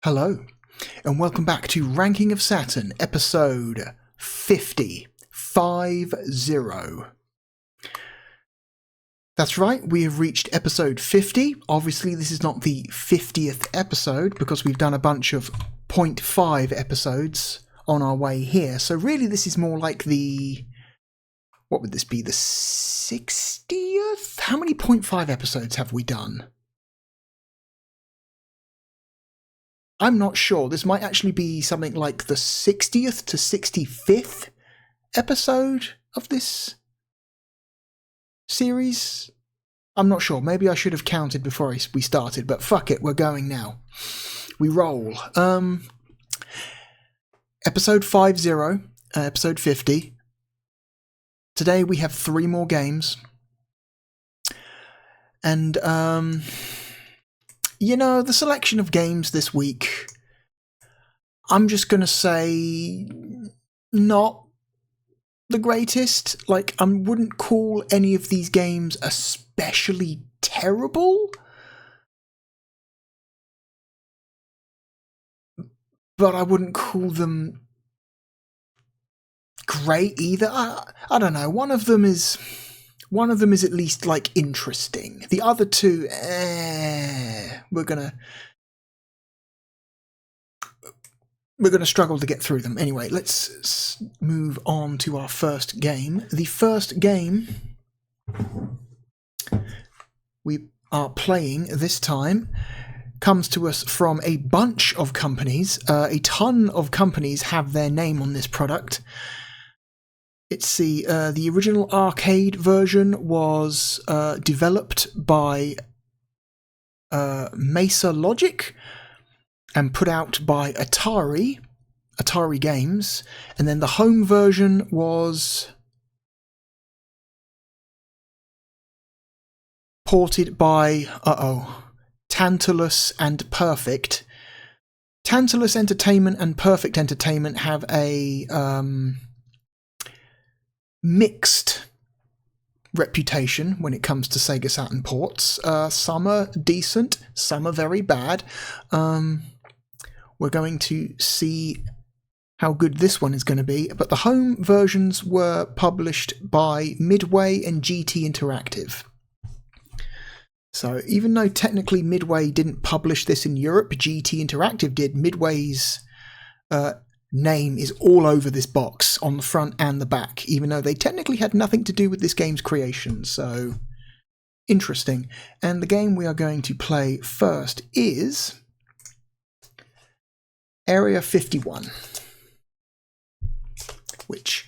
Hello, and welcome back to Ranking of Saturn, episode 50. That's right, we have reached episode 50. Obviously, this is not the 50th episode because we've done a bunch of 0.5 episodes on our way here. So really, this is more like the... what would this be? The 60th? How many 0.5 episodes have we done? I'm not sure. This might actually be something like the 60th to 65th episode of this series. I'm not sure. Maybe I should have counted before we started, but fuck it, we're going now. We roll. Episode 50, episode 50. Today we have 3 more games. And, you know, the selection of games this week, I'm just going to say not the greatest. Like, I wouldn't call any of these games especially terrible, but I wouldn't call them great either. I don't know. One of them is at least, like, interesting. The other two, we're gonna struggle to get through them. Anyway, let's move on to our first game. The first game we are playing this time comes to us from a bunch of companies. A ton of companies have their name on this product. It's the original arcade version was developed by Mesa Logic and put out by Atari Games, and then the home version was ported by Tantalus and Perfect. Tantalus Entertainment and Perfect Entertainment have a mixed reputation when it comes to Sega Saturn ports. Some are decent, some are very bad. We're going to see how good this one is going to be, but the home versions were published by Midway and GT Interactive. So even though technically Midway didn't publish this in Europe, GT Interactive did. Midway's name is all over this box, on the front and the back, even though they technically had nothing to do with this game's creation. So interesting. And the game we are going to play first is Area 51, which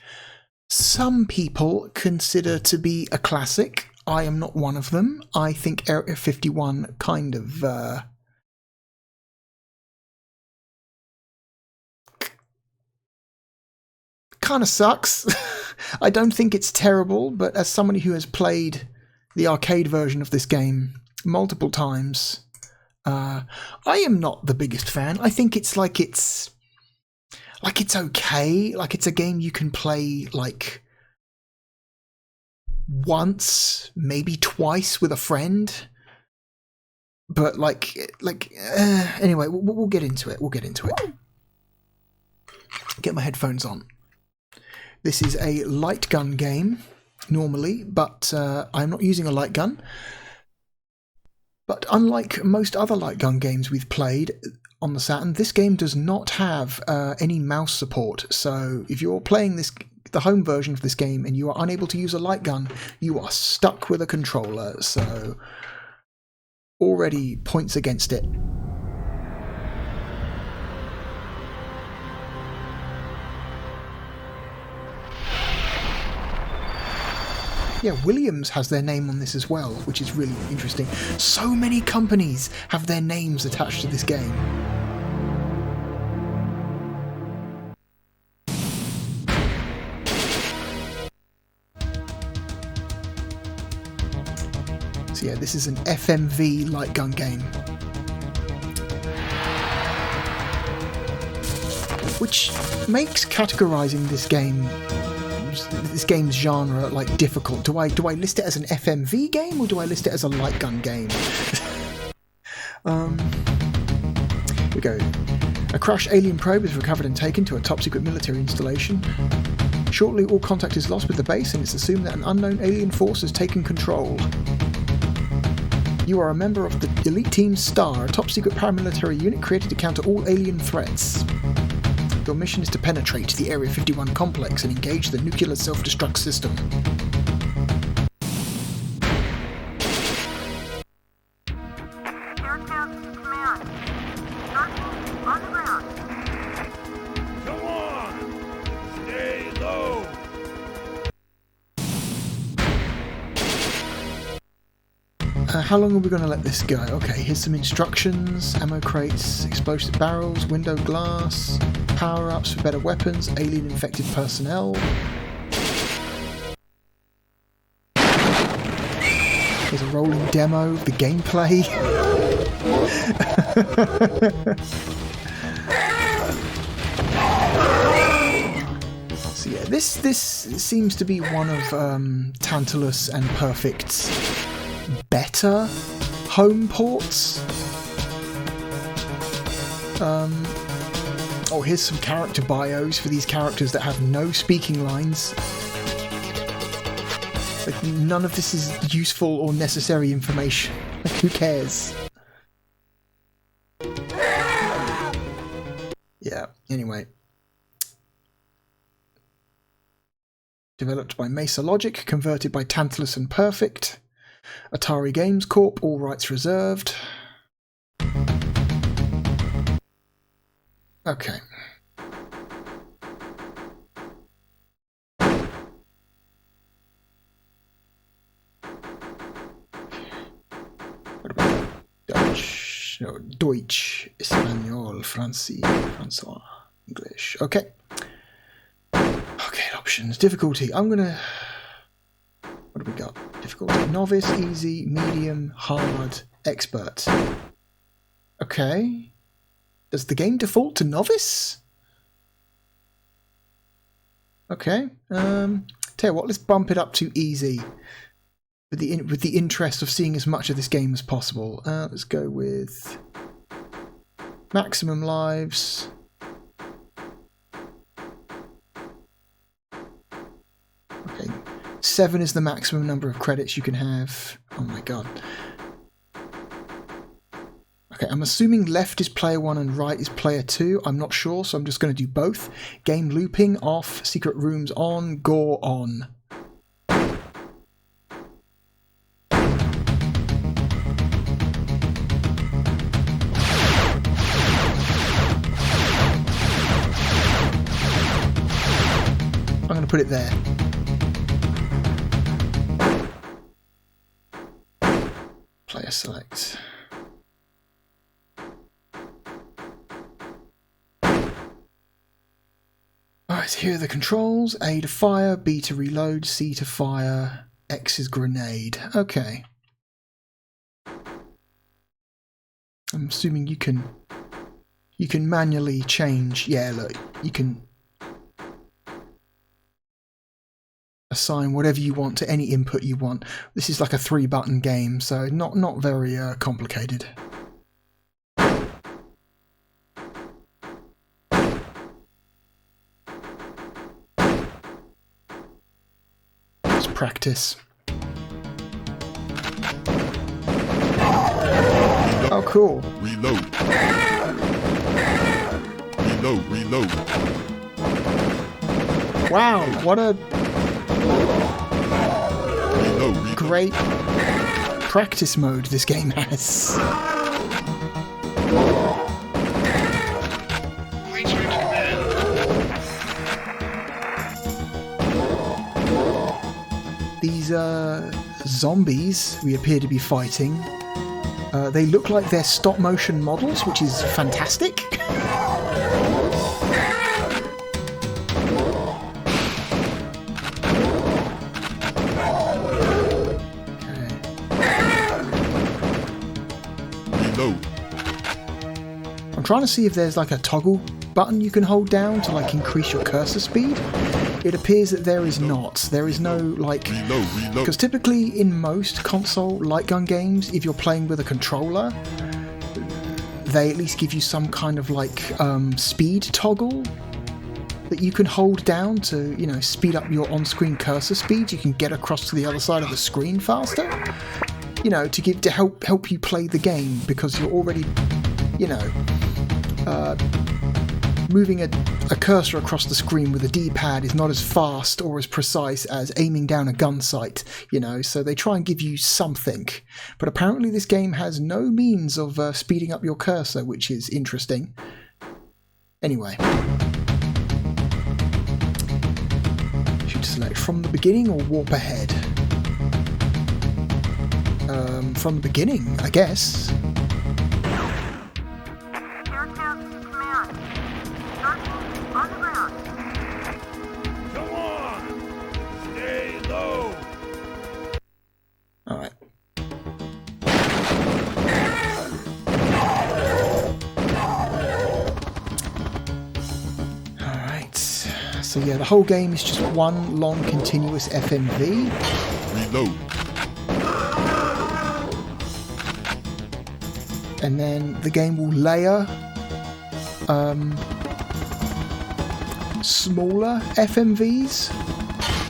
some people consider to be a classic. I am not one of them. I think Area 51 kind of sucks. I don't think it's terrible, but as somebody who has played the arcade version of this game multiple times, I am not the biggest fan. I think it's okay. Like, it's a game you can play like once, maybe twice with a friend. But anyway, we'll get into it. Get my headphones on. This is a light gun game, normally, but I'm not using a light gun. But unlike most other light gun games we've played on the Saturn, this game does not have any mouse support. So if you're playing the home version of this game and you are unable to use a light gun, you are stuck with a controller. So already points against it. Yeah, Williams has their name on this as well, which is really interesting. So many companies have their names attached to this game. So yeah, this is an FMV light gun game, which makes categorizing this game's genre like difficult. Do I list it as an FMV game or do I list it as a light gun game? Here we go. A crashed alien probe is recovered and taken to a top-secret military installation. Shortly, all contact is lost with the base, and it's assumed that an unknown alien force has taken control. You are a member of the Elite Team Star, a top-secret paramilitary unit created to counter all alien threats. Your mission is to penetrate the Area 51 complex and engage the nuclear self-destruct system. How long are we going to let this go? Okay, here's some instructions. Ammo crates, explosive barrels, window glass, power-ups for better weapons, alien-infected personnel. There's a rolling demo of the gameplay. So yeah, this seems to be one of Tantalus and Perfect's better home ports. Oh, here's some character bios for these characters that have no speaking lines. Like, none of this is useful or necessary information. Like, who cares? Yeah, anyway. Developed by Mesa Logic, converted by Tantalus and Perfect. Atari Games Corp, all rights reserved. Okay. What about Dutch? No, Deutsch, Espanol, François, English. Okay. Okay, options. Difficulty. I'm gonna... What have we got? Difficulty. Novice, easy, medium, hard, expert. Okay. Does the game default to novice? Okay. Tell you what, let's bump it up to easy. With the interest of seeing as much of this game as possible. Let's go with maximum lives. Okay. 7 is the maximum number of credits you can have. Oh my god. Okay, I'm assuming left is player 1 and right is player 2. I'm not sure, so I'm just going to do both. Game looping off, secret rooms on, gore on. I'm going to put it there. Player select. Alright, here are the controls. A to fire, B to reload, C to fire, X is grenade. Okay. I'm assuming you can manually change. Yeah, look, you can assign whatever you want to any input you want. This is like a 3-button game, so not very complicated. Let's practice. Oh, cool. Reload. Reload. Wow, what a great practice mode this game has. These zombies we appear to be fighting, they look like they're stop motion models, which is fantastic. I'm trying to see if there's like a toggle button you can hold down to like increase your cursor speed. It appears that there is not. There is no like... Because typically in most console light gun games, if you're playing with a controller, they at least give you some kind of like speed toggle that you can hold down to, you know, speed up your on-screen cursor speed. You can get across to the other side of the screen faster, you know, to help you play the game, because you're already, you know, moving a cursor across the screen with a D-pad is not as fast or as precise as aiming down a gun sight, you know, so they try and give you something. But apparently this game has no means of speeding up your cursor, which is interesting. Anyway. Should select from the beginning or warp ahead? From the beginning, I guess. Alright. Alright. So yeah, the whole game is just one long continuous FMV. Reload. And then the game will layer smaller FMVs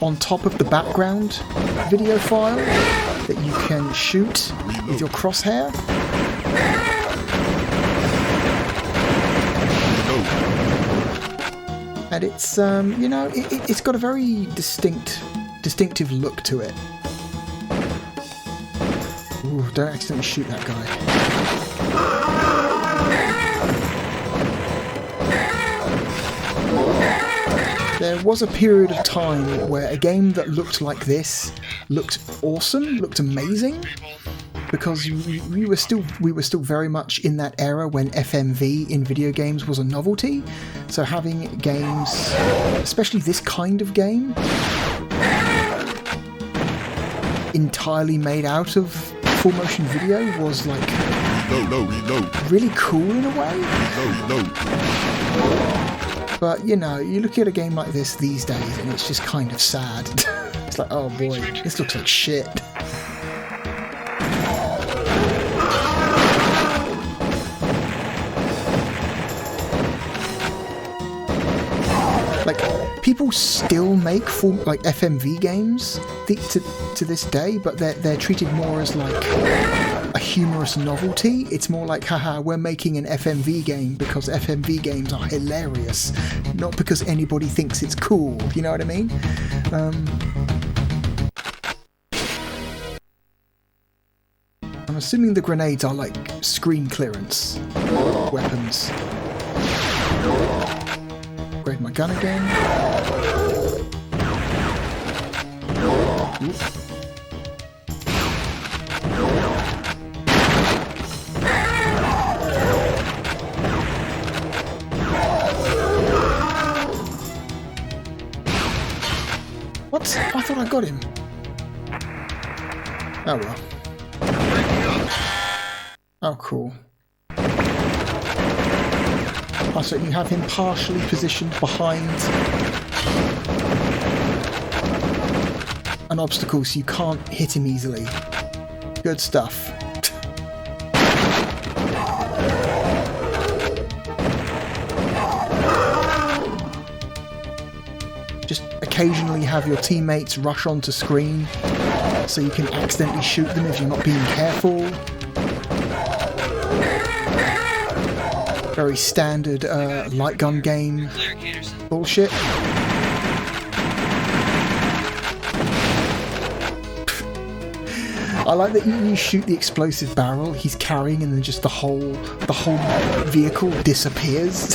on top of the background video file that you can shoot with your crosshair. And it's you know, it's got a very distinctive look to it. Ooh, don't accidentally shoot that guy. There was a period of time where a game that looked like this looked awesome, looked amazing, because we were still very much in that era when FMV in video games was a novelty. So having games, especially this kind of game, entirely made out of full motion video was like really cool in a way. But, you know, you look at a game like this these days and it's just kind of sad. It's like, oh boy, this looks like shit. Like, people still make full, like, FMV games to this day, but they're treated more as, like, a humorous novelty. It's more like, haha, we're making an FMV game because FMV games are hilarious, not because anybody thinks it's cool. You know what I mean? I'm assuming the grenades are like screen clearance weapons. Upgrade my gun again. Ooh. What? I thought I got him. Oh well. Oh cool. Oh, so you have him partially positioned behind an obstacle so you can't hit him easily. Good stuff. Just occasionally have your teammates rush onto screen so you can accidentally shoot them if you're not being careful. Very standard light gun game bullshit. I like that you shoot the explosive barrel he's carrying and then just the whole vehicle disappears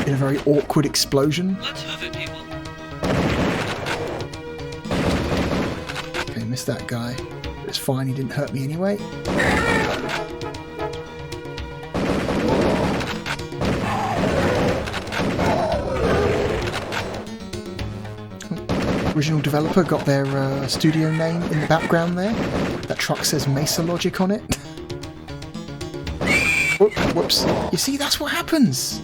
in a very awkward explosion. Okay, missed that guy. It's fine, he didn't hurt me anyway. Original developer got their studio name in the background there. That truck says Mesa Logic on it. Whoops. You see, that's what happens.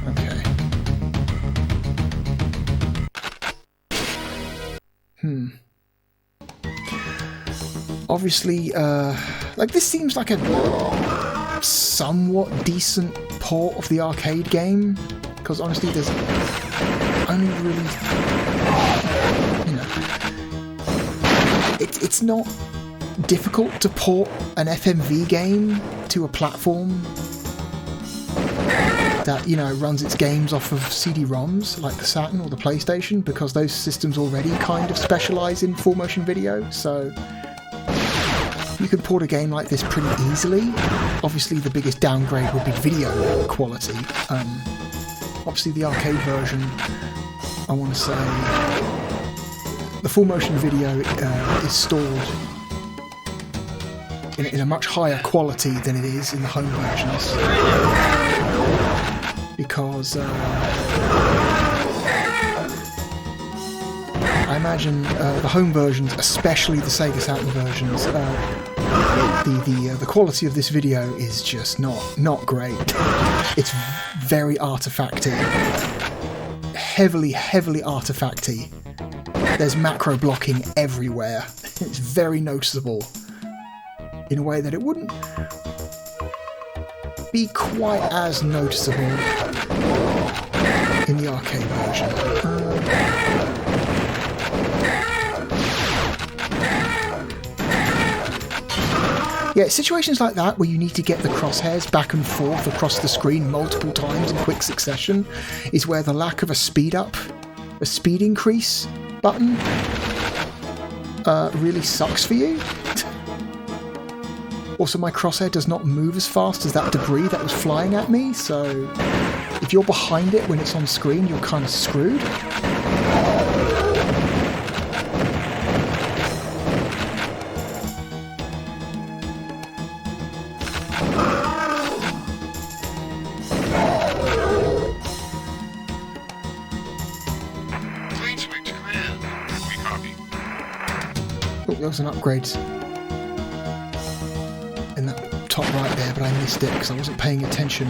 Okay. Obviously, like this seems like a somewhat decent port of the arcade game, because honestly there's only really, you know, it's not difficult to port an FMV game to a platform that, you know, runs its games off of CD-ROMs like the Saturn or the PlayStation, because those systems already kind of specialize in full motion video, so you can port a game like this pretty easily. Obviously the biggest downgrade would be video quality. Obviously the arcade version, I want to say, the full motion video is stored in a much higher quality than it is in the home versions. Because I imagine the home versions, especially the Sega Saturn versions, the quality of this video is just not great. It's very artifacty, heavily artifacty. There's macro blocking everywhere. It's very noticeable in a way that it wouldn't be quite as noticeable in the arcade version. Yeah, situations like that where you need to get the crosshairs back and forth across the screen multiple times in quick succession is where the lack of a speed increase button really sucks for you. Also, my crosshair does not move as fast as that debris that was flying at me, so if you're behind it when it's on screen, you're kind of screwed. Oh, there was an upgrade in that top right there, but I missed it because I wasn't paying attention.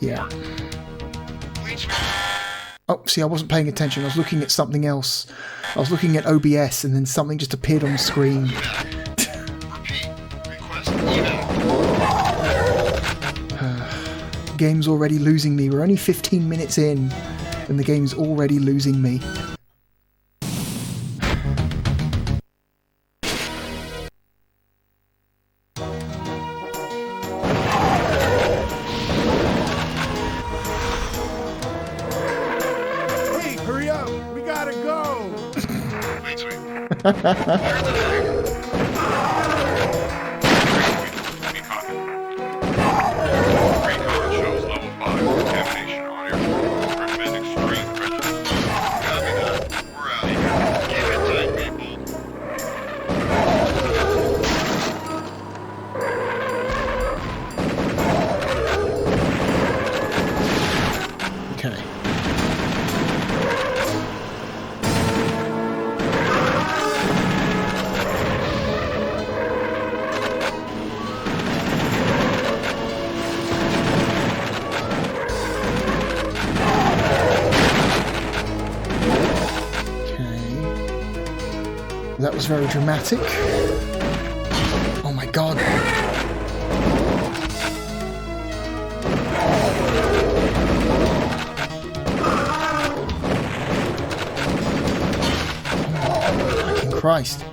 Yeah. Oh, see, I wasn't paying attention. I was looking at something else. I was looking at OBS, and then something just appeared on the screen. Game's already losing me. We're only 15 minutes in, and the game's already losing me. That was very dramatic. Oh my god. Oh, fucking Christ.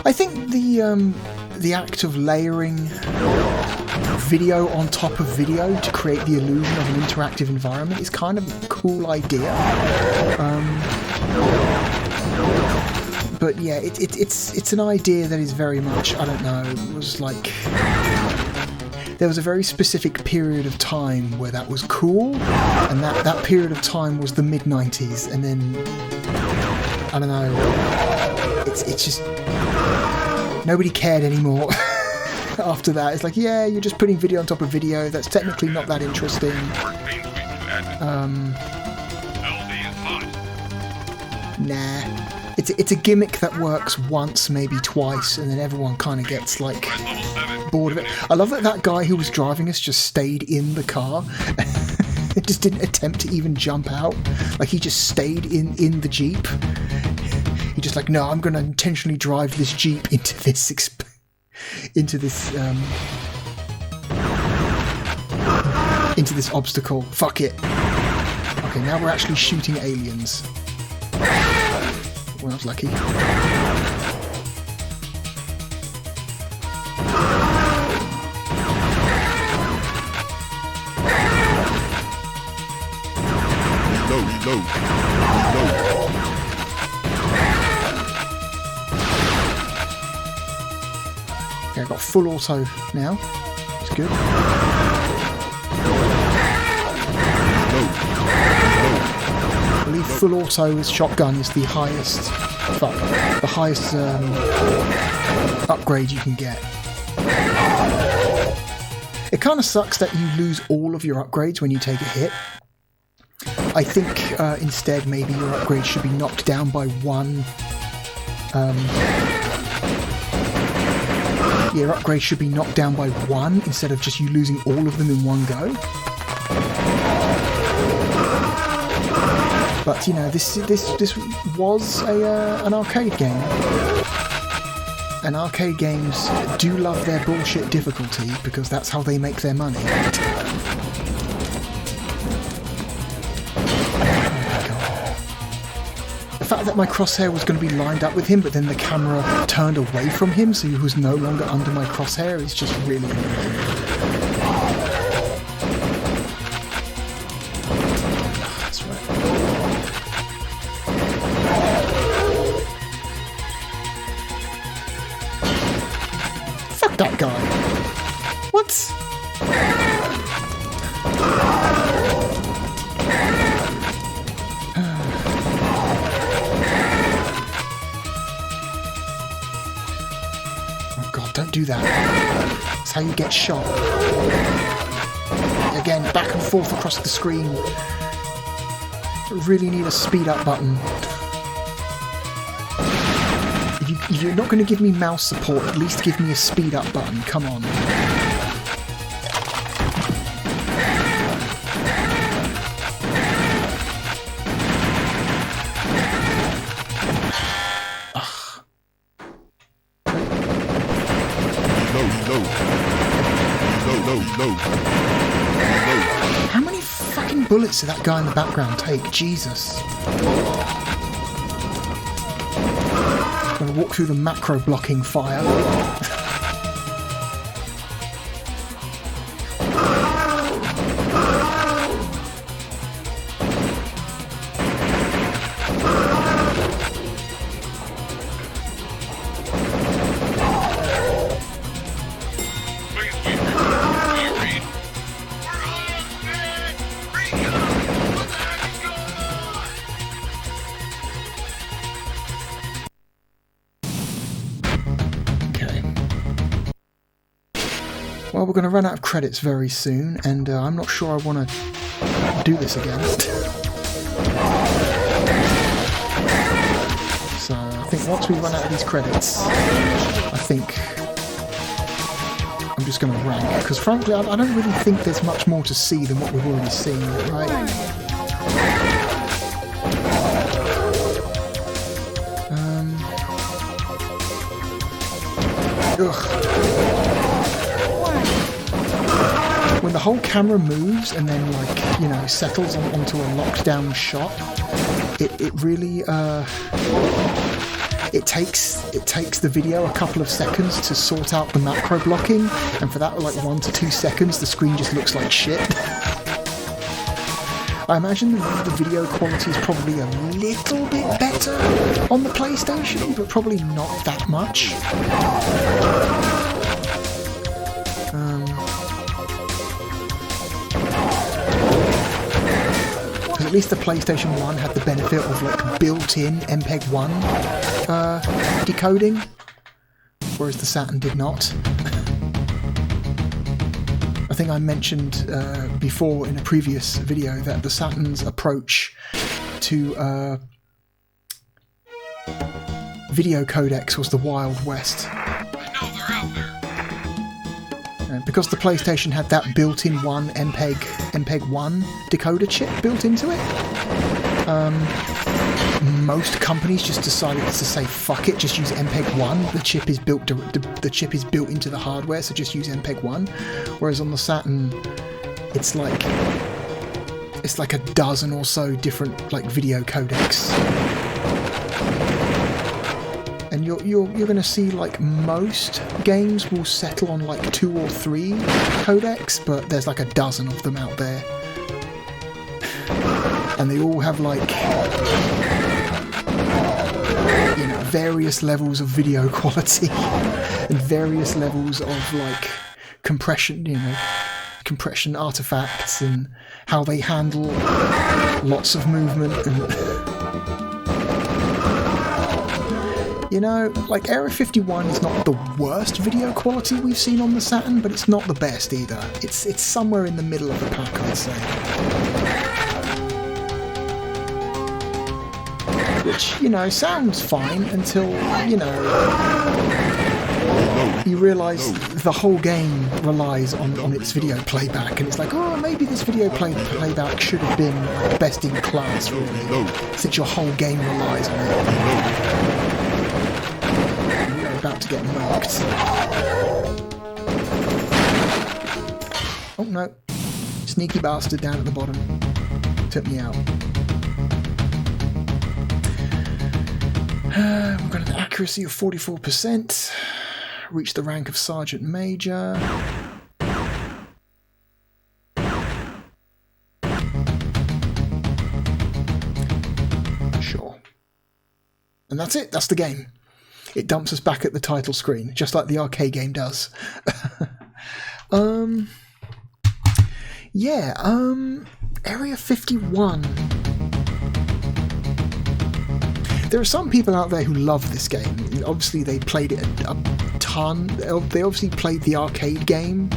I think the act of layering video on top of video to create the illusion of an interactive environment is kind of a cool idea. But yeah, it's an idea that is very much, I don't know, was like there was a very specific period of time where that was cool, and that period of time was the mid-90s, and then, I don't know, it's just, nobody cared anymore. After that, it's like, yeah, you're just putting video on top of video, that's technically not that interesting. Nah. It's a gimmick that works once, maybe twice, and then everyone kind of gets, like, bored of it. I love that guy who was driving us just stayed in the car. Just didn't attempt to even jump out. Like, he just stayed in the Jeep. He just like, no, I'm going to intentionally drive this Jeep into this obstacle. Fuck it. Okay, now we're actually shooting aliens. Well, I was lucky. Reload. Okay, I've got full auto now. It's good. I believe full auto with shotgun is the highest. The highest upgrade you can get. It kind of sucks that you lose all of your upgrades when you take a hit. I think instead maybe your upgrade should be knocked down by one. Your upgrade should be knocked down by one instead of just you losing all of them in one go. But you know, this was an arcade game, and arcade games do love their bullshit difficulty because that's how they make their money. The fact that my crosshair was going to be lined up with him, but then the camera turned away from him, so he was no longer under my crosshair, is just really annoying. That's right. Fuck that guy. What? Don't do that. That's how you get shot. Again, back and forth across the screen. Really need a speed up button. If you're not going to give me mouse support, at least give me a speed up button. Come on. How many fucking bullets did that guy in the background take? Jesus. I'm gonna walk through the macro blocking fire. Well, we're going to run out of credits very soon, and I'm not sure I want to do this again. So I think once we run out of these credits, I think I'm just going to rank, because frankly I don't really think there's much more to see than what we've already seen, right? Ugh. When the whole camera moves and then, like, you know, settles onto a locked-down shot, it really it takes the video a couple of seconds to sort out the macro blocking, and for that, like 1 to 2 seconds, the screen just looks like shit. I imagine the video quality is probably a little bit better on the PlayStation, but probably not that much. at least the PlayStation 1 had the benefit of like built-in MPEG-1 decoding, whereas the Saturn did not. I think I mentioned before in a previous video that the Saturn's approach to video codecs was the Wild West. Because the PlayStation had that built-in MPEG-1 decoder chip built into it, most companies just decided to say fuck it, just use MPEG-1. The chip is built into the hardware, so just use MPEG-1. Whereas on the Saturn, it's like a dozen or so different like video codecs. And you're going to see like most games will settle on like 2 or 3 codecs, but there's like a dozen of them out there, and they all have like, you know, various levels of video quality and various levels of like compression, you know, compression artifacts, and how they handle lots of movement and. You know, like Area 51 is not the worst video quality we've seen on the Saturn, but it's not the best either. It's somewhere in the middle of the pack, I'd say. Which, you know, sounds fine until, you know, you realise the whole game relies on its video playback, and it's like, oh, maybe this video playback should have been like, best in class, really, since your whole game relies on it. About to get murked. Oh no. Sneaky bastard down at the bottom. Took me out. We've got an accuracy of 44%. Reached the rank of Sergeant Major. Sure. And that's it. That's the game. It dumps us back at the title screen, just like the arcade game does. Area 51. There are some people out there who love this game. Obviously, they played it a ton. They obviously played the arcade game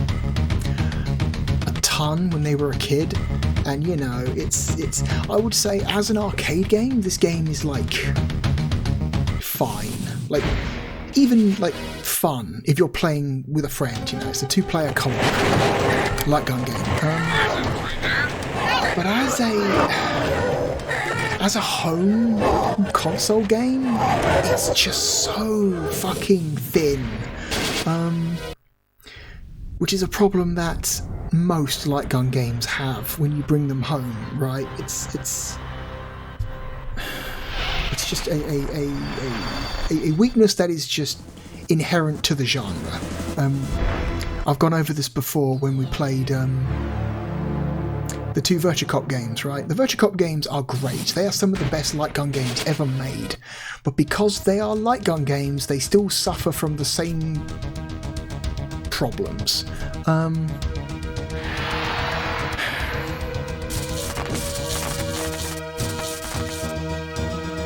a ton when they were a kid. And, you know, it's. I would say, as an arcade game, this game is, like, fine. Like, even, like, fun if you're playing with a friend, you know. It's a 2-player co-op light gun game. But as a home console game, it's just so fucking thin. Which is a problem that most light gun games have when you bring them home, right? It's just a weakness that is just inherent to the genre. I've gone over this before when we played the 2 Virtua Cop games, right? The Virtua Cop games are great. They are some of the best light gun games ever made. But because they are light gun games, they still suffer from the same problems.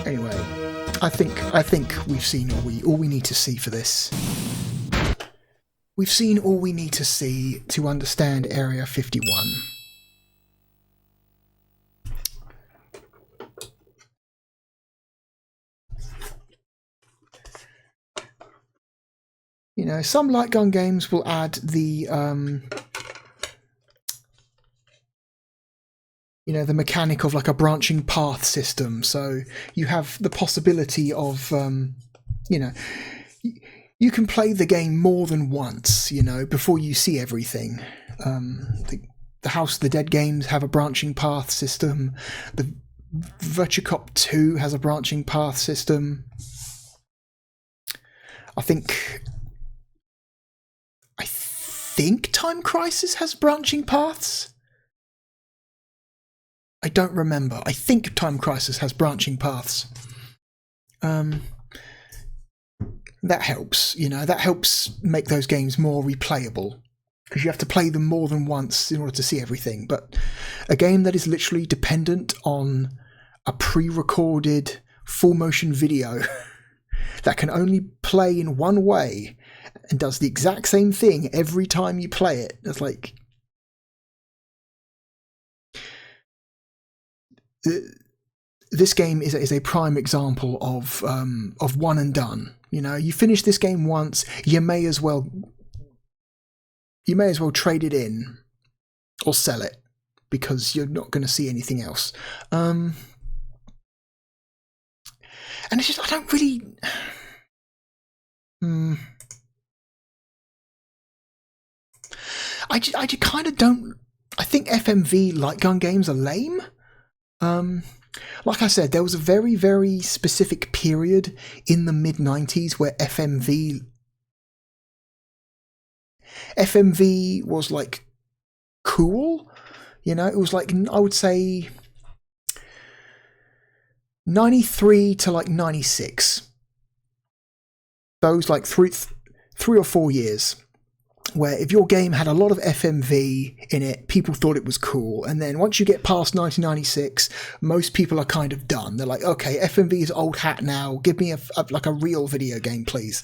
Anyway, I think we've seen all we need to see for this. We've seen all we need to see to understand Area 51. You know, some light gun games will add the you know, the mechanic of like a branching path system. So you have the possibility of, you know, you can play the game more than once, you know, before you see everything. The House of the Dead games have a branching path system. The Virtua Cop 2 has a branching path system. I think Time Crisis has branching paths. I don't remember. I think Time Crisis has branching paths. That helps, you know, that helps make those games more replayable. because you have to play them more than once in order to see everything. But a game that is literally dependent on a pre-recorded full motion video that can only play in one way and does the exact same thing every time you play it. It's like, this game is a prime example of one and done. You know, you finish this game once, you may as well trade it in or sell it, because you're not going to see anything else. And it's just, I don't really. I just kind of don't. I think FMV light gun games are lame. Like I said, there was a very, very specific period in the mid-90s where FMV was like cool. You know, it was like, I would say 93 to like 96. Those like three or 4 years where if your game had a lot of FMV in it, people thought it was cool. And then once you get past 1996, most people are kind of done. They're like, okay, FMV is old hat now. Give me a real video game, please.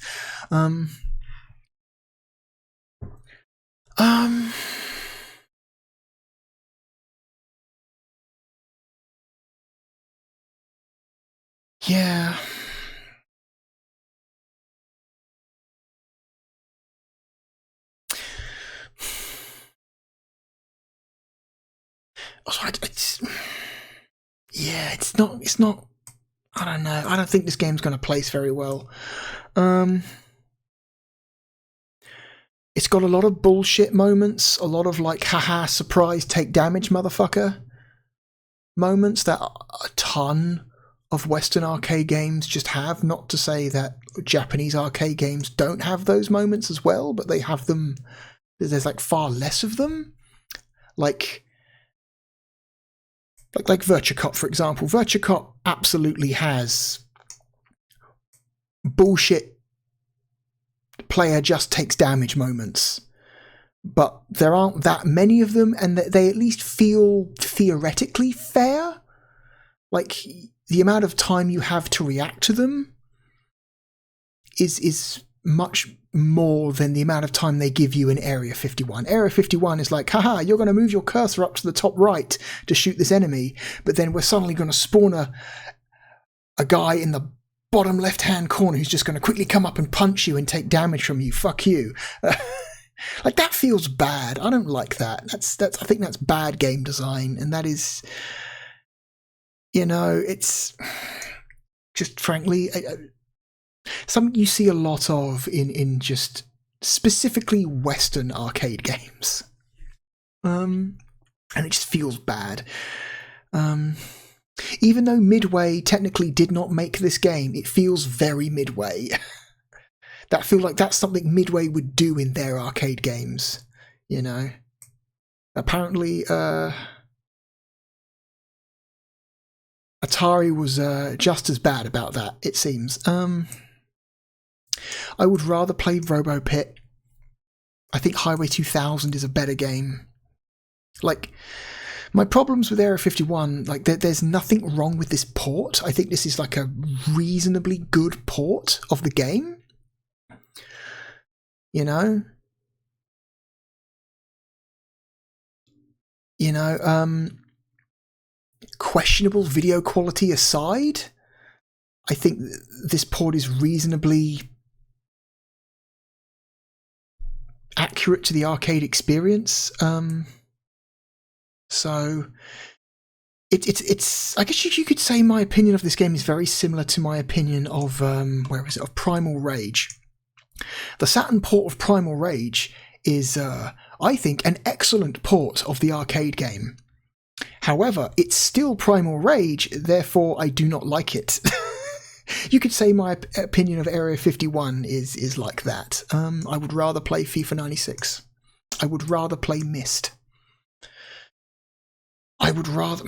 Yeah. It's not. I don't know. I don't think this game's going to place very well. It's got a lot of bullshit moments, a lot of like, haha, surprise, take damage, motherfucker moments that a ton of Western arcade games just have. Not to say that Japanese arcade games don't have those moments as well, but they have them. There's like far less of them. Like Virtua Cop, for example. Virtua Cop absolutely has bullshit player just takes damage moments, but there aren't that many of them, and they at least feel theoretically fair. Like, the amount of time you have to react to them is much more than the amount of time they give you in Area 51. Area 51 is like, haha, you're going to move your cursor up to the top right to shoot this enemy, but then we're suddenly going to spawn a guy in the bottom left-hand corner who's just going to quickly come up and punch you and take damage from you. Fuck you. Like, that feels bad. I don't like that. I think that's bad game design, and that is, you know, it's just, frankly, something you see a lot of in just specifically Western arcade games. And it just feels bad. Even though Midway technically did not make this game, it feels very Midway. That feels like that's something Midway would do in their arcade games, you know. Apparently, Atari was just as bad about that, it seems. I would rather play RoboPit. I think Highway 2000 is a better game. Like, my problems with Area 51, like, there's nothing wrong with this port. I think this is like a reasonably good port of the game. You know? Questionable video quality aside, I think this port is reasonably accurate to the arcade experience. So it's I guess you could say my opinion of this game is very similar to my opinion of of Primal Rage. The Saturn port of Primal Rage is I think an excellent port of the arcade game. However, it's still Primal Rage, therefore I do not like it. You could say my opinion of Area 51 is like that. I would rather play FIFA 96. I would rather play Myst. I would rather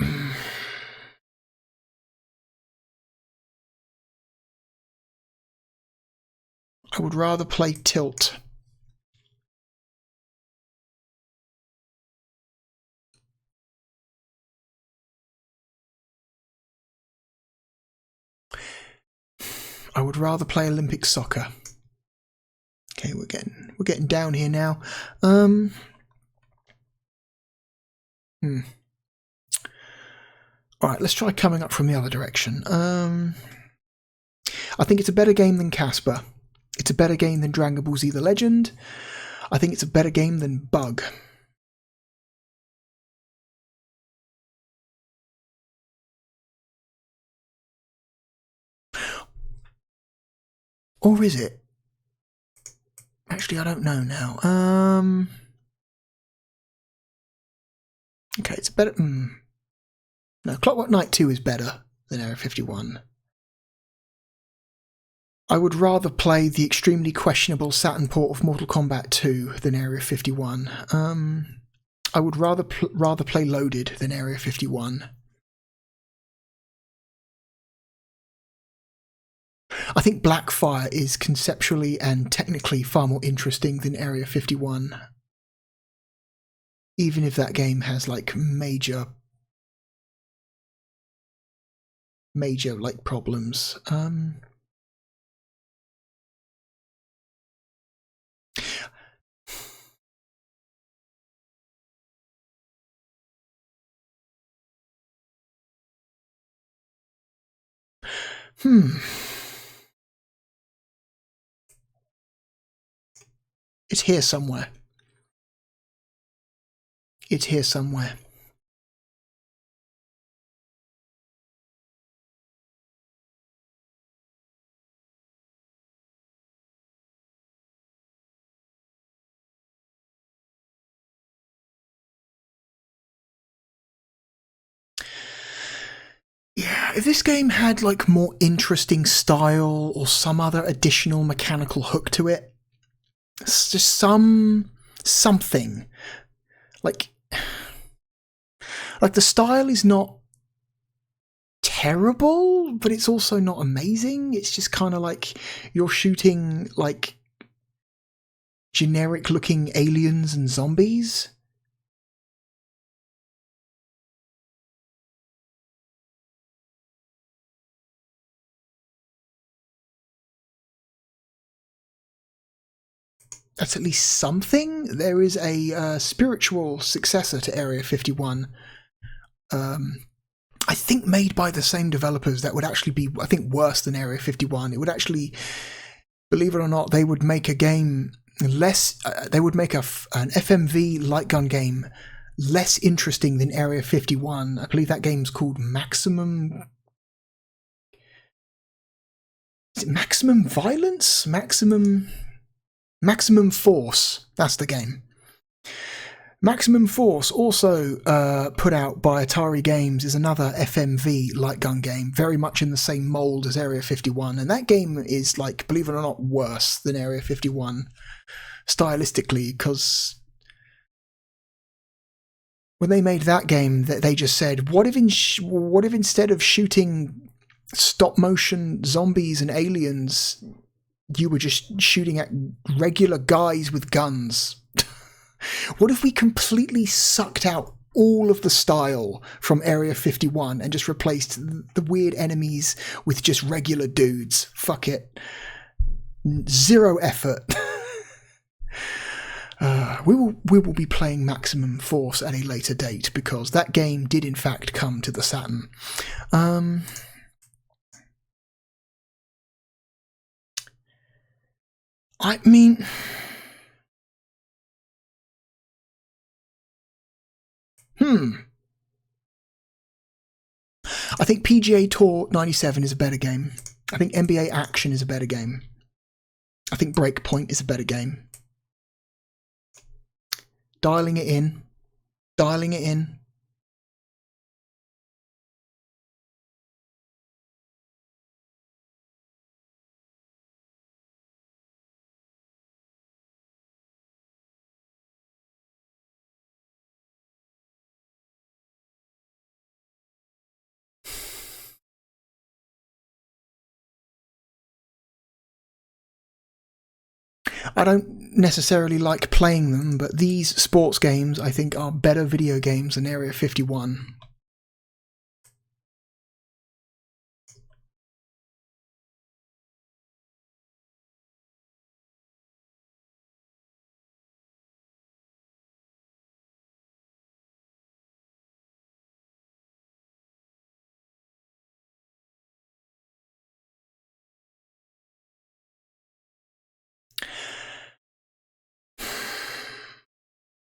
play Tilt. I would rather play Olympic soccer. Okay, we're getting down here now. Alright, let's try coming up from the other direction. I think it's a better game than Casper. It's a better game than Dragon Ball Z The Legend. I think it's a better game than Bug. Or is it? Actually, I don't know now. Okay, it's better. No, Clockwork Knight 2 is better than Area 51. I would rather play the extremely questionable Saturn port of Mortal Kombat 2 than Area 51. I would rather play Loaded than Area 51. I think Blackfire is conceptually and technically far more interesting than Area 51. Even if that game has like major like problems. It's here somewhere. It's here somewhere. Yeah, if this game had like more interesting style or some other additional mechanical hook to it, it's just something like the style is not terrible, but it's also not amazing. It's just kind of like you're shooting like generic looking aliens and zombies. That's at least something. There is a spiritual successor to Area 51. I think made by the same developers that would actually be, I think, worse than Area 51. It would actually, believe it or not, they would make a game less, they would make an FMV light gun game less interesting than Area 51. I believe that game's called Maximum... Is it Maximum Violence? Maximum Force. That's the game. Maximum Force, also put out by Atari Games, is another FMV light gun game, very much in the same mould as Area 51, and that game is, like, believe it or not, worse than Area 51 stylistically, because when they made that game, they just said, what if instead of shooting stop motion zombies and aliens, you were just shooting at regular guys with guns? What if we completely sucked out all of the style from Area 51 and just replaced the weird enemies with just regular dudes? Fuck it. Zero effort. We will be playing Maximum Force at a later date, because that game did in fact come to the Saturn. I mean... I think PGA Tour 97 is a better game. I think NBA Action is a better game. I think Breakpoint is a better game. Dialing it in. Dialing it in. I don't necessarily like playing them, but these sports games, I think, are better video games than Area 51.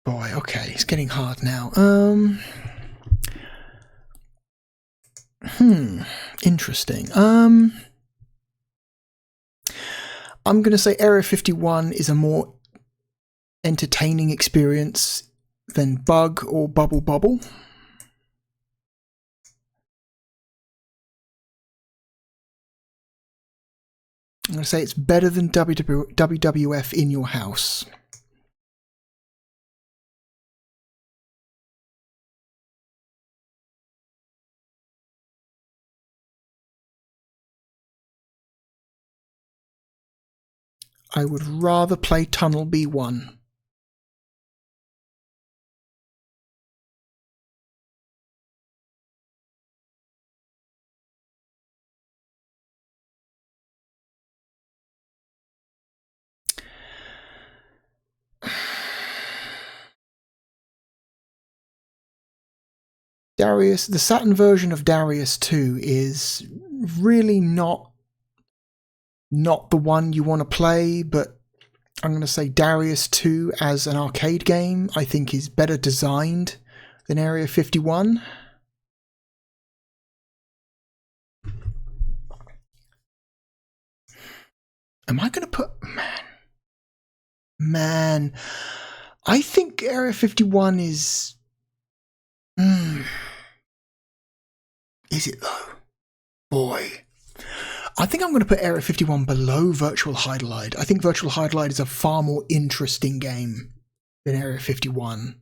boy, okay, it's getting hard now. Interesting. I'm going to say Area 51 is a more entertaining experience than Bug or Bubble Bobble. I'm going to say it's better than WWF in your house. I would rather play Tunnel B1. Darius, the Saturn version of Darius 2 is really not the one you want to play, but I'm going to say Darius 2 as an arcade game I think is better designed than Area 51. Am I going to put... Man, I think Area 51 is... Is it though? Boy. I think I'm going to put Area 51 below Virtual Hide-a-Lide. I think Virtual Hide-a-Lide is a far more interesting game than Area 51.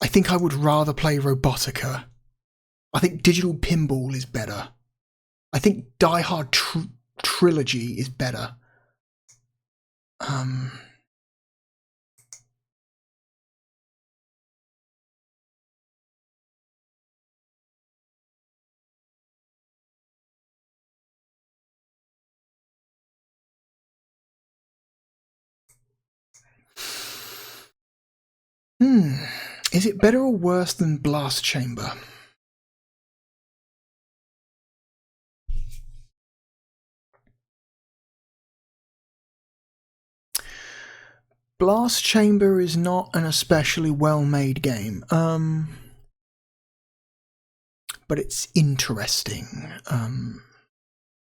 I think I would rather play Robotica. I think Digital Pinball is better. I think Die Hard Trilogy is better. Is it better or worse than Blast Chamber? Blast Chamber is not an especially well-made game, but it's interesting.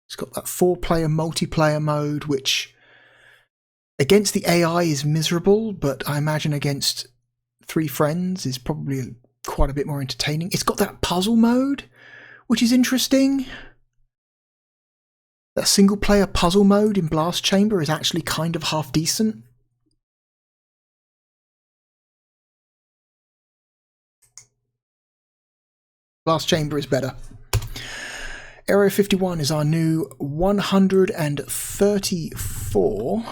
It's got that 4-player multiplayer mode, which against the AI is miserable, but I imagine against 3 friends is probably quite a bit more entertaining. It's got that puzzle mode, which is interesting. That single-player puzzle mode in Blast Chamber is actually kind of half decent. Blast Chamber is better. Area 51 is our new 134.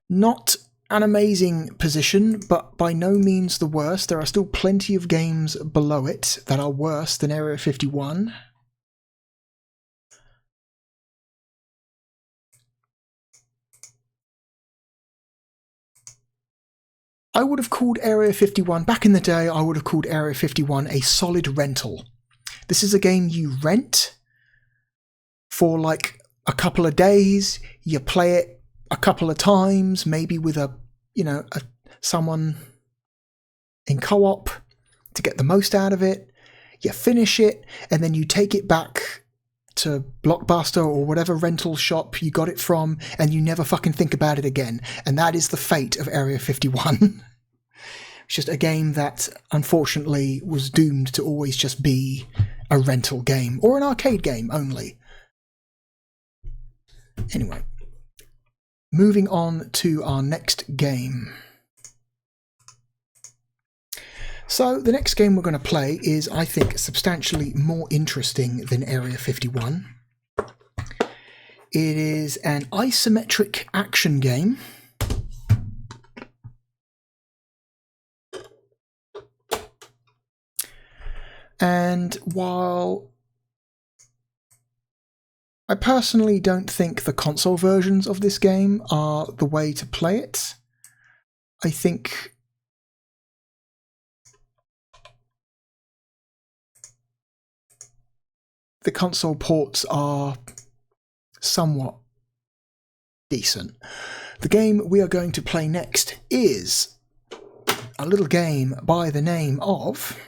Not an amazing position, but by no means the worst. There are still plenty of games below it that are worse than Area 51. I would have called Area 51, back in the day, I would have called Area 51 a solid rental. This is a game you rent for like a couple of days, you play it a couple of times, maybe with someone in co-op to get the most out of it. You finish it, and then you take it back to Blockbuster or whatever rental shop you got it from, and you never fucking think about it again. And that is the fate of Area 51. It's just a game that, unfortunately, was doomed to always just be a rental game, or an arcade game only. Anyway, moving on to our next game. So, the next game we're going to play is, I think, substantially more interesting than Area 51. It is an isometric action game. And while I personally don't think the console versions of this game are the way to play it, I think the console ports are somewhat decent. The game we are going to play next is a little game by the name of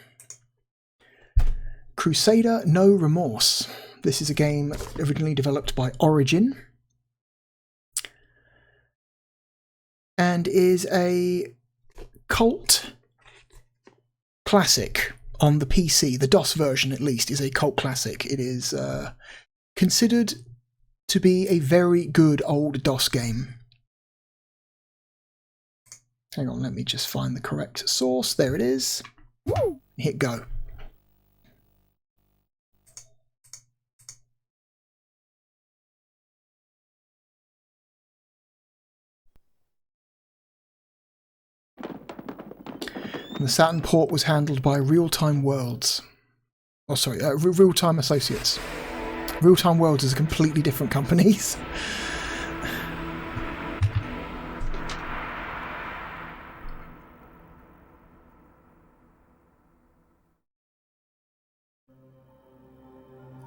Crusader No Remorse. This is a game originally developed by Origin and is a cult classic on the PC. The DOS version, at least, is a cult classic. It is considered to be a very good old DOS game. Hang on, let me just find the correct source. There it is. Hit go. And the Saturn port was handled by Real-Time Worlds. Oh, sorry, Real-Time Associates. Real-Time Worlds is a completely different company.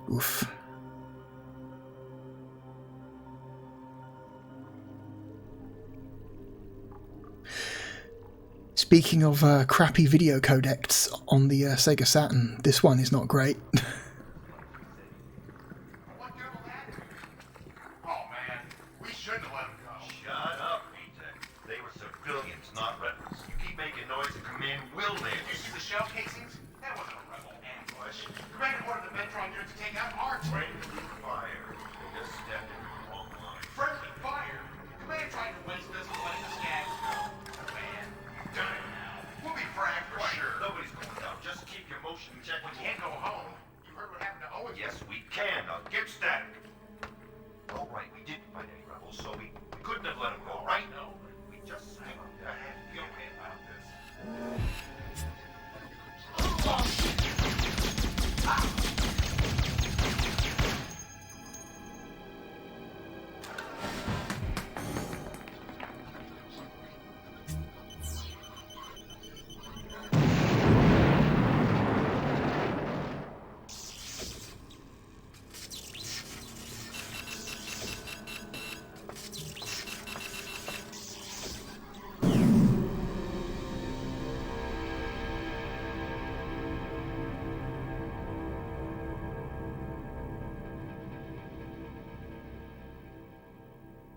Oof. Speaking of crappy video codecs on the Sega Saturn, this one is not great. Oh man, we shouldn't have let him go. Shut up, Peter. They were civilians, not rebels. You keep making noise and command will land. Did you see the shell casings? That wasn't a rebel ambush. Commander ordered the Metron unit to take out our train. Fire. They just stepped in the wrong line. Friendly fire. Commander tried to waste us and letting us gas. Man, you've done it now. We'll be fragged for sure. Nobody's going down. Just keep your motion check. We can't go home. You heard what happened to Owen? Yes, we can. Now get static. All right, we didn't fight any rebels, so we couldn't have let them go, right? No. We just stick to feel okay about this.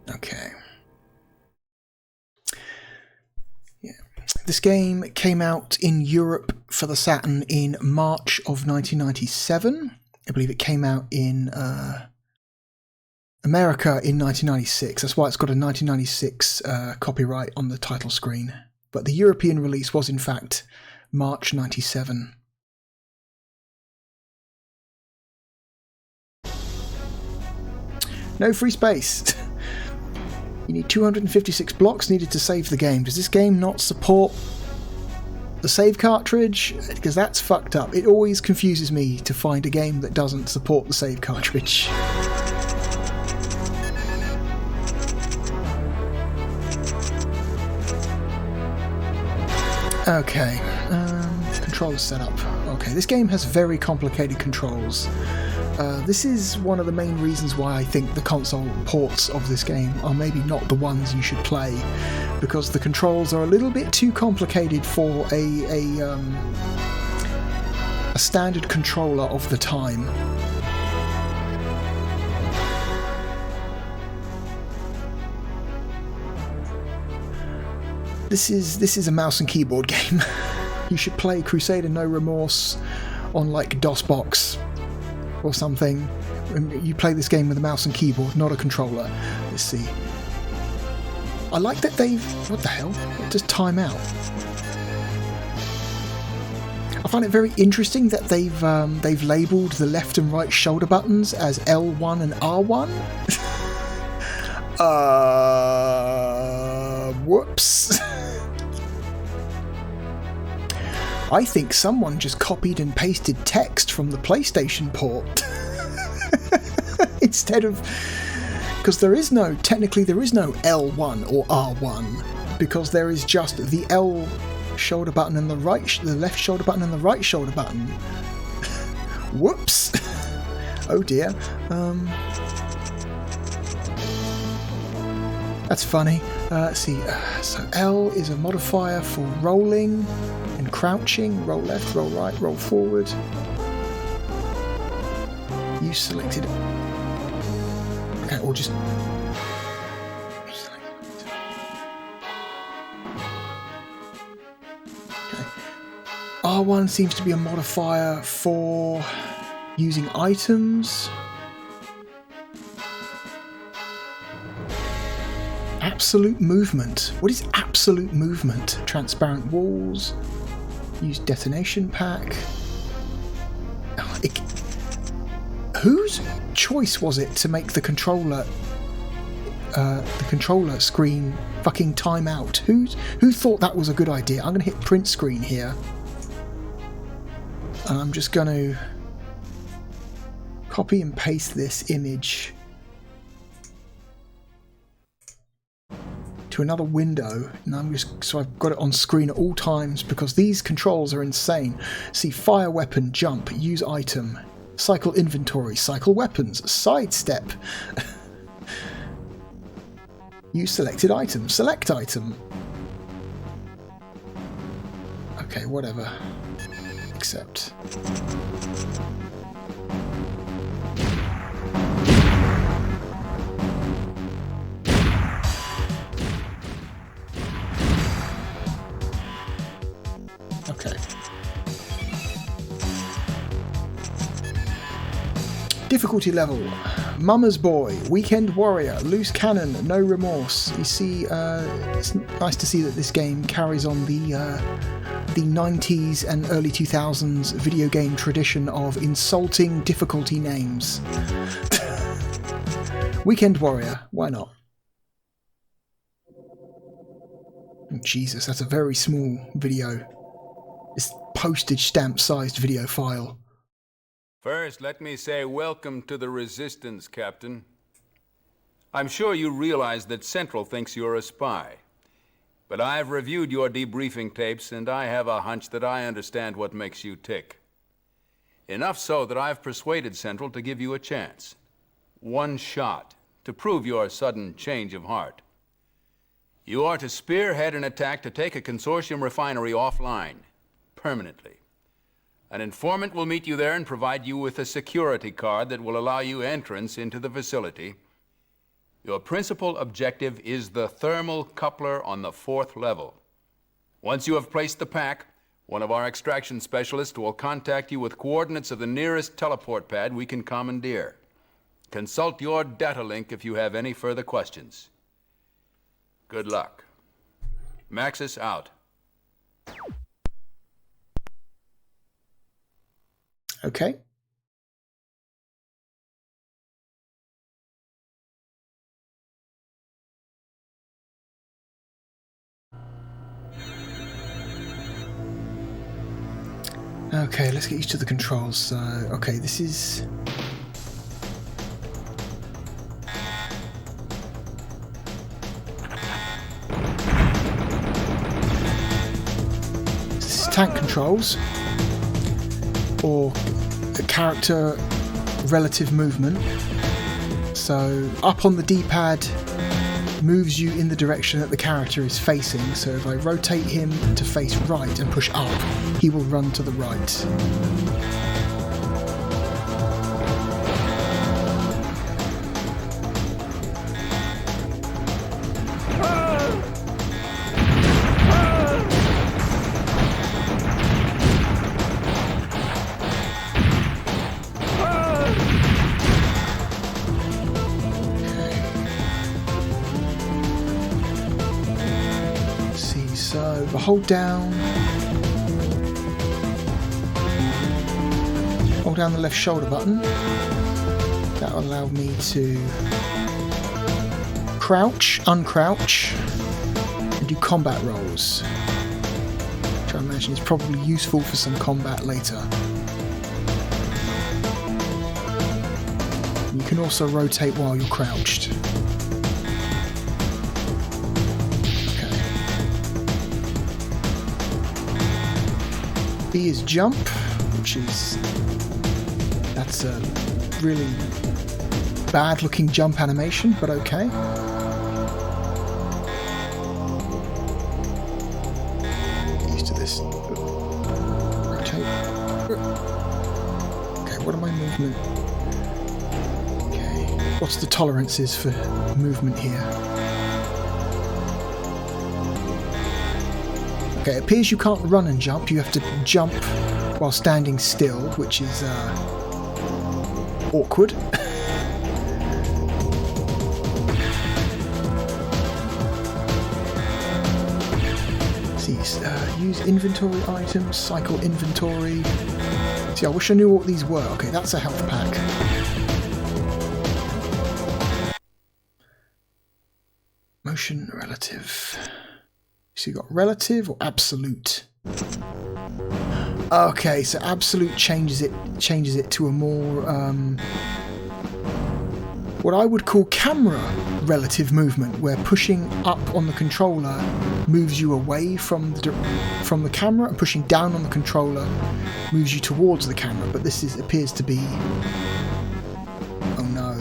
Okay. Yeah. This game came out in Europe for the Saturn in March of 1997. I believe it came out in America in 1996. That's why it's got a 1996 copyright on the title screen. But the European release was in fact March 97. No free space. You need 256 blocks needed to save the game. Does this game not support the save cartridge? Because that's fucked up. It always confuses me to find a game that doesn't support the save cartridge. Okay, controls set up. Okay, this game has very complicated controls. This is one of the main reasons why I think the console ports of this game are maybe not the ones you should play, because the controls are a little bit too complicated for a standard controller of the time. This is a mouse and keyboard game. You should play Crusader No Remorse on like DOSBox or something. You play this game with a mouse and keyboard, not a controller. Let's see. I like that they've... What the hell? Just time out. I find it very interesting that they've labelled the left and right shoulder buttons as L1 and R1. Whoops. I think someone just copied and pasted text from the PlayStation port. Instead of... Because technically there is no L1 or R1, because there is just the L shoulder button and the left shoulder button and the right shoulder button. Whoops. That's funny. Let's see. So L is a modifier for rolling and crouching. Roll left, roll right, roll forward. You selected. Okay, or just. Okay. R1 seems to be a modifier for using items. Absolute movement. What is absolute movement? Transparent walls. Use detonation pack. Whose choice was it to make the controller screen fucking time out? Who thought that was a good idea? I'm going to hit print screen here. And I'm just going to copy and paste this image to another window, and so I've got it on screen at all times because these controls are insane. See, fire weapon, jump, use item, cycle inventory, cycle weapons, sidestep. Use selected item, select item. Okay, whatever. Accept. Okay. Difficulty level. Mama's Boy, Weekend Warrior, Loose Cannon, No Remorse. You see, it's nice to see that this game carries on the 90s and early 2000s video game tradition of insulting difficulty names. Weekend Warrior, why not? Oh, Jesus, that's a very small video. This postage stamp sized video file. First, let me say welcome to the Resistance, Captain. I'm sure you realize that Central thinks you're a spy. But I've reviewed your debriefing tapes, and I have a hunch that I understand what makes you tick. Enough so that I've persuaded Central to give you a chance. One shot, to prove your sudden change of heart. You are to spearhead an attack to take a consortium refinery offline, permanently. An informant will meet you there and provide you with a security card that will allow you entrance into the facility. Your principal objective is the thermal coupler on the 4th level. Once you have placed the pack, one of our extraction specialists will contact you with coordinates of the nearest teleport pad we can commandeer. Consult your data link if you have any further questions. Good luck. Maxis out. Okay. Okay, let's get used to the controls. So, okay, this is... This is tank controls, or character relative movement. So up on the D-pad moves you in the direction that the character is facing. So if I rotate him to face right and push up, he will run to the right. Hold down the left shoulder button. That will allow me to crouch, uncrouch, and do combat rolls, which I imagine is probably useful for some combat later. You can also rotate while you're crouched. B is jump, which is... that's a really bad looking jump animation, but okay. Let's rotate. Okay, what are my movement? Okay, what's the tolerances for movement here? Okay, it appears you can't run and jump. You have to jump while standing still, which is awkward. See, use inventory items, cycle inventory. See, I wish I knew what these were. Okay, that's a health pack. Motion relative. So you got relative or absolute. Okay, so absolute changes it to a more what I would call camera relative movement, where pushing up on the controller moves you away from the camera, and pushing down on the controller moves you towards the camera. But this appears to be, oh no,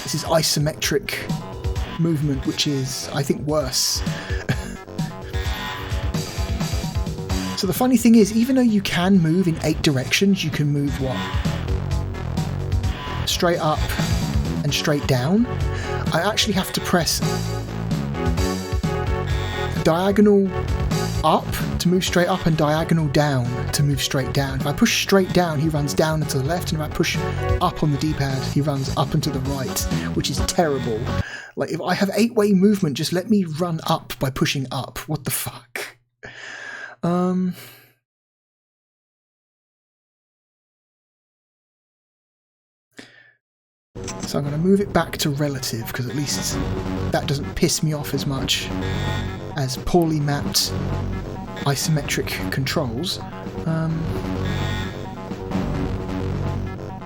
this is isometric movement, which is, I think, worse. So the funny thing is, even though you can move in 8 directions, you can move what? Straight up and straight down. I actually have to press diagonal up to move straight up and diagonal down to move straight down. If I push straight down, he runs down and to the left, and if I push up on the D-pad, he runs up and to the right, which is terrible. Like, if I have 8-way movement, just let me run up by pushing up. What the fuck? So I'm going to move it back to relative, because at least that doesn't piss me off as much as poorly mapped isometric controls.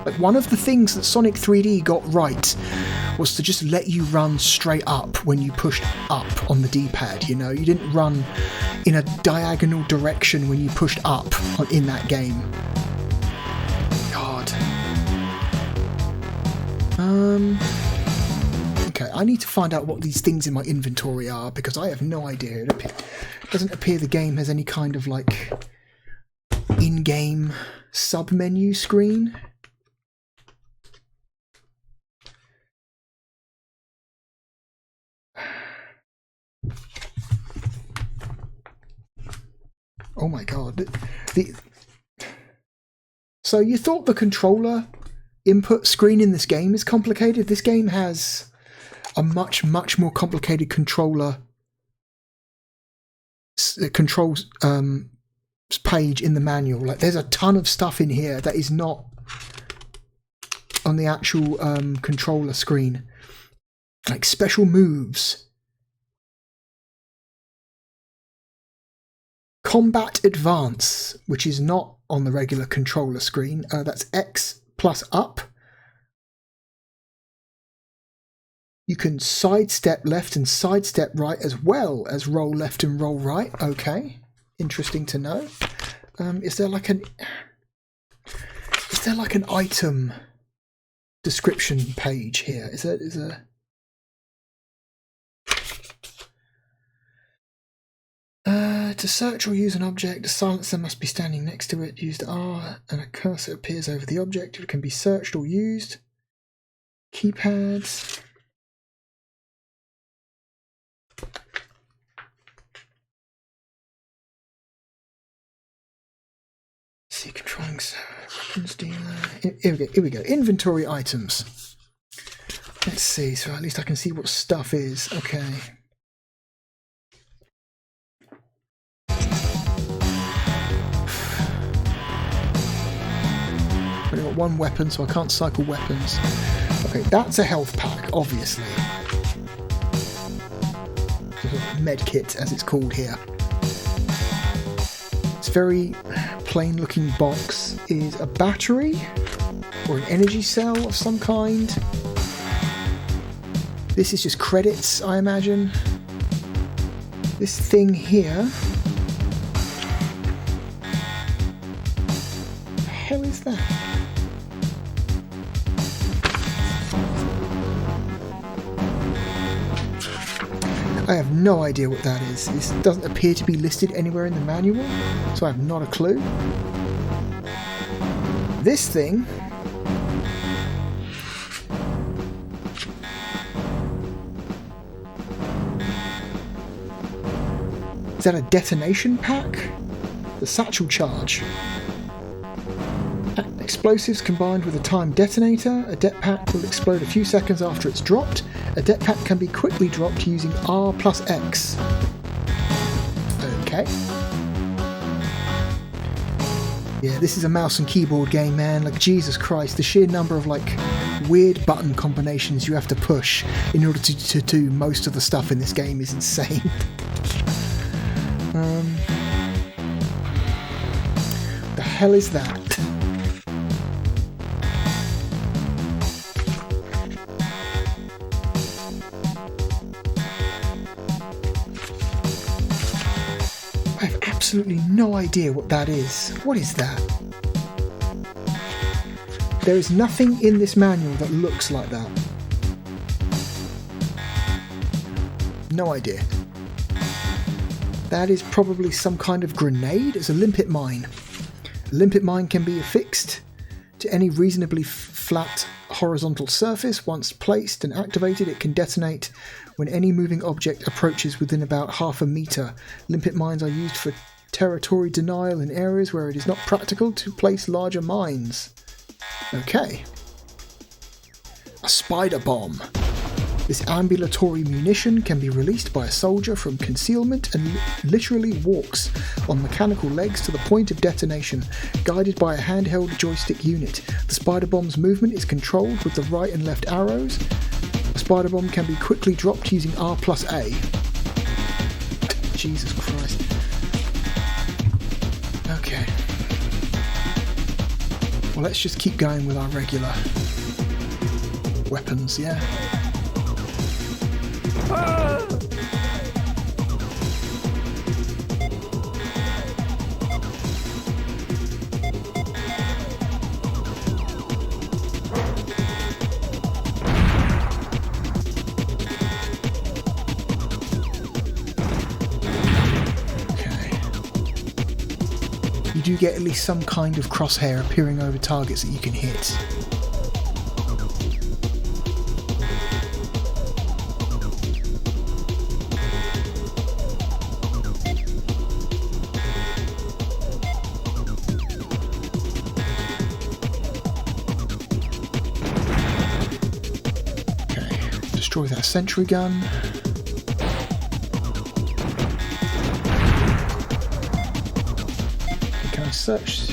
Like, one of the things that Sonic 3D got right was to just let you run straight up when you pushed up on the D-pad, you know? You didn't run in a diagonal direction when you pushed up in that game. God. Okay, I need to find out what these things in my inventory are, because I have no idea. It doesn't appear the game has any kind of, like, in-game sub-menu screen. Oh my god. So you thought the controller input screen in this game is complicated? This game has a much more complicated controls page in the manual. Like, there's a ton of stuff in here that is not on the actual controller screen. Like special moves. Combat Advance, which is not on the regular controller screen. That's X plus up. You can sidestep left and sidestep right, as well as roll left and roll right. Okay, interesting to know. Is there like an item description page here? Is there? To search or use an object, a silencer must be standing next to it. Use the R and a cursor appears over the object. It can be searched or used. Keypads. See, controlling weapons dealer. Here we go. Inventory items. Let's see. So at least I can see what stuff is. Okay. I've only got one weapon, so I can't cycle weapons. Okay, that's a health pack, obviously. Med kit, as it's called here. This very plain looking box is a battery or an energy cell of some kind. This is just credits, I imagine. This thing here. What the hell is that? I have no idea what that is. This doesn't appear to be listed anywhere in the manual, so I have not a clue. This thing... Is that a detonation pack? The satchel charge. Explosives combined with a timed detonator. A det pack will explode a few seconds after it's dropped. A det pack can be quickly dropped using R plus X. Okay. Yeah, this is a mouse and keyboard game, man. Like, Jesus Christ, the sheer number of, like, weird button combinations you have to push in order to do most of the stuff in this game is insane. The hell is that? I have absolutely no idea what that is. What is that? There is nothing in this manual that looks like that. No idea. That is probably some kind of grenade. It's a limpet mine. A limpet mine can be affixed to any reasonably flat horizontal surface. Once placed and activated, it can detonate when any moving object approaches within about half a meter. Limpet mines are used for territory denial in areas where it is not practical to place larger mines. Okay. A spider bomb. This ambulatory munition can be released by a soldier from concealment and literally walks on mechanical legs to the point of detonation, guided by a handheld joystick unit. The spider bomb's movement is controlled with the right and left arrows. The spider bomb can be quickly dropped using R plus A. Jesus Christ. Okay. Well, let's just keep going with our regular weapons, yeah? You do get at least some kind of crosshair appearing over targets that you can hit. Destroy that sentry gun. Can I search?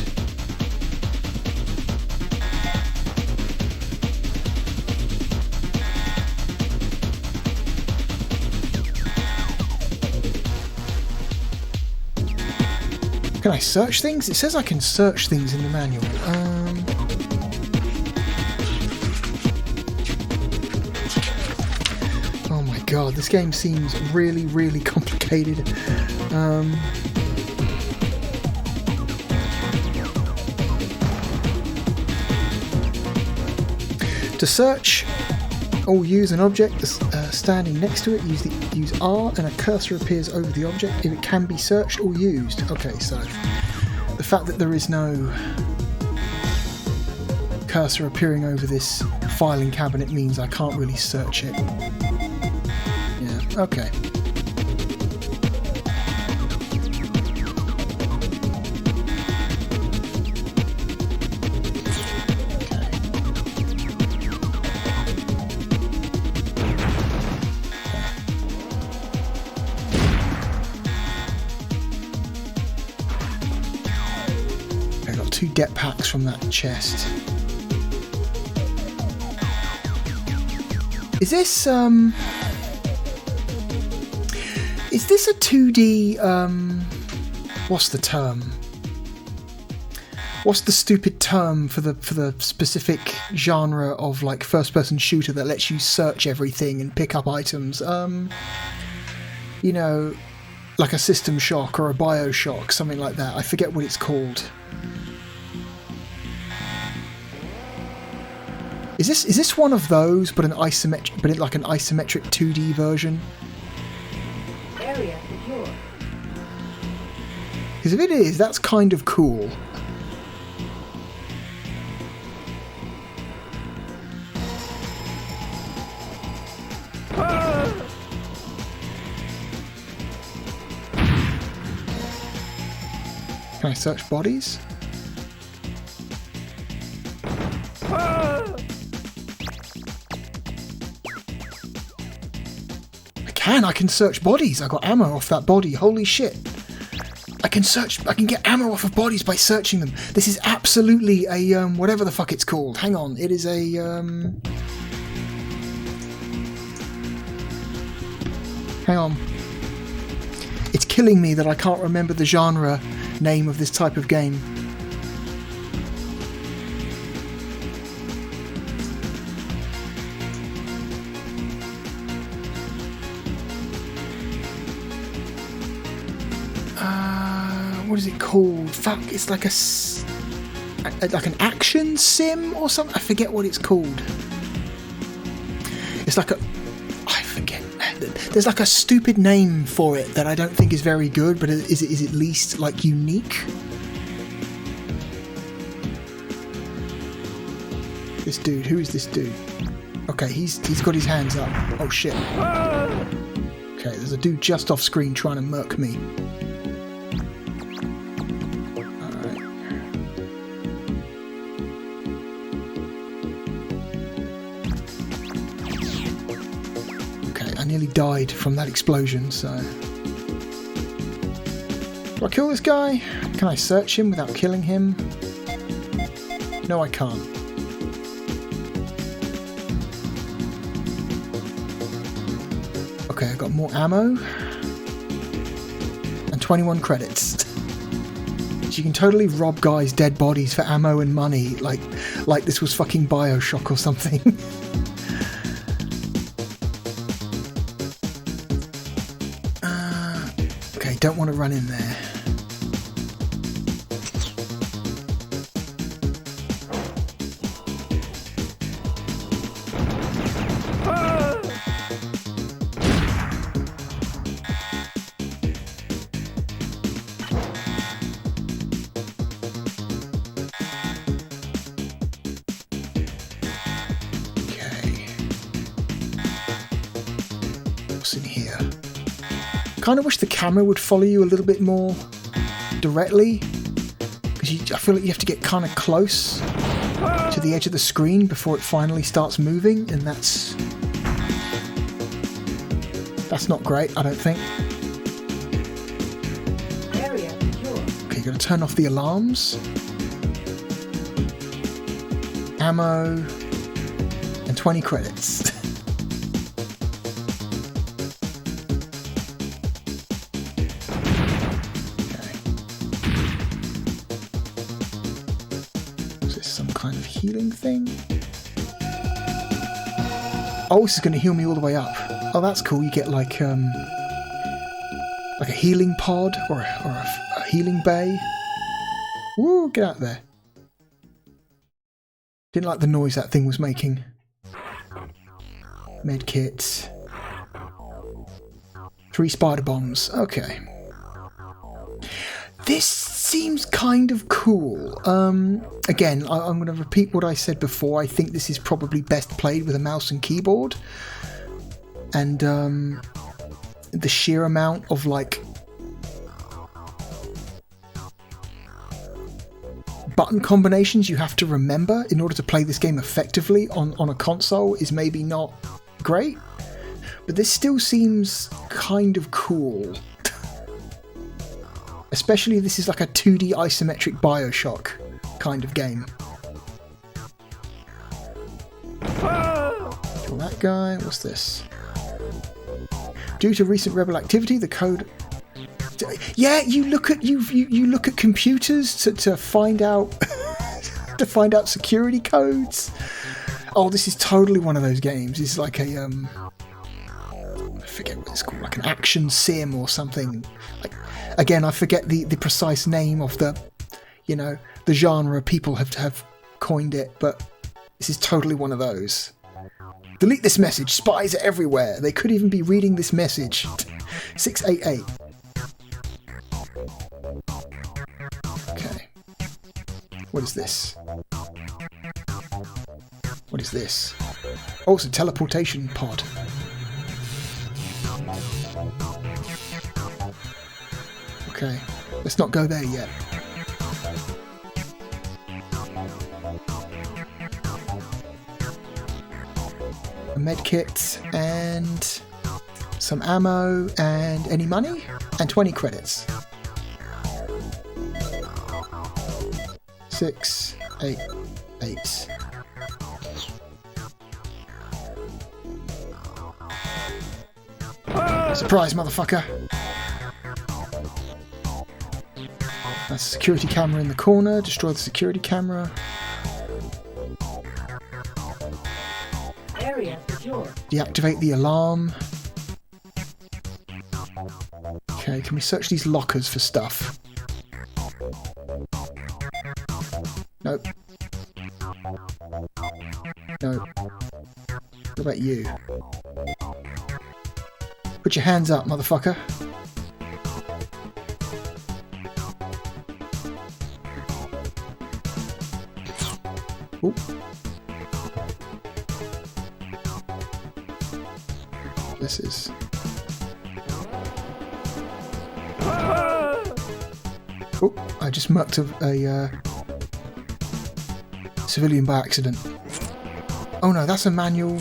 Can I search things? It says I can search things in the manual. God, this game seems really, really complicated. To search or use an object standing next to it, use R and a cursor appears over the object if it can be searched or used. Okay, so the fact that there is no cursor appearing over this filing cabinet means I can't really search it. Okay. I got 2 det packs from that chest. Is this Is this a 2D, what's the term? What's the stupid term for the specific genre of, like, first-person shooter that lets you search everything and pick up items? You know, like a System Shock or a BioShock, something like that. I forget what it's called. Is this one of those, but like an isometric 2D version? Because if it is, that's kind of cool. Can I search bodies? I can search bodies. I got ammo off that body. Holy shit. I can get ammo off of bodies by searching them. This is absolutely a, whatever the fuck it's called. Hang on. It is a, hang on. It's killing me that I can't remember the genre name of this type of game. What is it called? Fuck, it's like like an action sim or something. I forget what it's called. It's like I forget. There's like a stupid name for it that I don't think is very good, but is at least like unique. This dude, who is this dude? Okay, he's got his hands up. Oh shit. Okay, there's a dude just off screen trying to murk me. Nearly died from that explosion, so... Do I kill this guy? Can I search him without killing him? No, I can't. Okay, I got more ammo. And 21 credits. So you can totally rob guys' dead bodies for ammo and money, like this was fucking BioShock or something. Don't want to run in there. Okay. What's in here? Kind of wish the camera would follow you a little bit more directly, because I feel like you have to get kind of close to the edge of the screen before it finally starts moving, and that's not great, I don't think. Okay, gotta turn off the alarms. Ammo and 20 credits. Healing thing. Oh, this is going to heal me all the way up. Oh, that's cool. You get like a healing pod or a healing bay. Woo, get out there. Didn't like the noise that thing was making. Med kits. 3 spider bombs. Okay. This seems kind of cool. Again, I'm going to repeat what I said before. I think this is probably best played with a mouse and keyboard. And the sheer amount of like button combinations you have to remember in order to play this game effectively on a console is maybe not great. But this still seems kind of cool. Especially if this is like a 2D isometric BioShock kind of game. Kill that guy. What's this? Due to recent rebel activity, the code... Yeah, you look at you look at computers to find out to find out security codes. Oh, this is totally one of those games. It's like a I forget what it's called, like an action sim or something. Like, again, I forget the precise name of the genre. People have coined it, but this is totally one of those. Delete this message. Spies are everywhere. They could even be reading this message. 688. What is this? What is this? Oh, it's a teleportation pod. Okay, let's not go there yet. A medkit and some ammo and any money and 20 credits. 6, 8, 8. Surprise, motherfucker! That's a security camera in the corner. Destroy the security camera. Area secure. Deactivate the alarm. Okay, can we search these lockers for stuff? Nope. No. What about you? Put your hands up, motherfucker. Ooh. This is... Oh, I just mucked a civilian by accident. Oh no, that's a manual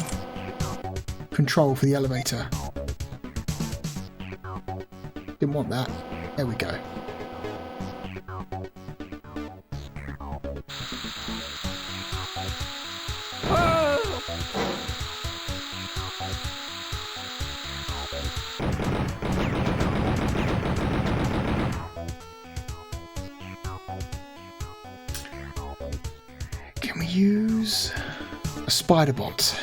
control for the elevator. Didn't want that. There we go. Can we use a spider bot?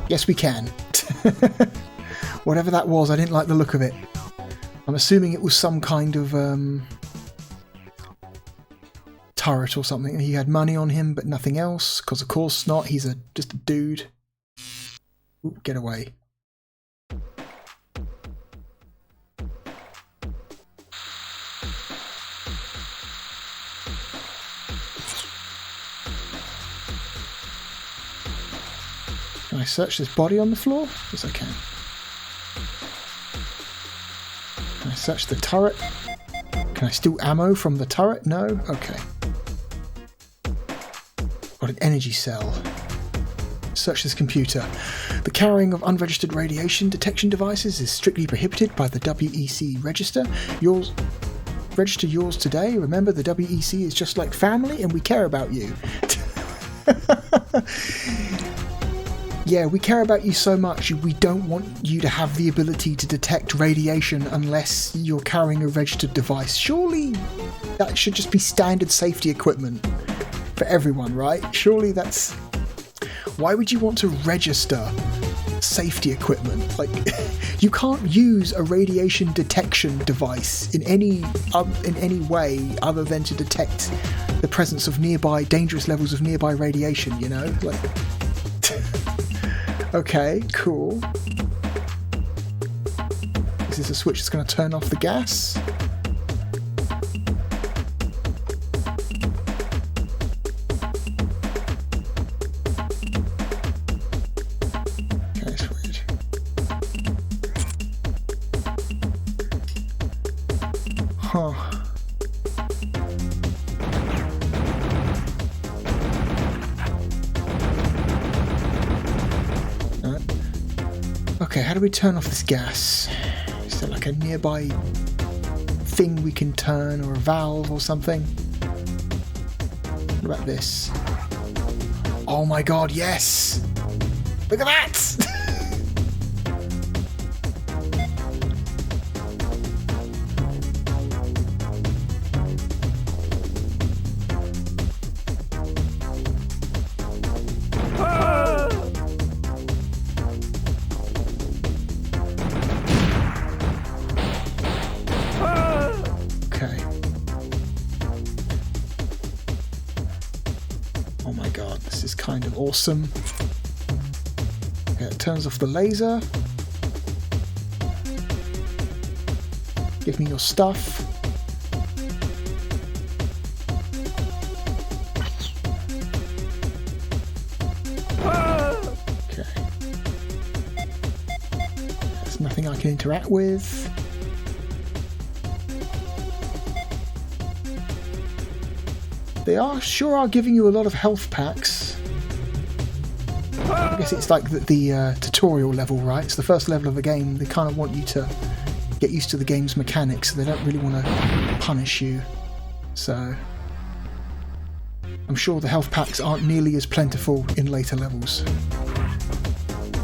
Yes, we can. Whatever that was, I didn't like the look of it. I'm assuming it was some kind of turret or something. He had money on him, but nothing else. Because of course not. He's just a dude. Ooh, get away. Can I search this body on the floor? Yes, I can. Can I search the turret? Can I steal ammo from the turret? No? Okay. Got an energy cell. Search this computer. The carrying of unregistered radiation detection devices is strictly prohibited by the WEC register. Register yours today. Remember, the WEC is just like family and we care about you. Yeah, we care about you so much, we don't want you to have the ability to detect radiation unless you're carrying a registered device. Surely that should just be standard safety equipment for everyone, right? Surely that's... Why would you want to register safety equipment? Like, you can't use a radiation detection device in any way other than to detect the presence of dangerous levels of nearby radiation, you know? Like... Okay, cool. Is this a switch that's going to turn off the gas? Okay, it's weird. Huh. Okay, how do we turn off this gas? Is there like a nearby thing we can turn, or a valve or something? What about this? Oh my god, yes! Look at that! kind of Awesome. Okay, it turns off the laser. Give me your stuff. Okay. There's nothing I can interact with. They sure are giving you a lot of health packs. I guess it's like the tutorial level, right? It's the first level of the game. They kind of want you to get used to the game's mechanics. So they don't really want to punish you. So I'm sure the health packs aren't nearly as plentiful in later levels.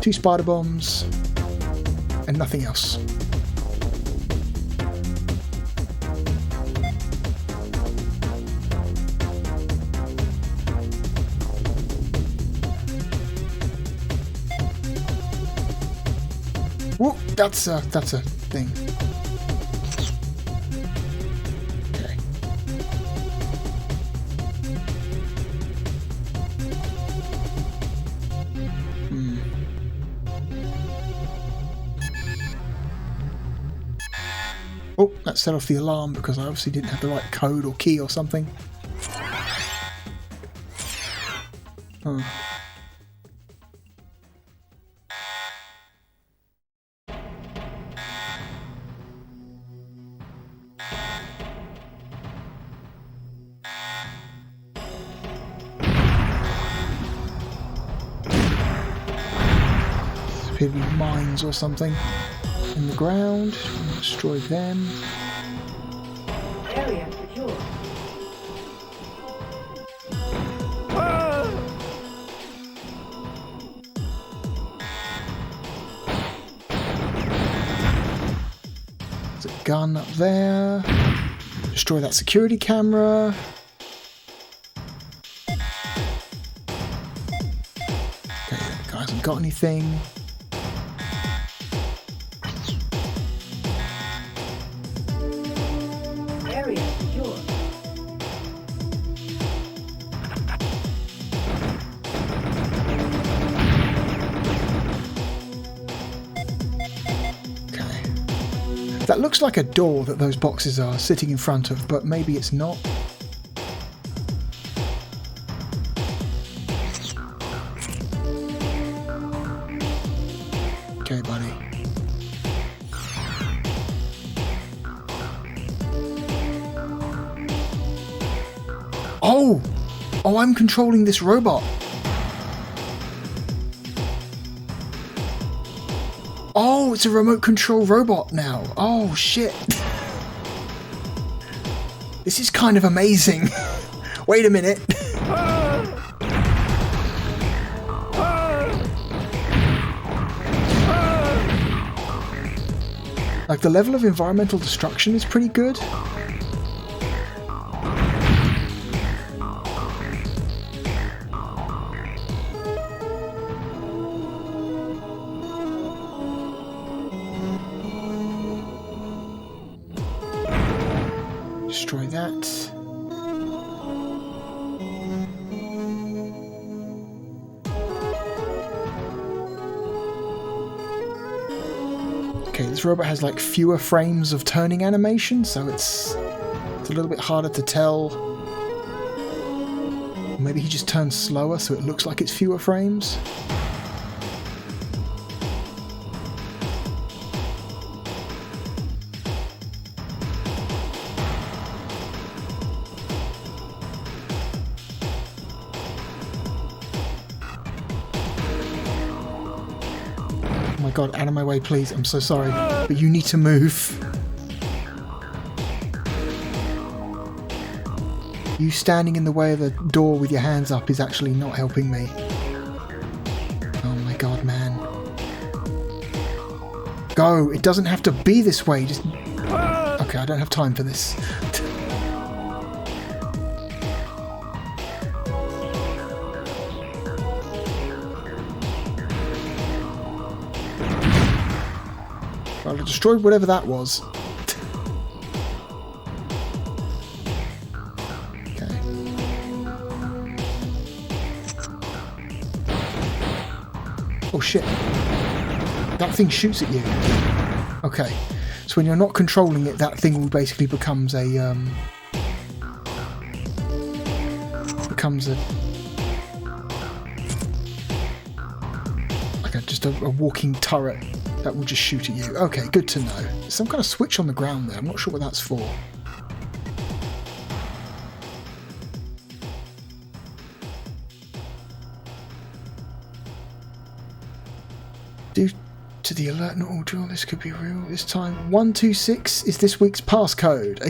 2 spider bombs and nothing else. Whoa, that's a thing. Okay. Oh, that set off the alarm because I obviously didn't have the right code or key or something. Oh. Appear to be mines or something in the ground. I'm gonna destroy them. Area secure. There's a gun up there. Destroy that security camera. Okay, that guy hasn't got anything. Area secure. Okay. That looks like a door that those boxes are sitting in front of, but maybe it's not. Okay, buddy. Oh! Oh, I'm controlling this robot. Oh, it's a remote control robot now. Oh, shit. This is kind of amazing. Wait a minute. Like, the level of environmental destruction is pretty good. Destroy that. Okay, this robot has like fewer frames of turning animation, so it's a little bit harder to tell. Maybe he just turns slower so it looks like it's fewer frames. Oh my god, out of my way, please. I'm so sorry. But you need to move. You standing in the way of the door with your hands up is actually not helping me. Oh my god, man. Go! It doesn't have to be this way. Just... Okay, I don't have time for this. Well, I destroyed whatever that was. Okay. shit. That thing shoots at you. Okay. So when you're not controlling it, that thing will basically becomes a like just a walking turret that will just shoot at you. Okay, good to know. There's some kind of switch on the ground there. I'm not sure what that's for. Due to the alert, not all drill, this could be real this time. 126 is this week's passcode.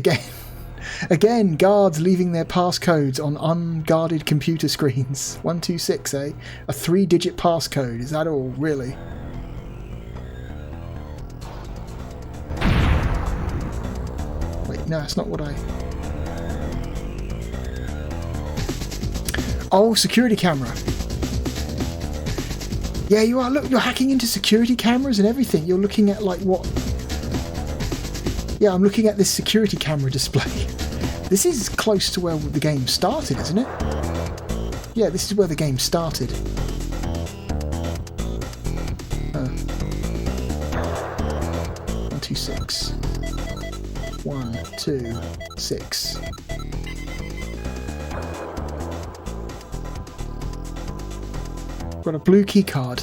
Again, guards leaving their passcodes on unguarded computer screens. 126, eh? A 3-digit passcode. Is that all? Really? Wait, no, it's not what I... Oh, security camera. Yeah, you are. Look, you're hacking into security cameras and everything. You're looking at, like, what... Yeah, I'm looking at this security camera display. This is close to where the game started, isn't it? Yeah, this is where the game started. 126. 126. Got a blue key card.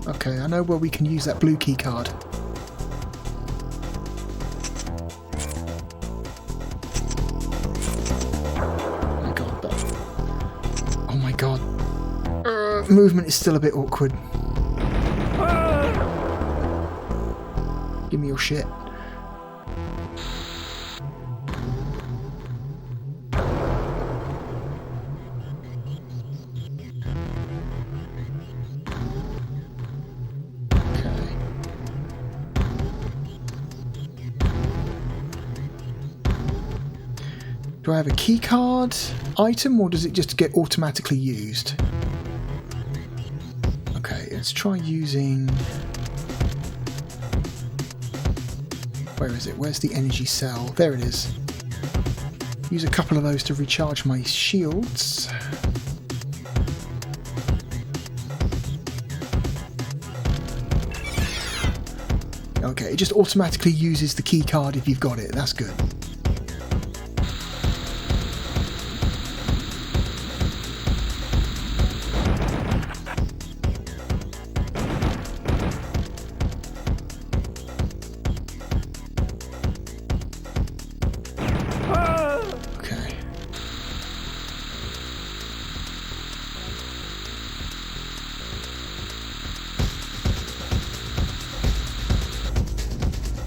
Okay, I know where we can use that blue key card. Movement is still a bit awkward. Give me your shit. Okay. Do I have a key card item, or does it just get automatically used? Let's try using... Where is it? Where's the energy cell? There it is. Use a couple of those to recharge my shields. Okay, it just automatically uses the key card if you've got it. That's good.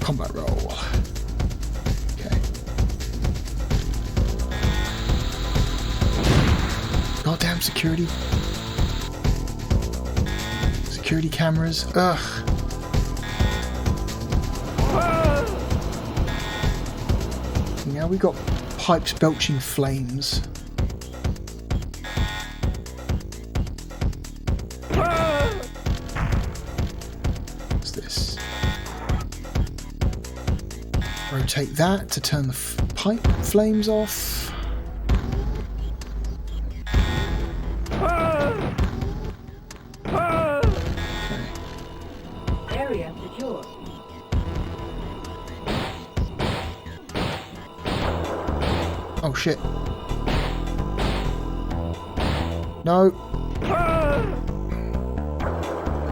Combat roll. Okay. Goddamn security. Security cameras. Ugh. Now we got pipes belching flames. What's this? Rotate that to turn the pipe flames off. Okay. Area secure. Oh shit. No.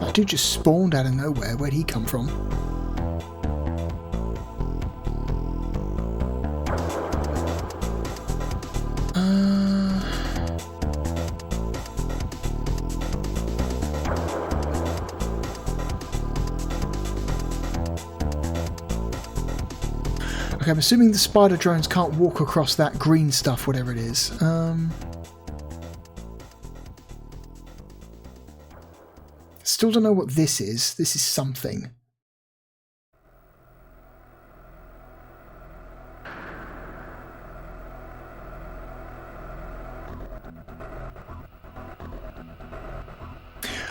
That dude just spawned out of nowhere. Where'd he come from? Okay, I'm assuming the spider drones can't walk across that green stuff, whatever it is. Still don't know what this is. This is something.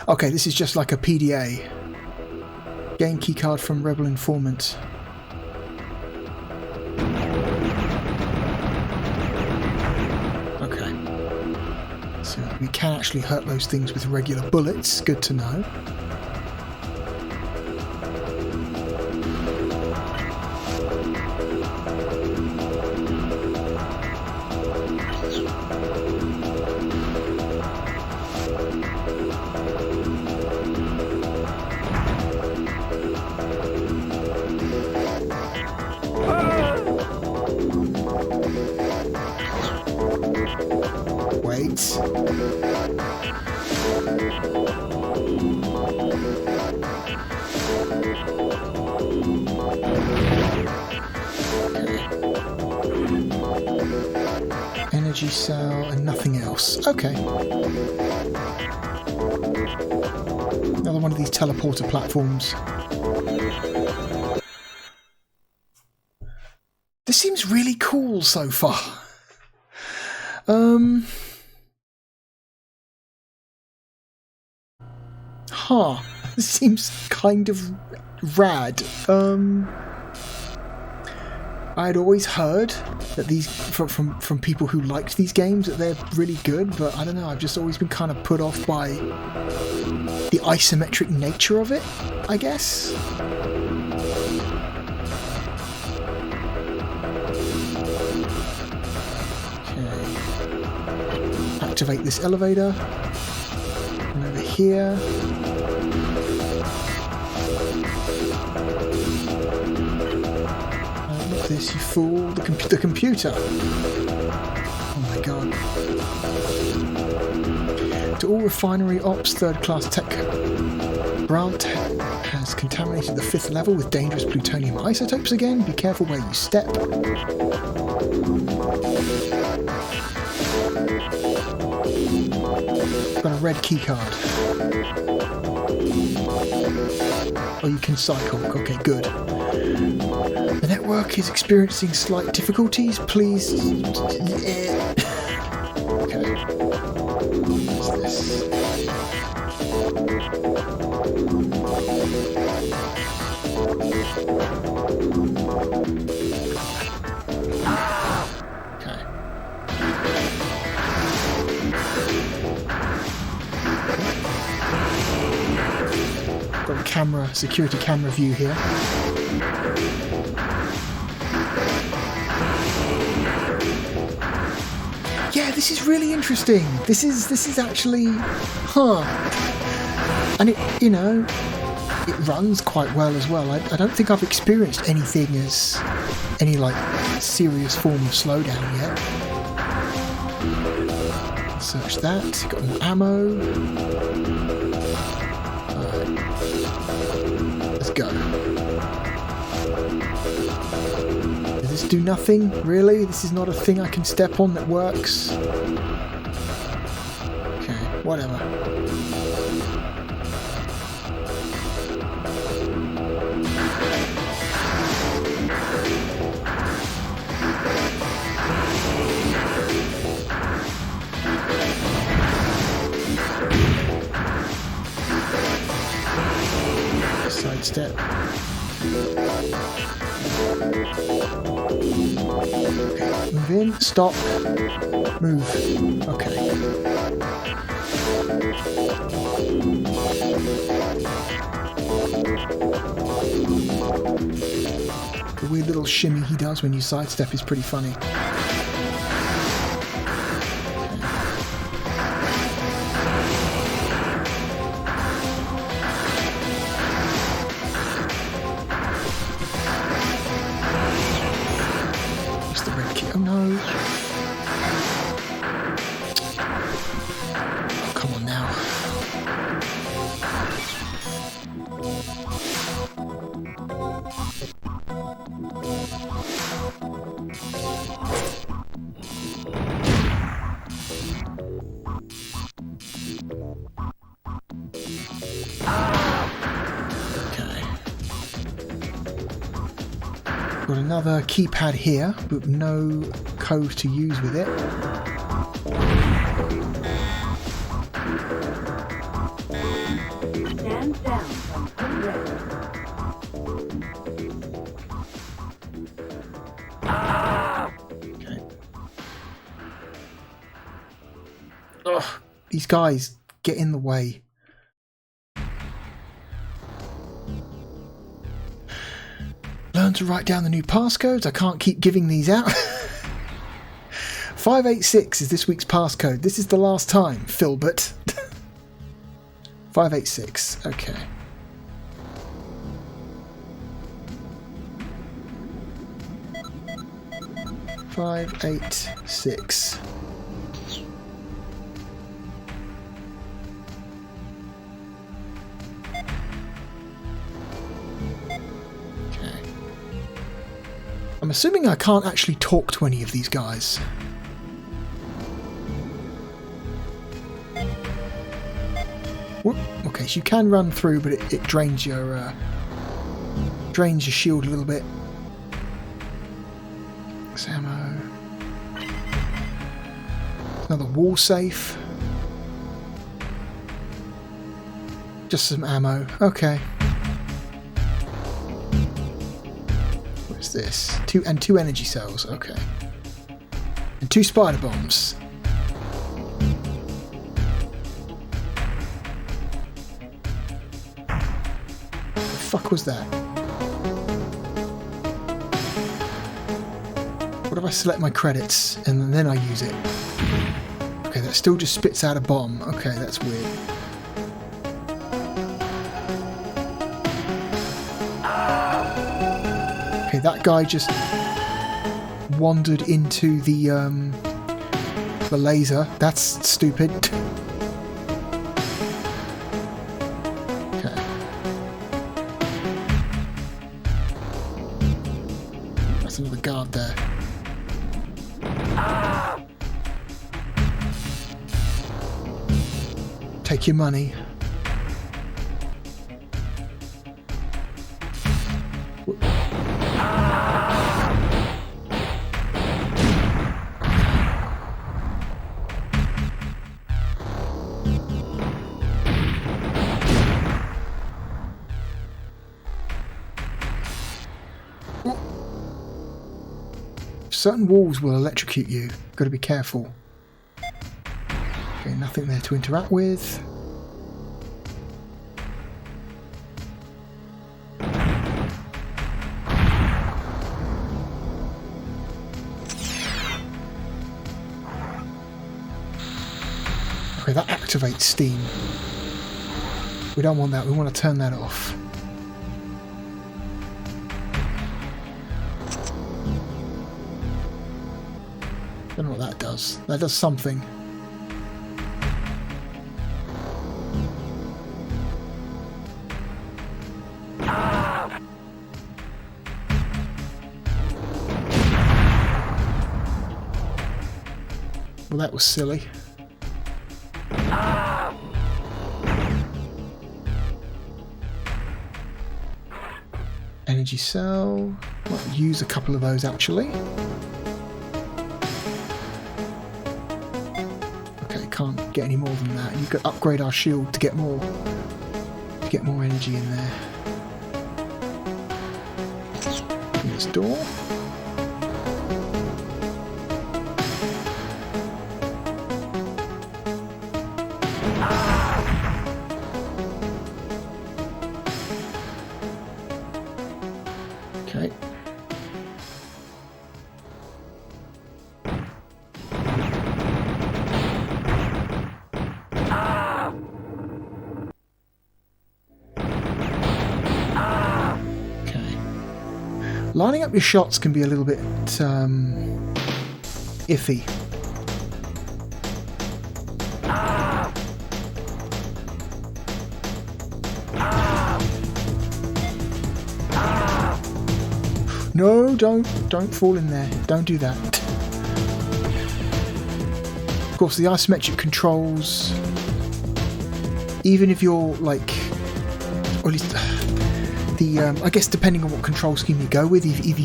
Okay, this is just like a PDA. Gain keycard from Rebel Informant. Okay. So We can actually hurt those things with regular bullets. Good to know. Energy cell and nothing else. Okay. Another one of these teleporter platforms. This seems really cool so far. This seems kind of rad. I'd always heard that these from people who liked these games that they're really good, but I don't know, I've just always been kind of put off by the isometric nature of it, I guess. Okay. Activate this elevator. And over here. This, you fool, the computer. Oh my god. To all refinery ops, third-class tech Brandt has contaminated the 5th level with dangerous plutonium isotopes again. Be careful where you step. Got a red keycard. Oh, you can cycle. Okay, good. The network is experiencing slight difficulties. Please. Okay. What's this? Okay. Got a camera, security camera view here. Yeah, this is really interesting. This is actually, and it, you know, it runs quite well as well. I don't think I've experienced anything as any like serious form of slowdown yet. Search that. Got more ammo. Let's go. Does this do nothing? Really? This is not a thing I can step on that works? Okay, whatever. Sidestep. Okay, move in, stop, move. Okay. The weird little shimmy he does when you sidestep is pretty funny. Got another keypad here, but no code to use with it. Stand down from unready. Okay. Ugh. these guys get in the way. Learn to write down the new passcodes. I can't keep giving these out. 586 is this week's passcode. This is the last time, Filbert. 586. Okay. Five, 8, 6. Okay. I'm assuming I can't actually talk to any of these guys. Whoop. Okay, so you can run through, but it drains your shield a little bit. Ammo. Another wall safe. Just some ammo. Okay. What's this? Two energy cells. Okay. And 2 spider bombs. What the fuck was that? What if I select my credits and then I use it? Okay, that still just spits out a bomb. Okay, that's weird. Okay, that guy just wandered into the laser. That's stupid. Okay. That's another guard there. Take your money. Certain walls will electrocute you. Got to be careful. Okay, nothing there to interact with. Okay, that activates steam. We don't want that. We want to turn that off. Don't know what that does. That does something. Well, that was silly. Energy cell. Might use a couple of those actually. Okay, can't get any more than that. You could upgrade our shield to get more energy in there. Open this door. Okay. Lining up your shots can be a little bit iffy. No, don't fall in there. Don't do that. Of course, the isometric controls, even if you're like, or at least I guess depending on what control scheme you go with, either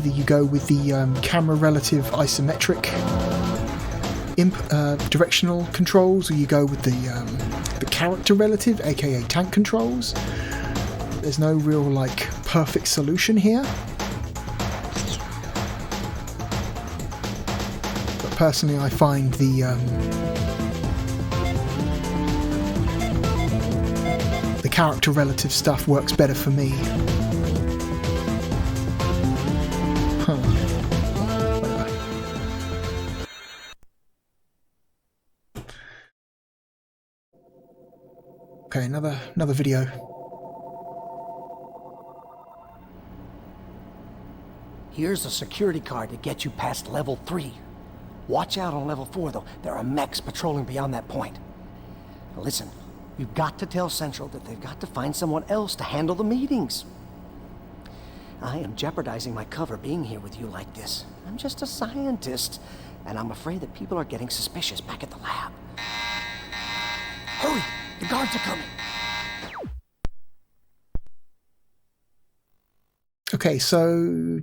you go with the camera relative isometric directional controls, or you go with the character relative, aka tank controls. There's no real like perfect solution here. But personally, I find the character relative stuff works better for me. Huh. Okay, another video. Here's a security card to get you past level 3. Watch out on level 4, though. There are mechs patrolling beyond that point. Now listen, you've got to tell Central that they've got to find someone else to handle the meetings. I am jeopardizing my cover being here with you like this. I'm just a scientist, and I'm afraid that people are getting suspicious back at the lab. Hurry! The guards are coming! Okay, so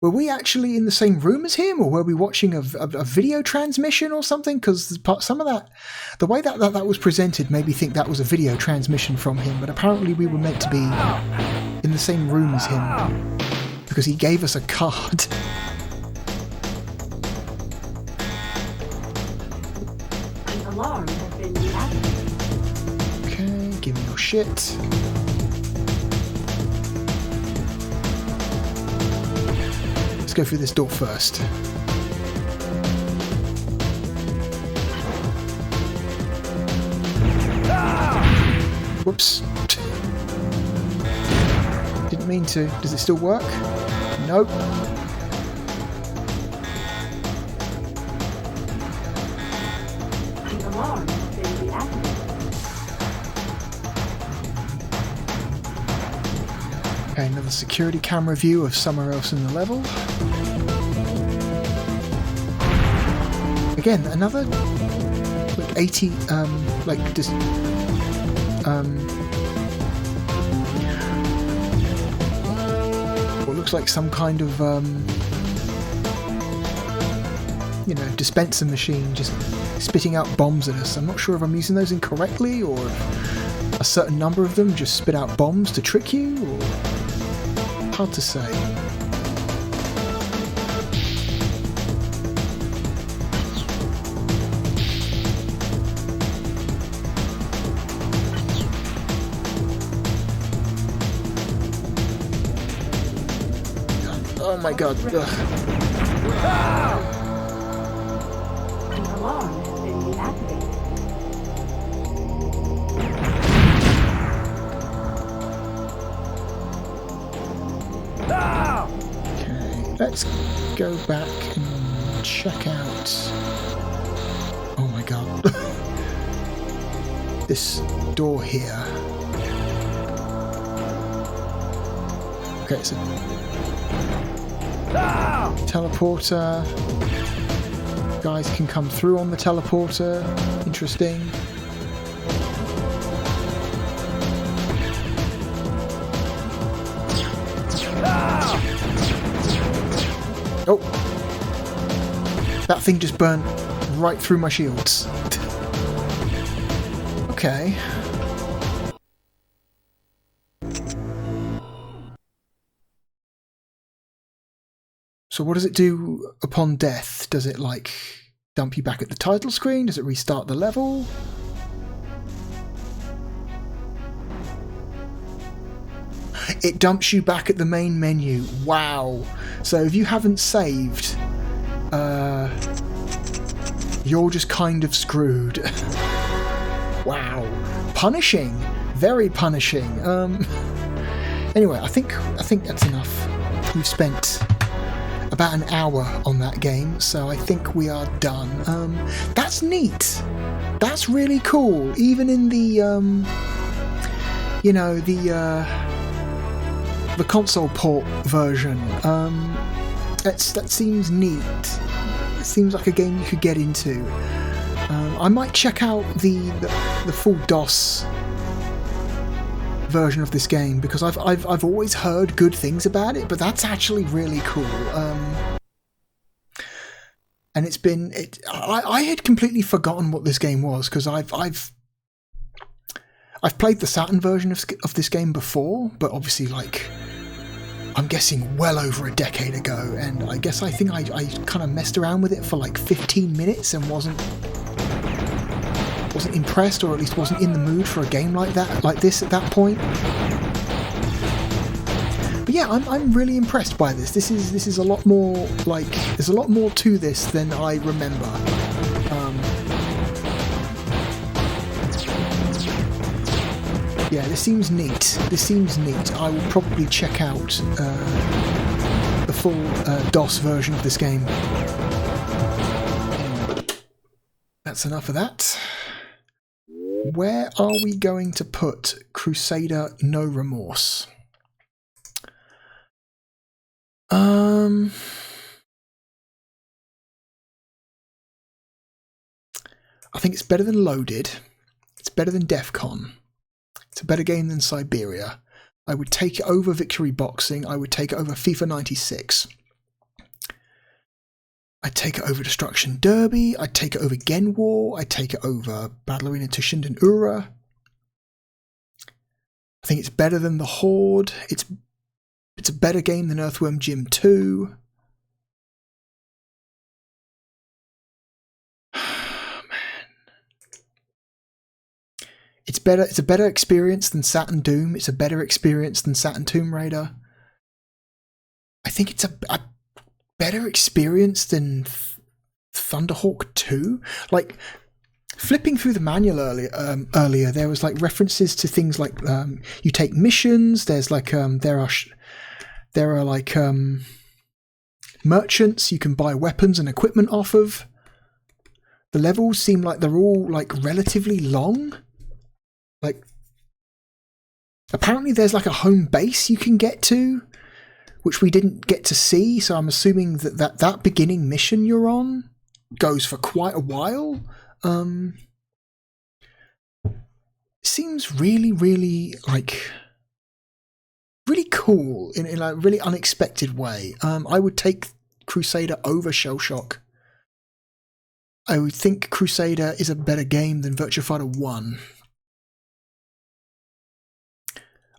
were we actually in the same room as him, or were we watching a video transmission or something? Because some of that, the way that was presented made me think that was a video transmission from him, but apparently we were meant to be in the same room as him, because he gave us a card. The alarm has been deactivated. Okay, give me your shit. Let's go through this door first. Whoops. Didn't mean to. Does it still work? Nope. The alarm has been deactivated. Okay, another security camera view of somewhere else in the level. Again, another like 80 like just what looks like some kind of you know, dispenser machine just spitting out bombs at us. I'm not sure if I'm using those incorrectly, or if a certain number of them just spit out bombs to trick you, or hard to say. Oh my god. Ugh. The alarm has been deactivated. Okay, let's go back and check out. Oh my god. This door here. Okay, it's a teleporter. Guys can come through on the teleporter. Interesting. Oh! That thing just burnt right through my shields. Okay. So what does it do upon death? Does it, like, dump you back at the title screen? Does it restart the level? It dumps you back at the main menu. Wow. So if you haven't saved, you're just kind of screwed. Wow. Punishing. Very punishing. Anyway, I think that's enough. We've spent about an hour on that game, so I think we are done. That's neat. That's really cool. Even in the you know, the console port version, that seems neat. It seems like a game you could get into. I might check out the full DOS version of this game, because I've always heard good things about it, but that's actually really cool. And I had completely forgotten what this game was, because I've played the Saturn version of this game before, but obviously, like, I'm guessing well over a decade ago, and I think I kind of messed around with it for like 15 minutes and wasn't wasn't impressed, or at least wasn't in the mood for a game like this at that point. But yeah, I'm really impressed by this. This is a lot more like, there's a lot more to this than I remember. Yeah, this seems neat. I will probably check out the full DOS version of this game. That's enough of that. Where are we going to put Crusader No Remorse? I think it's better than Loaded. It's better than DEF CON. It's a better game than Siberia. I would take it over Victory Boxing. I would take it over FIFA 96. I'd take it over Destruction Derby. I'd take it over Gen War. I'd take it over Battle Arena Tushinden Ura. I think it's better than The Horde. It's a better game than Earthworm Jim 2. It's a better experience than Saturn Doom. It's a better experience than Saturn Tomb Raider. I think it's a better experience than Thunderhawk 2. Like, flipping through the manual earlier, there was like references to things like you take missions. There's like there are like merchants you can buy weapons and equipment off of. The levels seem like they're all like relatively long. Like, apparently there's like a home base you can get to, which we didn't get to see, so I'm assuming that beginning mission you're on goes for quite a while. Seems really, really, like, really cool in a really unexpected way. I would take Crusader over Shell Shock. I would think Crusader is a better game than Virtua Fighter 1.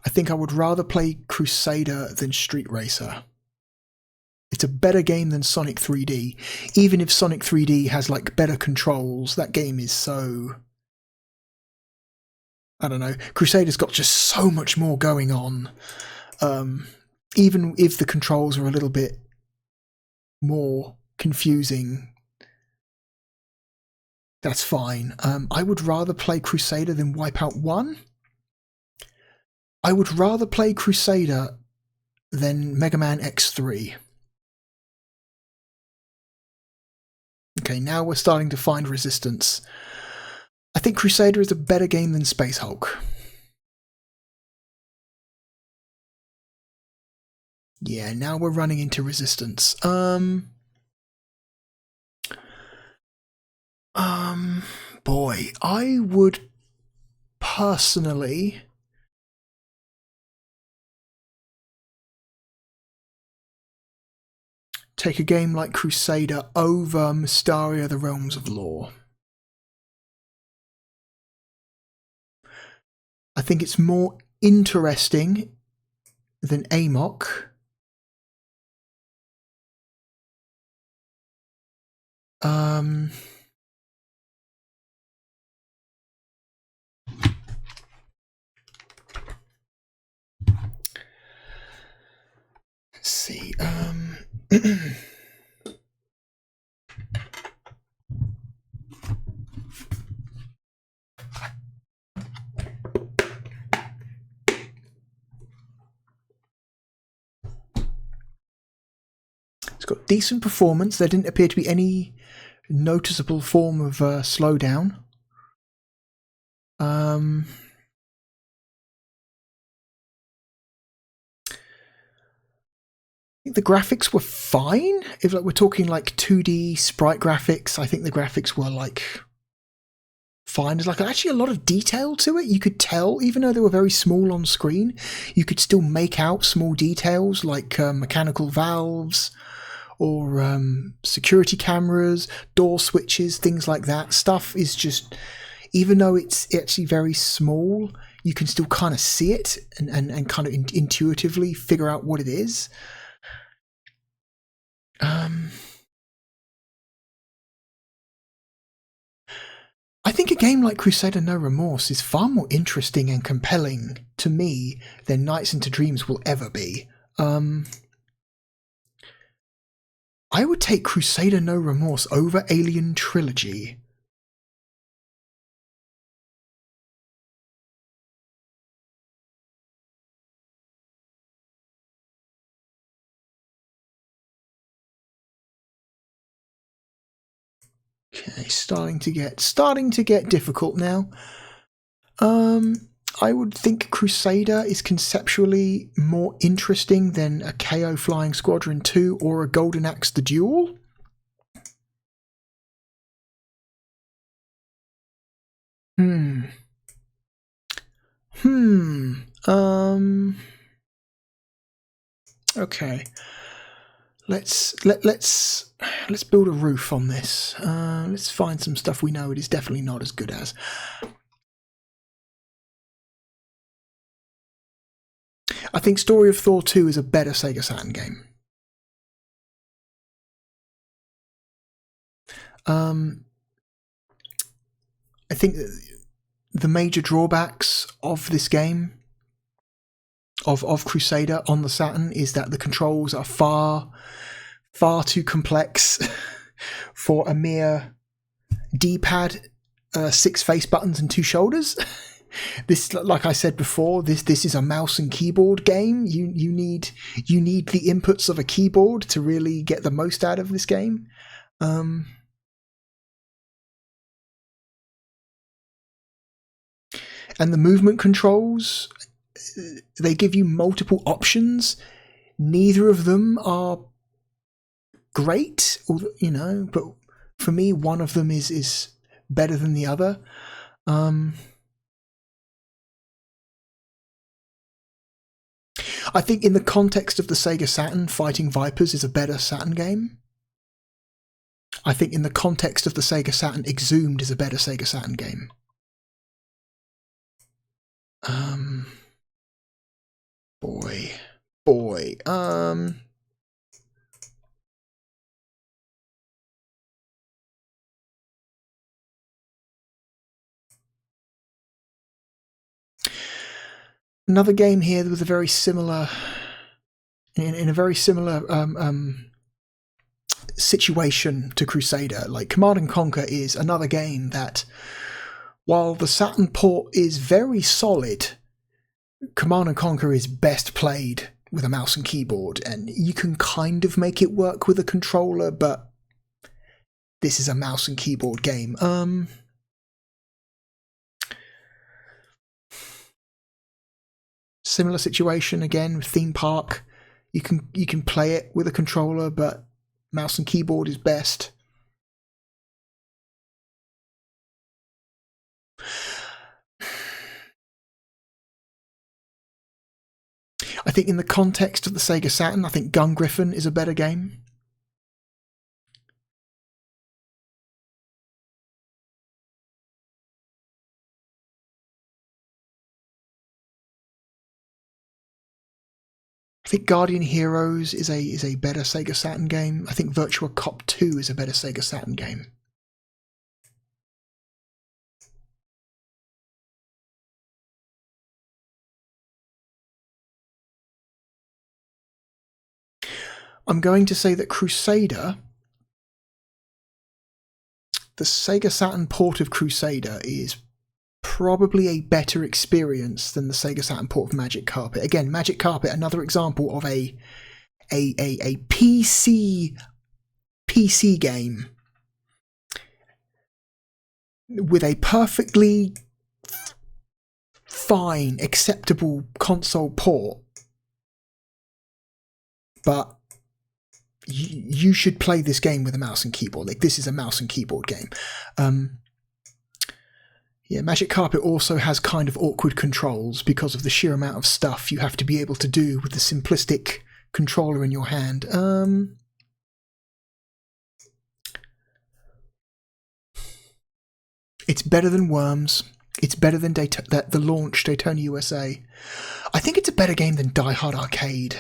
I think I would rather play Crusader than Street Racer. It's a better game than Sonic 3D. Even if Sonic 3D has like better controls, that game is so... I don't know. Crusader's got just so much more going on. Even if the controls are a little bit more confusing, that's fine. I would rather play Crusader than Wipeout 1. I would rather play Crusader than Mega Man X3. Okay, now we're starting to find resistance. I think Crusader is a better game than Space Hulk. Yeah, now we're running into resistance. Boy, I would personally... take a game like Crusader over Mysteria: The Realms of Lore. I think it's more interesting than Amok. Let's see. It's got decent performance. There didn't appear to be any noticeable form of slowdown. I think the graphics were fine. If like we're talking like 2D sprite graphics, I think the graphics were like fine. There's like actually a lot of detail to it. You could tell, even though they were very small on screen, you could still make out small details like mechanical valves or security cameras, door switches, things like that. Stuff is just, even though it's actually very small, you can still kind of see it and kind of intuitively figure out what it is. I think a game like Crusader No Remorse is far more interesting and compelling to me than Nights into Dreams will ever be. I would take Crusader No Remorse over Alien Trilogy. Okay, starting to get difficult now. I would think Crusader is conceptually more interesting than a KO Flying Squadron 2 or a Golden Axe The Duel. Okay. Let's build a roof on this. Let's find some stuff we know it is definitely not as good as. I think Story of Thor 2 is a better Sega Saturn game. I think the major drawbacks of this game, of Crusader on the Saturn, is that the controls are far too complex for a mere D-pad, 6 face buttons and 2 shoulders. This, like I said before, this is a mouse and keyboard game. You need the inputs of a keyboard to really get the most out of this game. And the movement controls, they give you multiple options. Neither of them are great, but for me, one of them is better than the other. I think in the context of the Sega Saturn, Fighting Vipers is a better Saturn game. I think in the context of the Sega Saturn, Exhumed is a better Sega Saturn game. Boy. Another game here with a very similar, in a very similar situation to Crusader. Like Command & Conquer is another game that, while the Saturn port is very solid, Command & Conquer is best played with a mouse and keyboard, and you can kind of make it work with a controller, but this is a mouse and keyboard game. Similar situation again with Theme Park. You can play it with a controller, but mouse and keyboard is best. I think in the context of the Sega Saturn, I think Gun Griffin is a better game. I think Guardian Heroes is a better Sega Saturn game. I think Virtua Cop 2 is a better Sega Saturn game. I'm going to say that Crusader, the Sega Saturn port of Crusader, is probably a better experience than the Sega Saturn port of Magic Carpet. Again, Magic Carpet, another example of a PC game with a perfectly fine, acceptable console port, but you should play this game with a mouse and keyboard. Like, this is a mouse and keyboard game. Yeah, Magic Carpet also has kind of awkward controls because of the sheer amount of stuff you have to be able to do with the simplistic controller in your hand. It's better than Worms. It's better than the launch Daytona USA. I think it's a better game than Die Hard Arcade.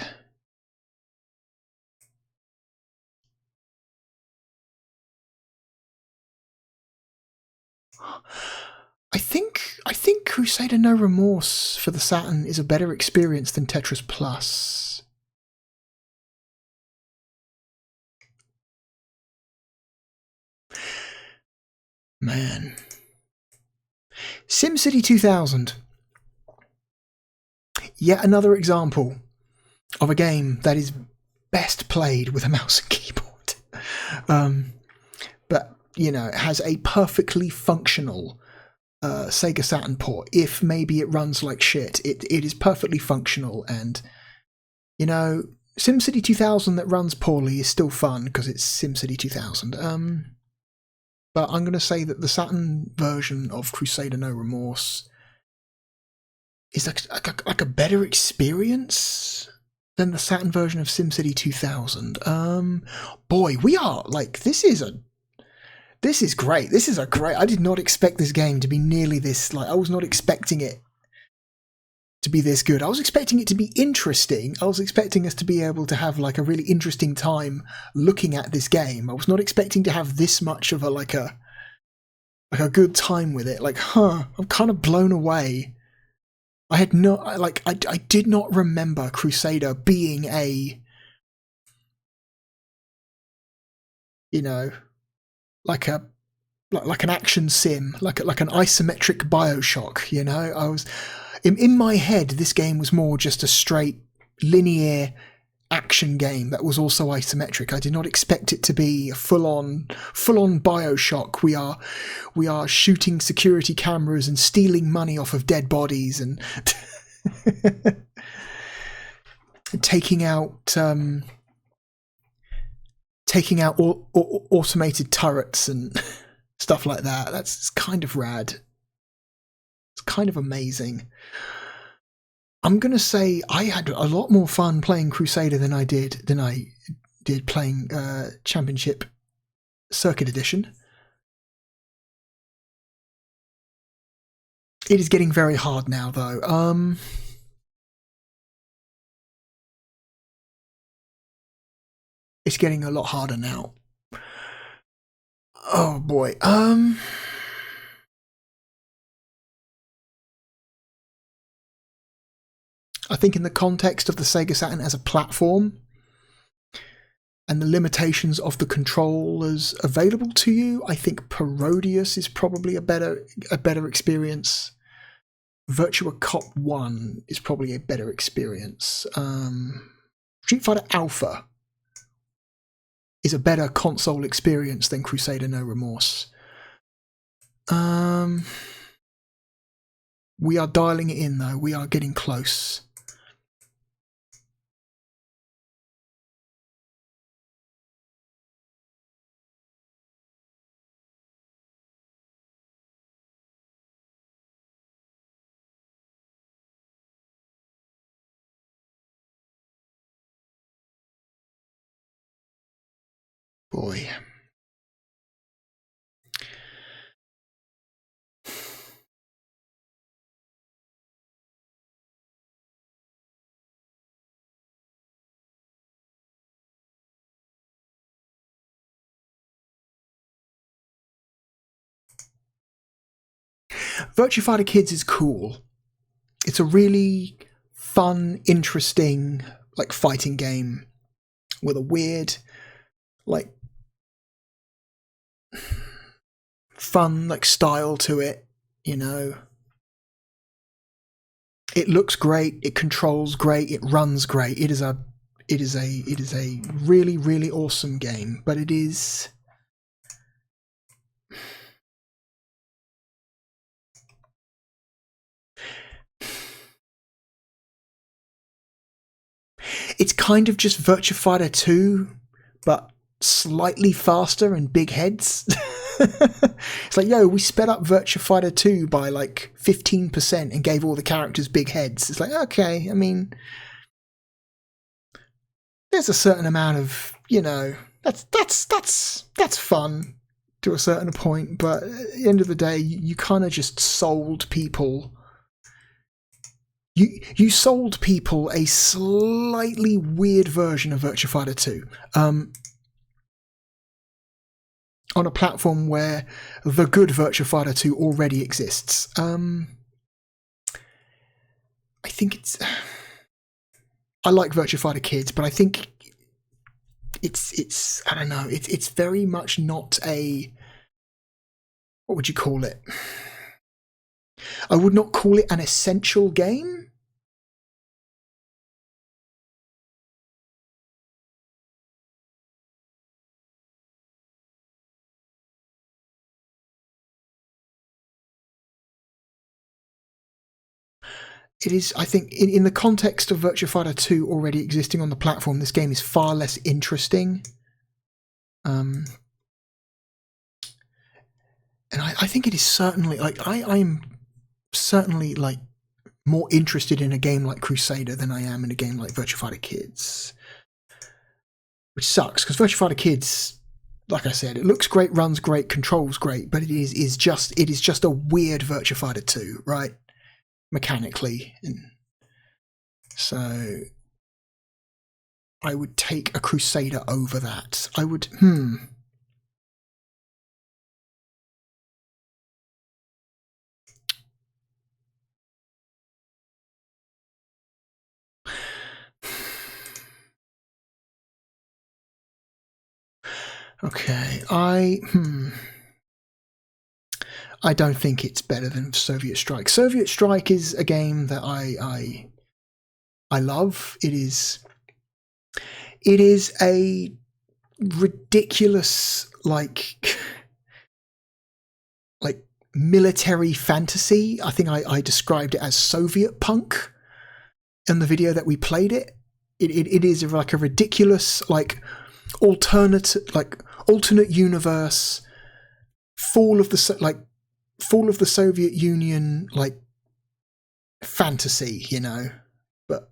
I think Crusader No Remorse for the Saturn is a better experience than Tetris Plus. Man. SimCity 2000. Yet another example of a game that is best played with a mouse and keyboard. But, you know, it has a perfectly functional Sega Saturn port. If maybe it runs like shit, it is perfectly functional. And, you know, SimCity 2000 that runs poorly is still fun because it's SimCity 2000. But I'm going to say that the Saturn version of Crusader No Remorse is like a better experience than the Saturn version of SimCity 2000. Boy, we are like, this is great. I did not expect this game to be nearly this, like, I was not expecting it to be this good. I was expecting it to be interesting. I was expecting us to be able to have like a really interesting time looking at this game. I was not expecting to have this much of a good time with it. Like, I'm kind of blown away. I did not remember Crusader being a, you know, like an action sim, like an isometric BioShock, you know. I was in my head, this game was more just a straight linear action game that was also isometric. I did not expect it to be a full-on BioShock. We are shooting security cameras and stealing money off of dead bodies and taking out automated turrets and stuff like that. It's kind of rad. It's kind of amazing. I'm going to say I had a lot more fun playing Crusader than I did playing Championship Circuit Edition. It is getting very hard now, though. It's getting a lot harder now. Oh boy. I think in the context of the Sega Saturn as a platform and the limitations of the controllers available to you, I think Parodius is probably a better experience. Virtua Cop 1 is probably a better experience. Street Fighter Alpha is a better console experience than Crusader No Remorse. We are dialing it in, though. We are getting close. Boy. Virtua Fighter Kids is cool. It's a really fun, interesting, like, fighting game with a weird, like, fun, like, style to it, you know. It looks great, it controls great, it runs great. It is a really, really awesome game, but it is it's kind of just Virtua Fighter 2, but slightly faster and big heads. It's like, yo, we sped up Virtua Fighter 2 by like 15% and gave all the characters big heads. It's like, okay, I mean, there's a certain amount of, you know, that's fun to a certain point, but at the end of the day, you kind of just sold people. You sold people a slightly weird version of Virtua Fighter 2. on a platform where the good Virtua Fighter 2 already exists. I think it's... I like Virtua Fighter Kids, but I think it's I don't know, it's very much not a... What would you call it? I would not call it an essential game. It is, I think, in the context of Virtua Fighter 2 already existing on the platform, this game is far less interesting. And I think it is certainly, like, I'm certainly, like, more interested in a game like Crusader than I am in a game like Virtua Fighter Kids. Which sucks, because Virtua Fighter Kids, like I said, it looks great, runs great, controls great, but it is just a weird Virtua Fighter 2, right? Mechanically. And so I would take a Crusader over that. I would okay, I don't think it's better than Soviet Strike. Soviet Strike is a game that I love. It is a ridiculous like military fantasy. I think I described it as Soviet punk in the video that we played it. It is like a ridiculous alternate universe, fall of the Soviet Union fantasy, you know. But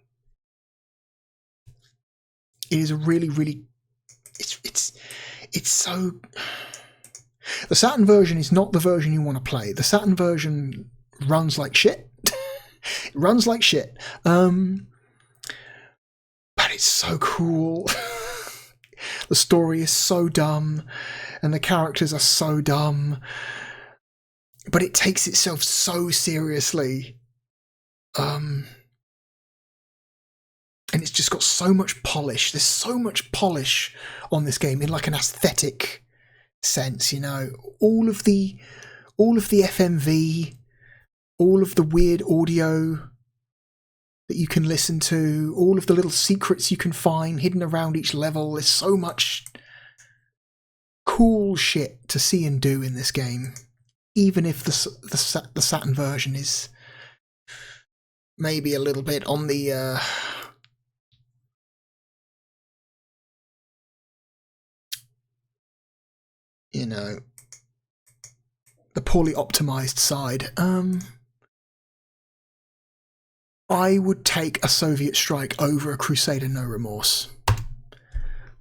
it is a really it's so... The Saturn version is not the version you want to play. The Saturn version runs like shit. It runs like shit. But it's so cool. The story is so dumb and the characters are so dumb. But it takes itself so seriously. And it's just got so much polish. There's so much polish on this game in like an aesthetic sense, you know. All of the FMV, all of the weird audio that you can listen to, all of the little secrets you can find hidden around each level. There's so much cool shit to see and do in this game. Even if the Saturn version is maybe a little bit on the you know, the poorly optimized side. I would take a Soviet Strike over a Crusader No Remorse.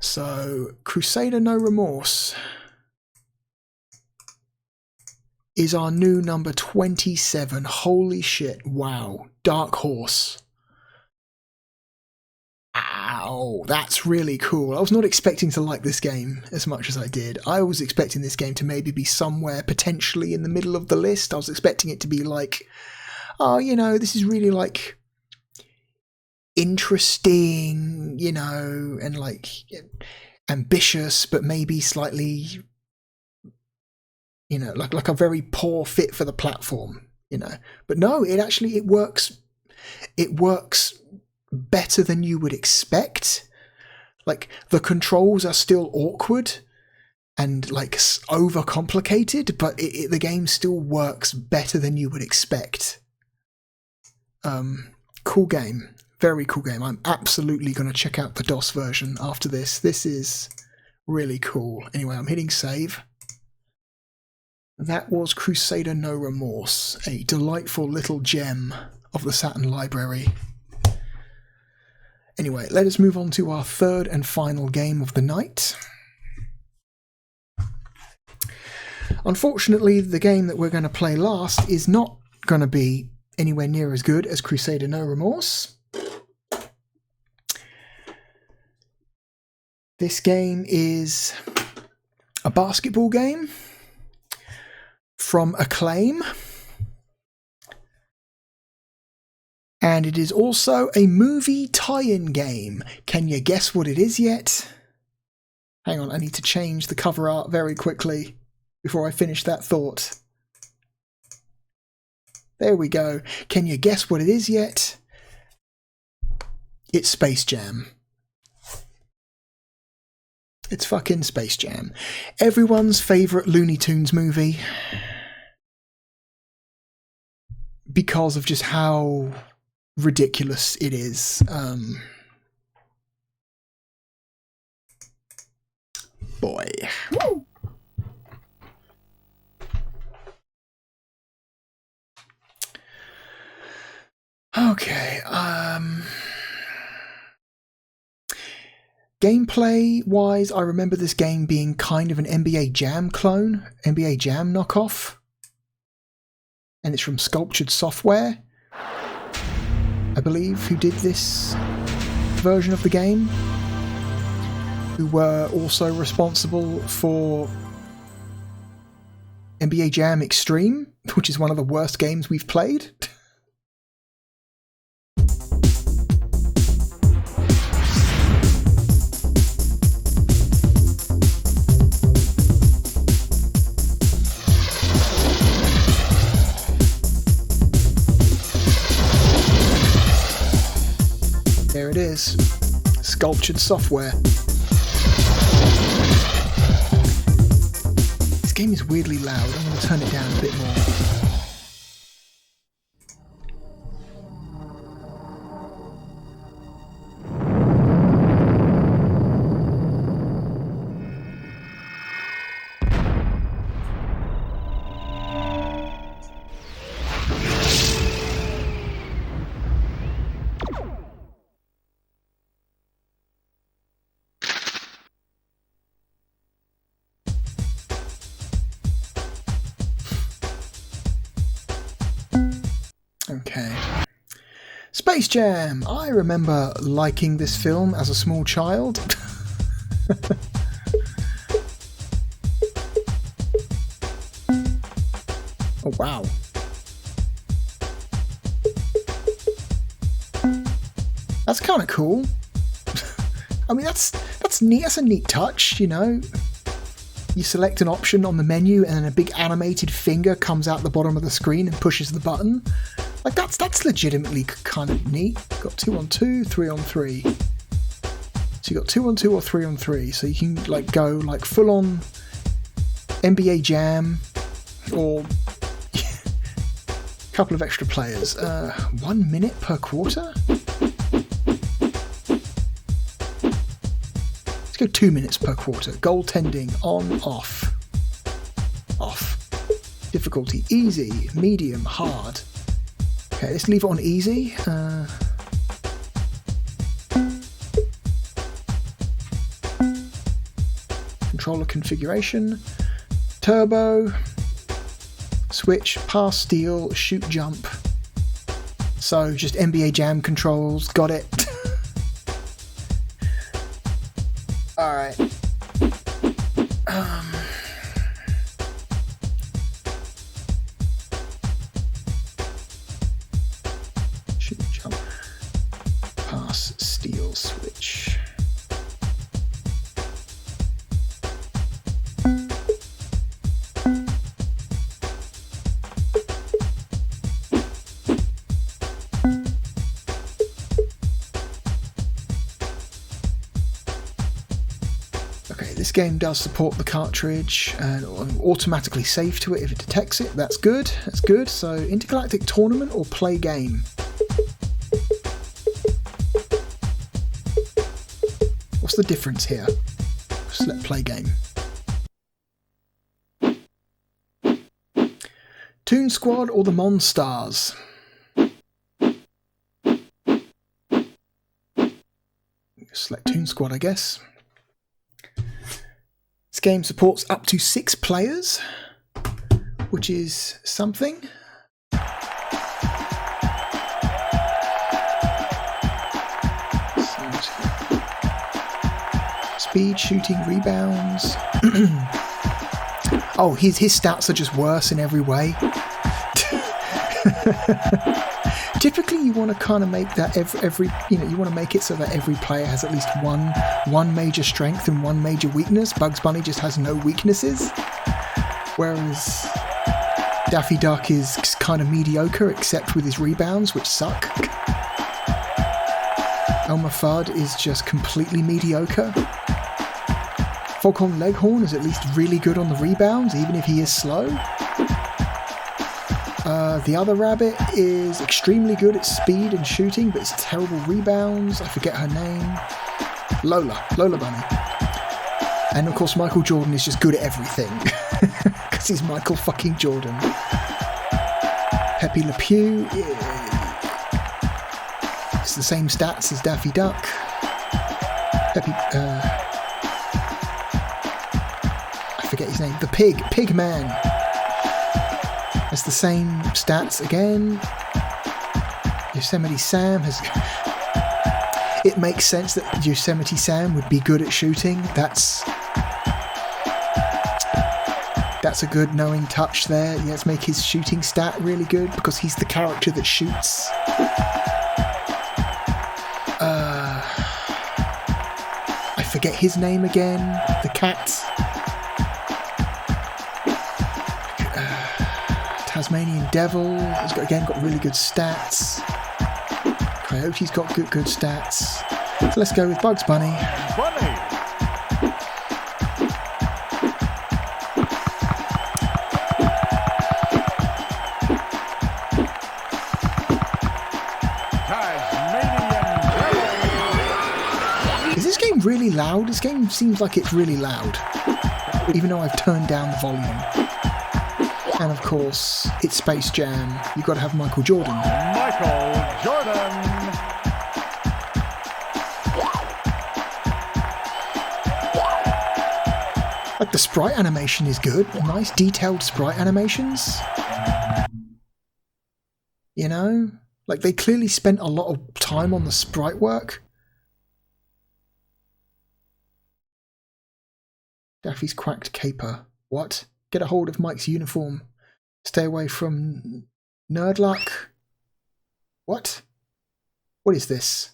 So Crusader No Remorse is our new number 27. Holy shit, wow. Dark Horse. Ow, that's really cool. I was not expecting to like this game as much as I did. I was expecting this game to maybe be somewhere potentially in the middle of the list. I was expecting it to be like, oh, you know, this is really like interesting, you know, and like ambitious, but maybe slightly, you know, like a very poor fit for the platform, you know. But no, it works better than you would expect. Like, the controls are still awkward and like overcomplicated, but the game still works better than you would expect. Cool game. Very cool game. I'm absolutely going to check out the DOS version after this. This is really cool. Anyway, I'm hitting save. That was Crusader No Remorse, a delightful little gem of the Saturn library. Anyway, let us move on to our third and final game of the night. Unfortunately, the game that we're going to play last is not going to be anywhere near as good as Crusader No Remorse. This game is a basketball game from Acclaim. And it is also a movie tie-in game. Can you guess what it is yet? Hang on, I need to change the cover art very quickly before I finish that thought. There we go. Can you guess what it is yet? It's Space Jam. It's fucking Space Jam. Everyone's favourite Looney Tunes movie. Because of just how ridiculous it is. Boy. Woo! Okay, gameplay-wise, I remember this game being kind of an NBA Jam clone, NBA Jam knockoff. And it's from Sculptured Software, I believe, who did this version of the game. Who were also responsible for NBA Jam Extreme, which is one of the worst games we've played. There it is. Sculptured Software. This game is weirdly loud. I'm going to turn it down a bit more. Okay. Space Jam! I remember liking this film as a small child. Oh wow. That's kind of cool. I mean, that's neat. That's a neat touch, you know. You select an option on the menu and then a big animated finger comes out the bottom of the screen and pushes the button. Like, that's legitimately kind of neat. Got 2 on 2, 3 on 3. So you got 2 on 2 or 3 on 3. So you can like go like full on NBA Jam or a couple of extra players. 1 minute per quarter? Let's go 2 minutes per quarter. Goaltending on, off. Off. Difficulty easy, medium, hard. Okay, let's leave it on easy. Controller configuration. Turbo. Switch, pass, steal, shoot, jump. So just NBA Jam controls. Got it. Alright. Shoot, jump, pass, steal, switch. Okay, this game does support the cartridge and automatically save to it if it detects it. That's good. That's good. So, intergalactic tournament or play game? What's the difference here? Select play game. Toon Squad or the Monstars? Select Toon Squad, I guess. This game supports up to 6 players, which is something. Speed, shooting, rebounds. Oh, his stats are just worse in every way. Typically, you want to kind of make that every you want to make it so that every player has at least one major strength and one major weakness. Bugs Bunny just has no weaknesses, whereas Daffy Duck is kind of mediocre, except with his rebounds, which suck. Elmer Fudd is just completely mediocre. Foghorn Leghorn is at least really good on the rebounds, even if he is slow. The other rabbit is extremely good at speed and shooting, but it's terrible rebounds. I forget her name. Lola Bunny. And of course Michael Jordan is just good at everything. Because he's Michael fucking Jordan. Pepe Le Pew, it's the same stats as Daffy Duck. I forget his name. The Pig Man. It's the same stats again. Yosemite Sam has... It makes sense that Yosemite Sam would be good at shooting. That's a good knowing touch there. Yeah, let's make his shooting stat really good because he's the character that shoots. I forget his name again. The cat. Tasmanian Devil has got really good stats. Coyote's got good stats. So let's go with Bugs Bunny. Is this game really loud? This game seems like it's really loud, even though I've turned down the volume. And of course, it's Space Jam. You've got to have Michael Jordan. Michael Jordan! Like, the sprite animation is good. Nice, detailed sprite animations. You know? Like, they clearly spent a lot of time on the sprite work. Daffy's cracked caper. What? Get a hold of Mike's uniform. Stay away from Nerdluck. What? What is this?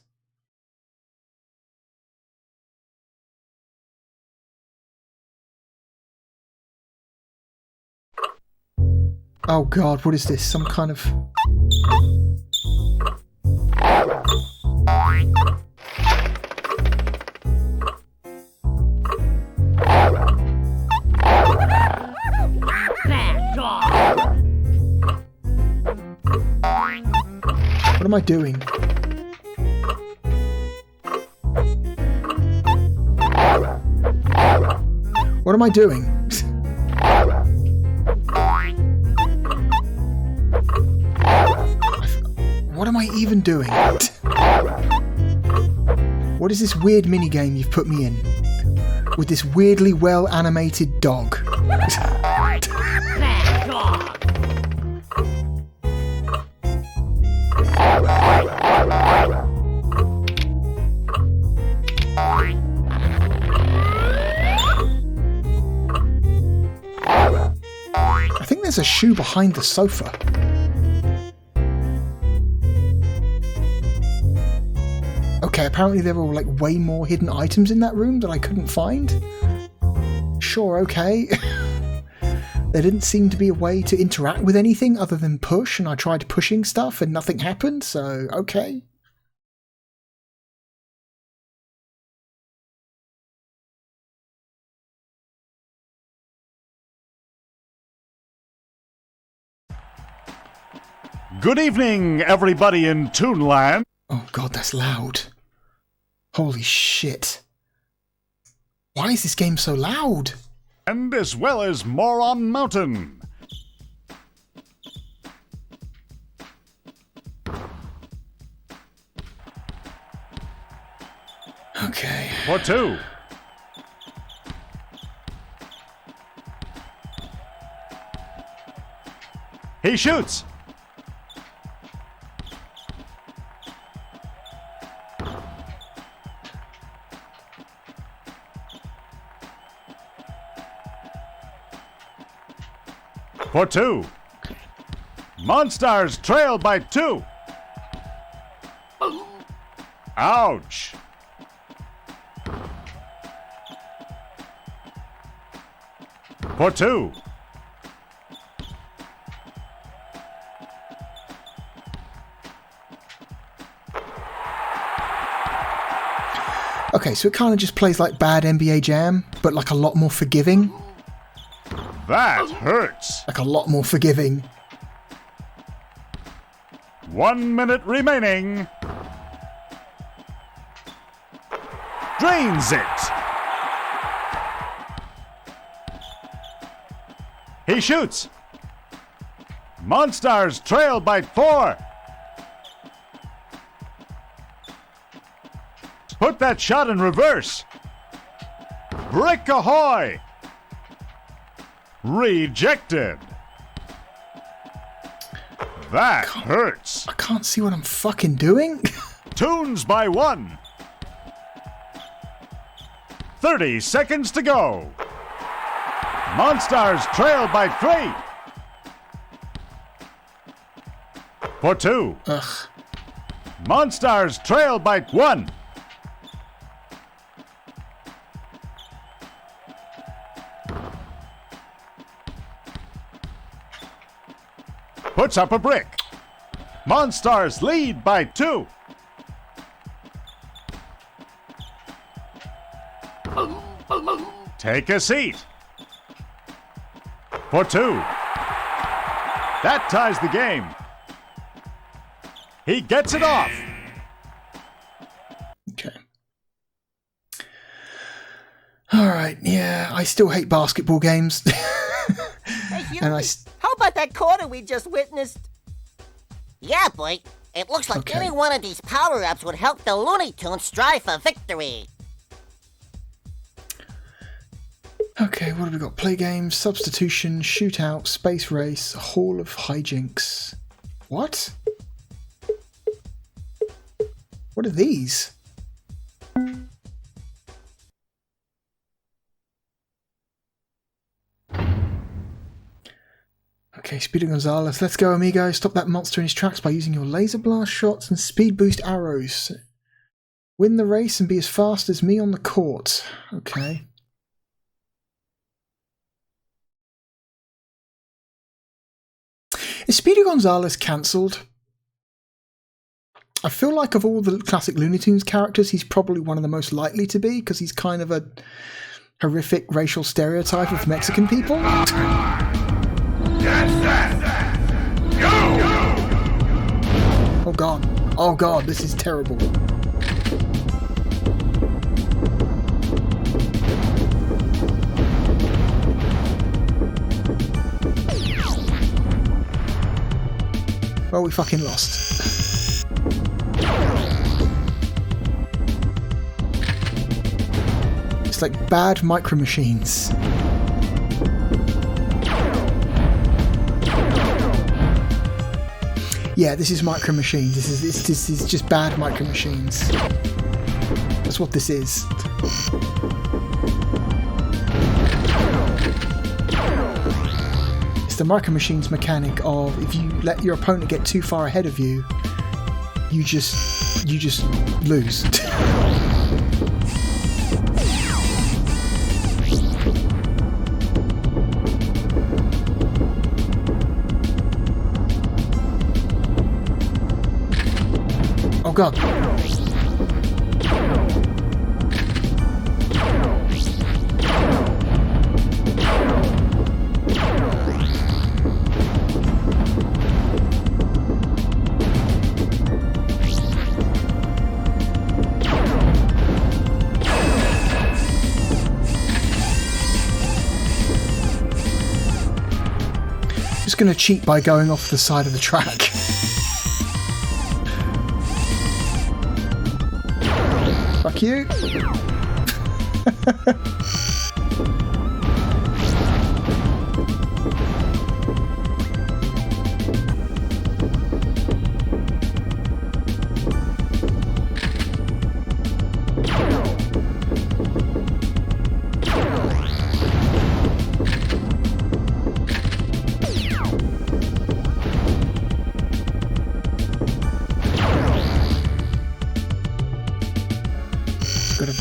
Oh god, what is this? Some kind of... What am I doing? What am I doing? What am I even doing? What is this weird minigame you've put me in? With this weirdly well animated dog. I think there's a shoe behind the sofa. Okay, apparently there were like way more hidden items in that room that I couldn't find. Sure, okay. There didn't seem to be a way to interact with anything other than push, and I tried pushing stuff and nothing happened, so okay. Good evening, everybody in Toonland. Oh god, that's loud. Holy shit. Why is this game so loud? And as well as Moron Mountain. Okay. For two. He shoots. For 2. Monstars trail by 2. Ouch. For 2. Okay, so it kind of just plays like bad NBA Jam, but like a lot more forgiving. That hurts. Like a lot more forgiving. 1 minute remaining. Drains it. He shoots. Monstars trail by 4. Put that shot in reverse. Brick ahoy. Rejected. That hurts. I can't see what I'm fucking doing. Tunes by 1. 30 seconds to go. Monstars trail by 3. For 2. Ugh. Monstars trail by 1. Puts up a brick. Monstars lead by 2. Take a seat. For 2. That ties the game. He gets it off. Okay. Alright, yeah, I still hate basketball games. Hey, Huey, And I how about that quarter we just witnessed? Yeah, boy. It looks like Okay. any one of these power-ups would help the Looney Tunes strive for victory. Okay, what have we got? Play games, substitution, shootout, space race, hall of hijinks. What? What are these? Okay, Speedy Gonzalez. Let's go, amigo. Stop that monster in his tracks by using your laser blast shots and speed boost arrows. Win the race and be as fast as me on the court. Okay. Is Speedy Gonzalez cancelled? I feel like of all the classic Looney Tunes characters, he's probably one of the most likely to be, because he's kind of a horrific racial stereotype of Mexican people. Oh god. Oh god, this is terrible. Well, we fucking lost. It's like bad micro machines. Yeah, this is micro machines. This is just bad micro machines. That's what this is. It's the micro machines mechanic of if you let your opponent get too far ahead of you, you just lose. Oh god. Just gonna cheat by going off the side of the track. Fuck you.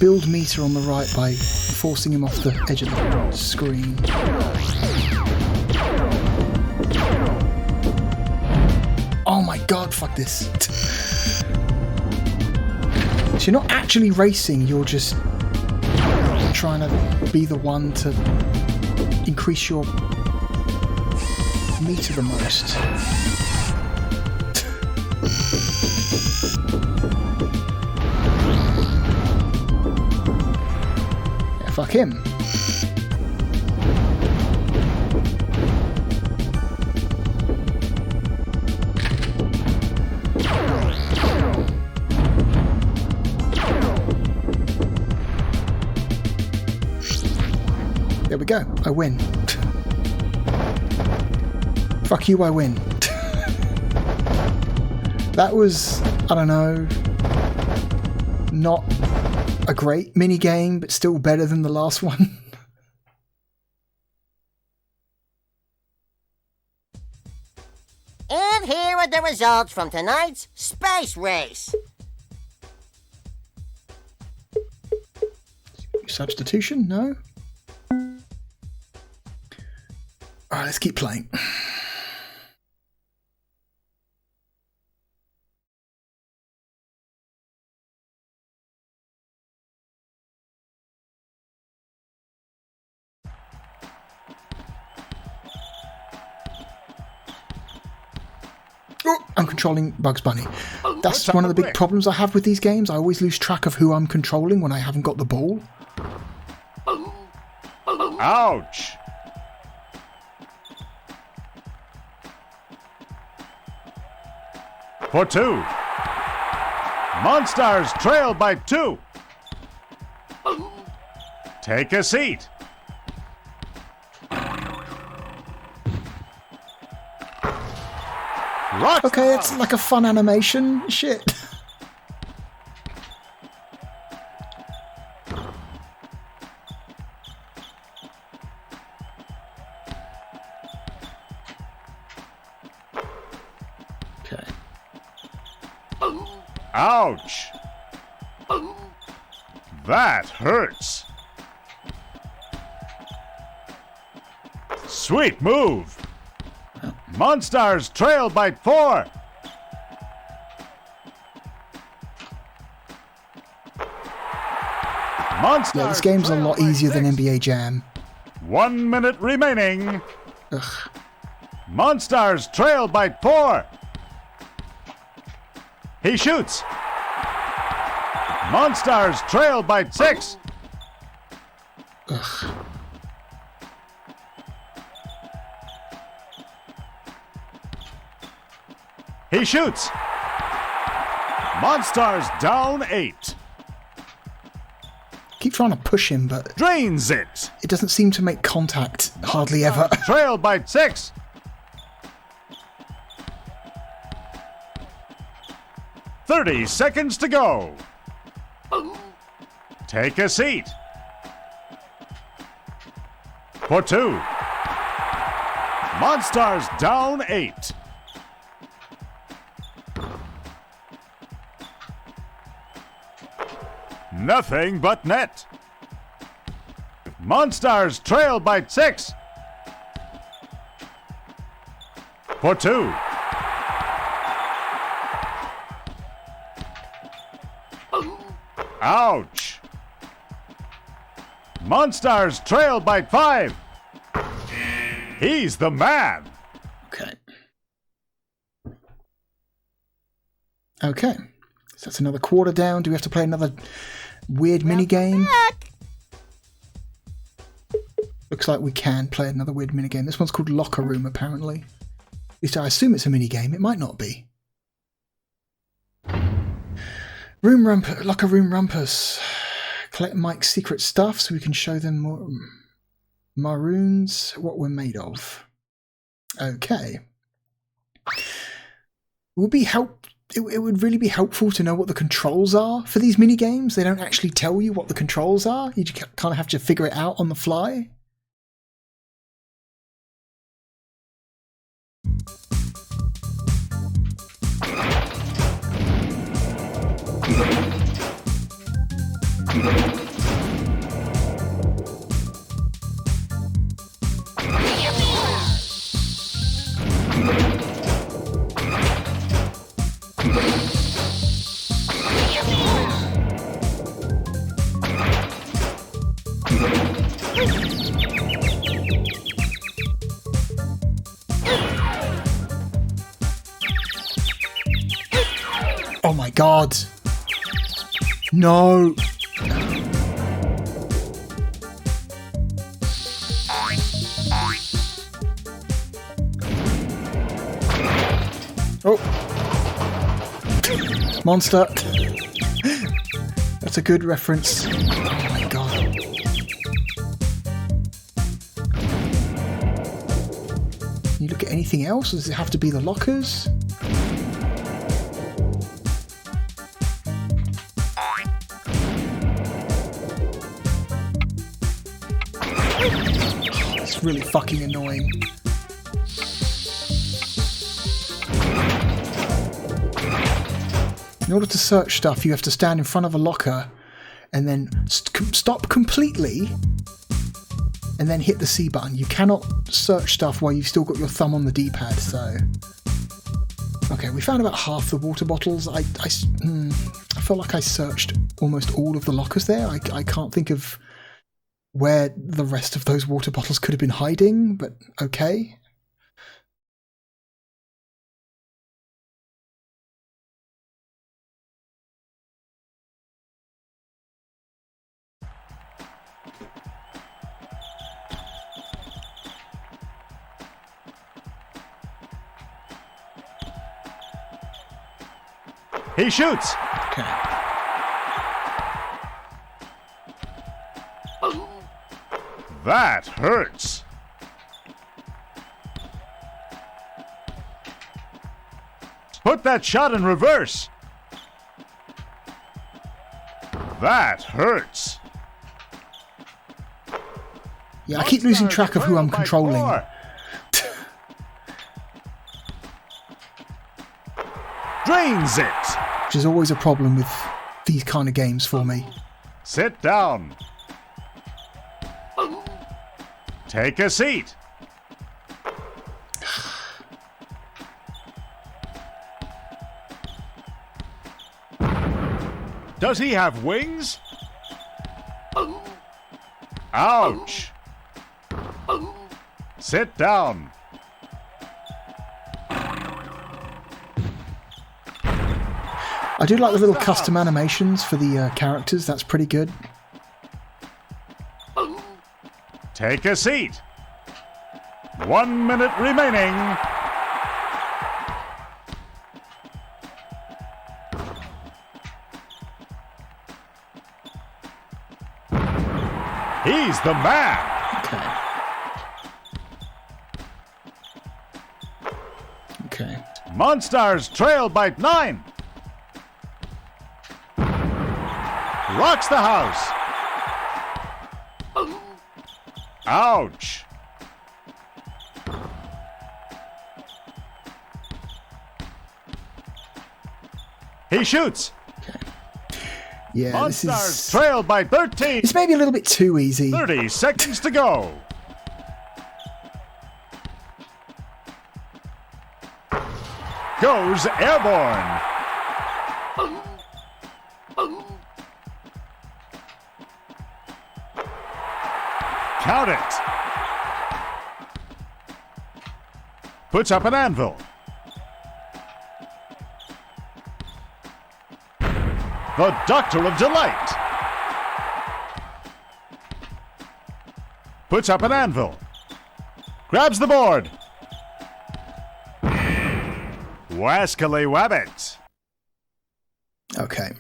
build meter on the right by forcing him off the edge of the screen. Oh my god, fuck this. So you're not actually racing, you're just trying to be the one to increase your meter the most. Yeah, fuck him. There we go, I win. Fuck you, I win. That was, I don't know, not a great mini game, but still better than the last one. And here are the results from tonight's space race. Substitution? No? Alright, let's keep playing. Oh, I'm controlling Bugs Bunny. That's one of the big problems I have with these games. I always lose track of who I'm controlling when I haven't got the ball. Ouch! For 2. Monsters trail by 2. Take a seat. Rock Okay, it's like a fun animation. Shit. Okay. Ouch! That hurts. Sweet move. Monsters trail by 4. Monsters Yeah, this game's a trail lot by easier than 6. NBA Jam. 1 minute remaining. Ugh. Monsters trail by 4. He shoots. Monsters trail by 6. Ugh. He shoots. Monsters down 8. Keep trying to push him, but Drains it. it doesn't seem to make contact hardly ever. Trail by 6. "30 seconds to go. Take a seat. For 2. Monsters down 8. Nothing but net. Monsters trail by 6. For 2. Ouch. Monsters trail by 5. He's the man. Okay. Okay. So that's another quarter down. Do we have to play another weird mini game? Looks like we can play another weird mini game. This one's called Locker Room, apparently. At least I assume it's a mini game. It might not be. Locker Room Rumpus. Collect Mike's secret stuff so we can show them more maroons, what we're made of. Okay. It would really be helpful to know what the controls are for these mini games. They don't actually tell you what the controls are. You just kind of have to figure it out on the fly. Oh my god. No. Oh. Monster. That's a good reference. Oh my god. Can you look at anything else? Does it have to be the lockers? It's really fucking annoying. In order to search stuff, you have to stand in front of a locker and then stop completely and then hit the C button. You cannot search stuff while you've still got your thumb on the D-pad, so... Okay, we found about half the water bottles. I felt like I searched almost all of the lockers there. I can't think of where the rest of those water bottles could have been hiding, but okay. He shoots. Okay. That hurts. Put that shot in reverse. That hurts. Yeah, I keep losing track of who I'm controlling. Drains it. Which is always a problem with these kind of games for me. Sit down. Take a seat. Does he have wings? Ouch. Sit down. I do like the little custom animations for the characters. That's pretty good. Take a seat. 1 minute remaining. He's the man. Okay. Okay. Monstars trail by 9. Rocks the house. Ouch. He shoots. Okay. Yeah, Monstars this is... trailed by 13. It's maybe a little bit too easy. 30 seconds to go. Goes airborne. Count it. Puts up an anvil. The Doctor of Delight. Puts up an anvil. Grabs the board. Wascally Wabbit. Okay.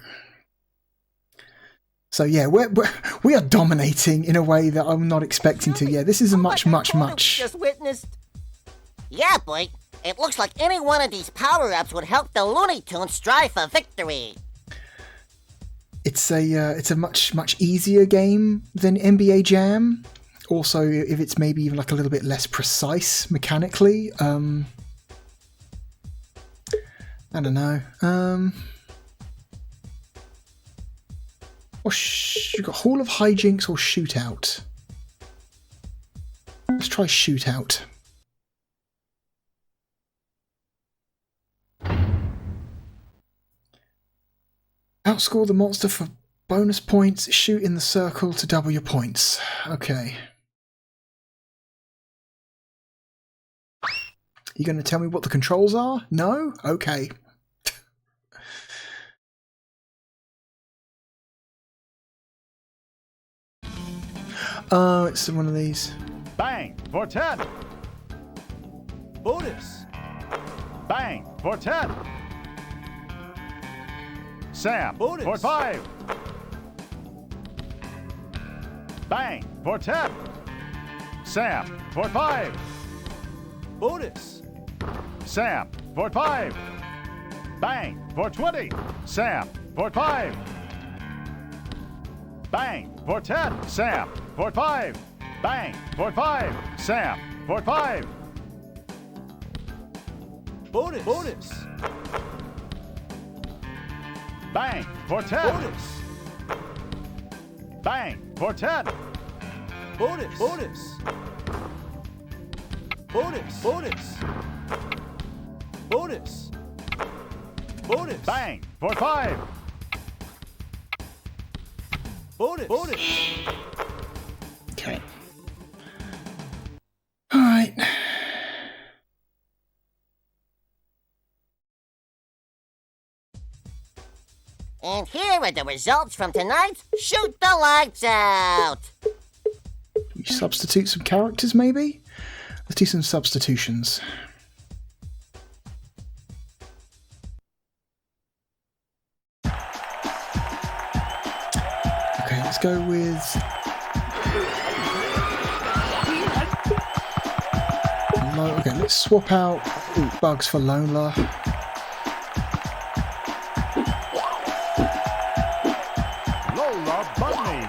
So yeah, we are dominating in a way that I'm not expecting to. Yeah, this is a much. Just witnessed. Yeah, boy. It looks like any one of these power-ups would help the Looney Tunes strive for victory. It's a much easier game than NBA Jam. Also, if it's maybe even like a little bit less precise mechanically. I don't know. You've got Hall of Hijinks or Shootout. Let's try Shootout. Outscore the monster Bonus points, shoot in the circle to double your points. Okay. You going to tell me what the controls are? No? Okay. Oh, it's one of these. Bang for 10. Bonus. Bang for 10. Sam Bonus. for 5. Bang for 10. Sam for 5. Bonus. Sam for 5. Bang for 20. Sam for 5. Bang for 10. Sam for 5. Bang for 5. Sam for 5. Bonus. Bonus. Bang for 10. Bonus. Bang for 10. Bonus. Bonus. Bonus. Bonus. Bonus. Bonus. Bang for 5. Bonus. Bonus. Okay. Alright. And here are the results from tonight's Shoot the Lights Out. We substitute some characters, maybe? Let's do some substitutions. Okay, let's go with... Okay, let's swap out Bugs for Lola. Lola Bunny.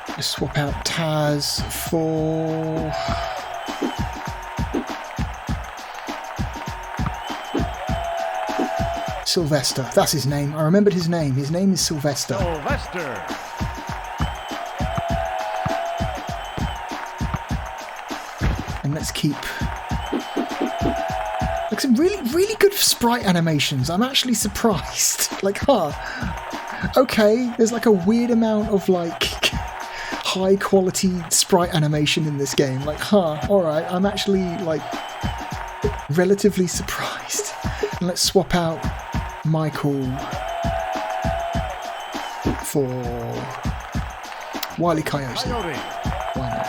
Let's swap out Taz for... Sylvester. That's his name. I remembered his name. His name is Sylvester. Sylvester. And let's keep... Like some really good sprite animations. I'm actually surprised. Like, okay, there's like a weird amount of like high quality sprite animation in this game. Like, alright, I'm actually like relatively surprised. And let's swap out Michael for Wile E. Coyote. Why not?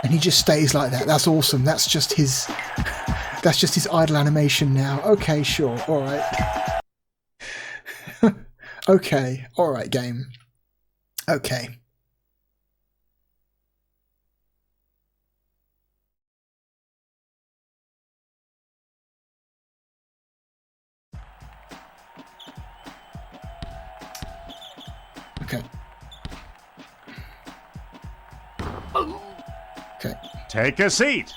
And he just stays like that. That's awesome. That's just his idle animation now. Okay, sure. All right. Okay, alright, game. Okay. Okay. Okay. Take a seat.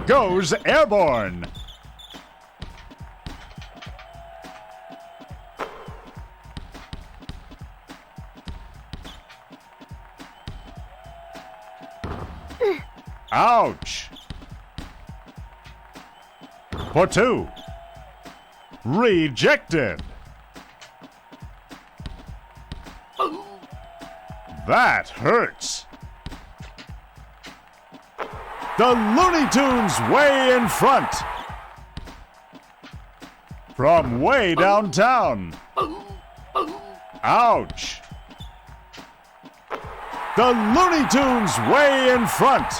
Goes airborne. Ouch. For 2. Rejected. That hurts. The Looney Tunes way in front. From way downtown. Ouch. The Looney Tunes way in front.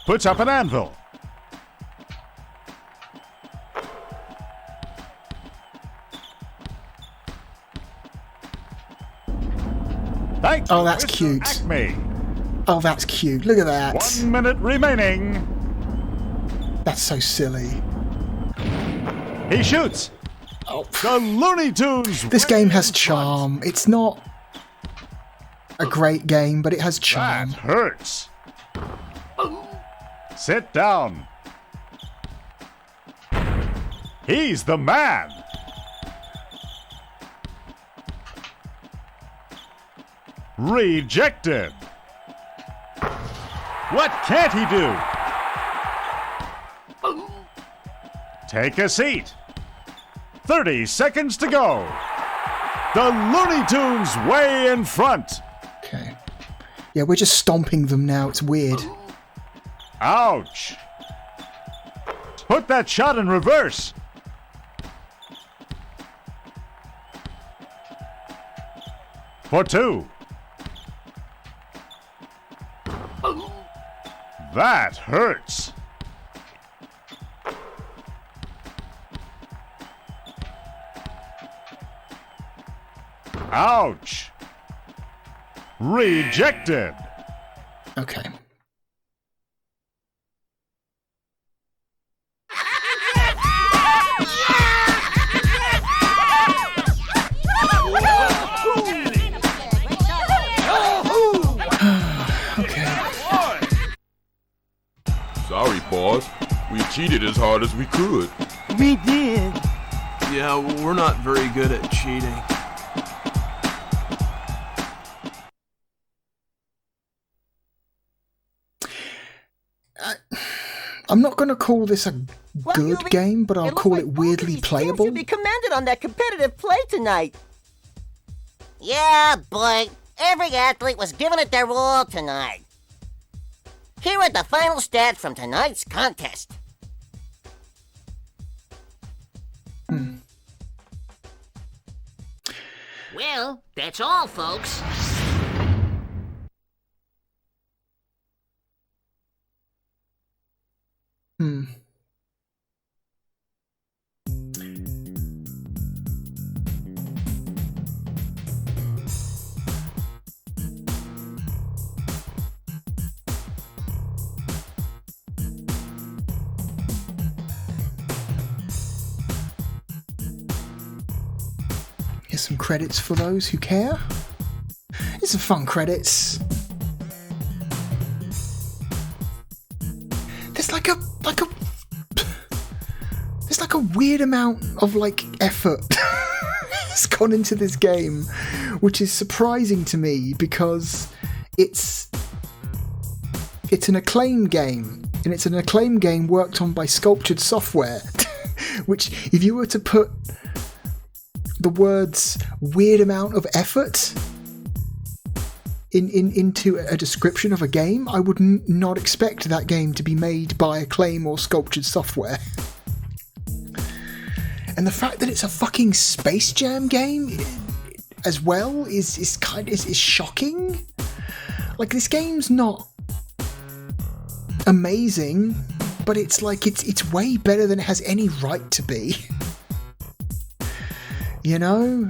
Puts up an anvil. Thank you, Oh, that's Mr. cute. Acme. Oh, that's cute. Look at that. 1 minute remaining. That's so silly. He shoots. Oh, The Looney Tunes. this way game has in front. charm. It's not... a great game, but it has That charm. hurts. Sit down. He's the man. Rejected. What can't he do? Take a seat. 30 seconds to go. The Looney Tunes way in front. Okay. Yeah, we're just stomping them now. It's weird. Ouch. Put that shot in reverse. For 2. That hurts. Ouch. Rejected. Okay. Sorry, boss. We cheated as hard as we could. We did. Yeah, we're not very good at cheating. I'm not going to call this a Well, good Yubi, game, but I'll looks call like it both of weirdly these teams playable. should be commended on that competitive play tonight. Yeah, but every athlete was giving it their all tonight. Here are the final stats from tonight's contest. Well, that's all, folks. Here's some credits for those who care. Here's some fun credits. There's like a weird amount of effort has gone into this game, which is surprising to me because it's an Acclaim game, and it's an Acclaim game worked on by Sculptured Software, which if you were to put the words weird amount of effort into a description of a game, I would not expect that game to be made by Acclaim or Sculptured Software. And the fact that it's a fucking Space Jam game as well is shocking. This game's not amazing, but it's way better than it has any right to be. You know,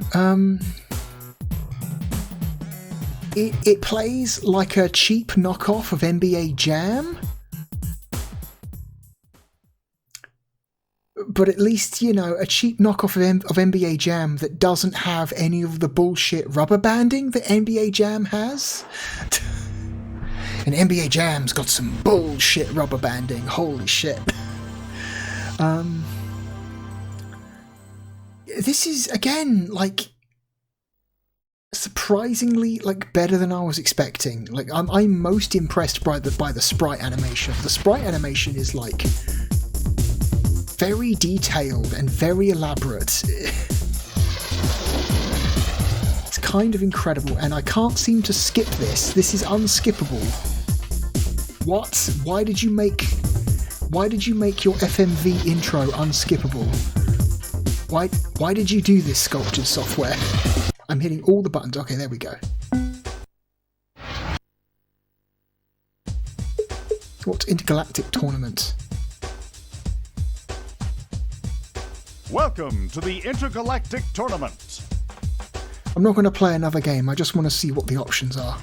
it plays like a cheap knockoff of NBA Jam, but at least, you know, a cheap knockoff of NBA Jam that doesn't have any of the bullshit rubber banding that NBA Jam has. And NBA Jam's got some bullshit rubber banding, holy shit. This is, again, surprisingly, better than I was expecting. I'm most impressed by the sprite animation. The sprite animation is, very detailed and very elaborate. It's kind of incredible, and I can't seem to skip this. This is unskippable. What? Why did you make your FMV intro unskippable? Why did you do this, Sculptured Software? I'm hitting all the buttons. Okay, there we go. What intergalactic tournament? Welcome to the Intergalactic Tournament. I'm not going to play another game. I just want to see what the options are.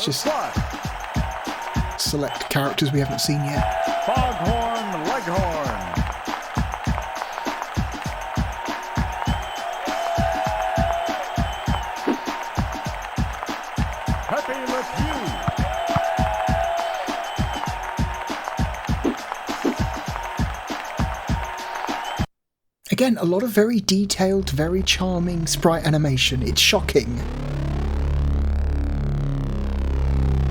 let's just select characters we haven't seen yet. Foghorn Leghorn. Pepe Le Pew. Again, a lot of very detailed, very charming sprite animation. It's shocking.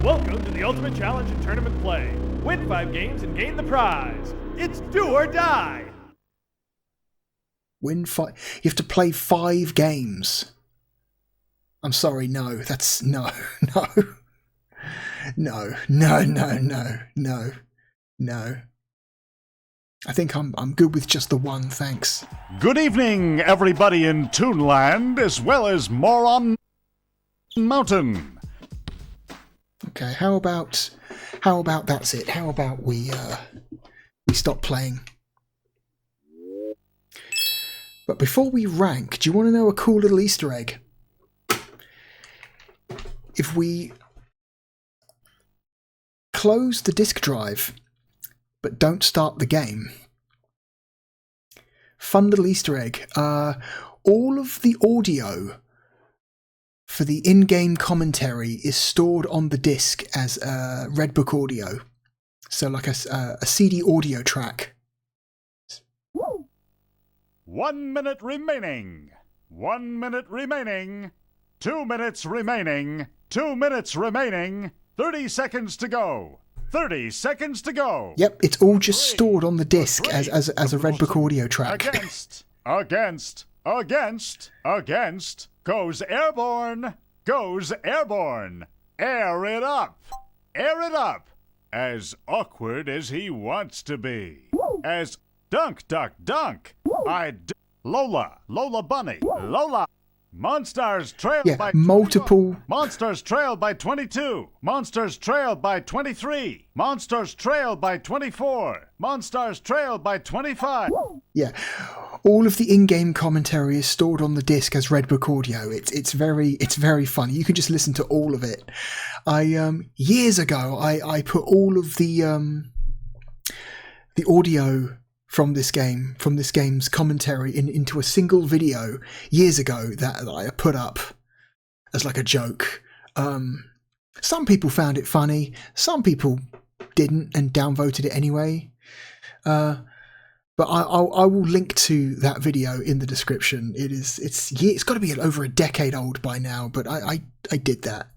Welcome to the Ultimate Challenge and Tournament Play. Win 5 games and gain the prize. It's do or die. Win 5. You have to play 5 games. I'm sorry, no. That's no. I think I'm good with just the one, thanks. Good evening, everybody in Toonland, as well as Moron Mountain. Okay, how about that's it? How about we stop playing? But before we rank, do you want to know a cool little Easter egg? If we close the disk drive but don't start the game, fun little Easter egg, all of the audio for the in-game commentary is stored on the disc as Red Book audio. So like a CD audio track. 1 minute remaining. 1 minute remaining. 2 minutes remaining. 2 minutes remaining. 30 seconds to go. 30 seconds to go. Yep, it's all just stored on the disc as a Red Book audio track. Against. Goes airborne. Goes airborne. Air it up. Air it up. As awkward as he wants to be. As dunk. Lola Bunny. Lola. Monsters trail by multiple. Monsters trail by 22. Monsters trail by 23. Monsters trail by 24. Monsters trail by 25. Yeah, all of the in-game commentary is stored on the disc as Red Book audio. It's very funny. You can just listen to all of it. Years ago I put all of the audio from this game's commentary into a single video years ago that I put up as like a joke. Some people found it funny, some people didn't and downvoted it anyway. But I will link to that video in the description. It's got to be over a decade old by now, but I did that.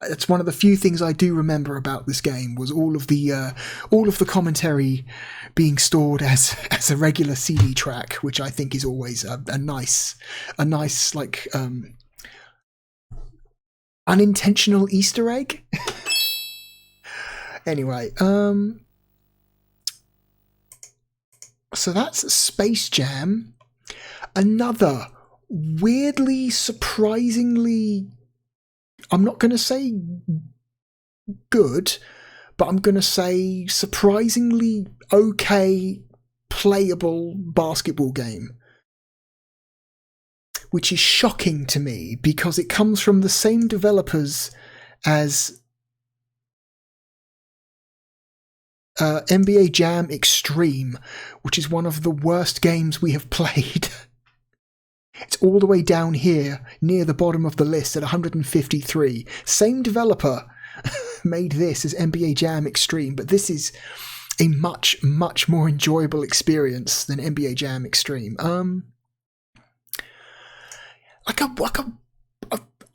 It's one of the few things I do remember about this game was all of the commentary being stored as a regular CD track, which I think is always a nice like unintentional Easter egg. Anyway, so that's Space Jam. Another weirdly, surprisingly, I'm not going to say good, but I'm going to say surprisingly okay, playable basketball game. Which is shocking to me because it comes from the same developers as NBA Jam Extreme, which is one of the worst games we have played. It's all the way down here, near the bottom of the list at 153. Same developer made this as NBA Jam Extreme, but this is a much, much more enjoyable experience than NBA Jam Extreme. A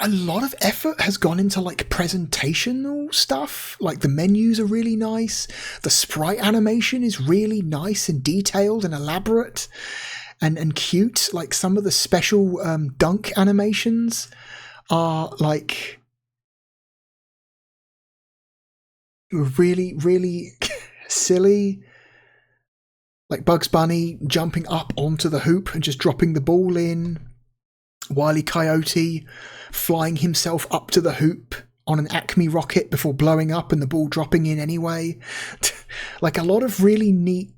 lot of effort has gone into like presentational stuff. Like the menus are really nice. The sprite animation is really nice and detailed and elaborate and cute. Like some of the special dunk animations are like really, really silly. Like Bugs Bunny jumping up onto the hoop and just dropping the ball in. Wile E. Coyote flying himself up to the hoop on an Acme rocket before blowing up and the ball dropping in anyway. Like a lot of really neat,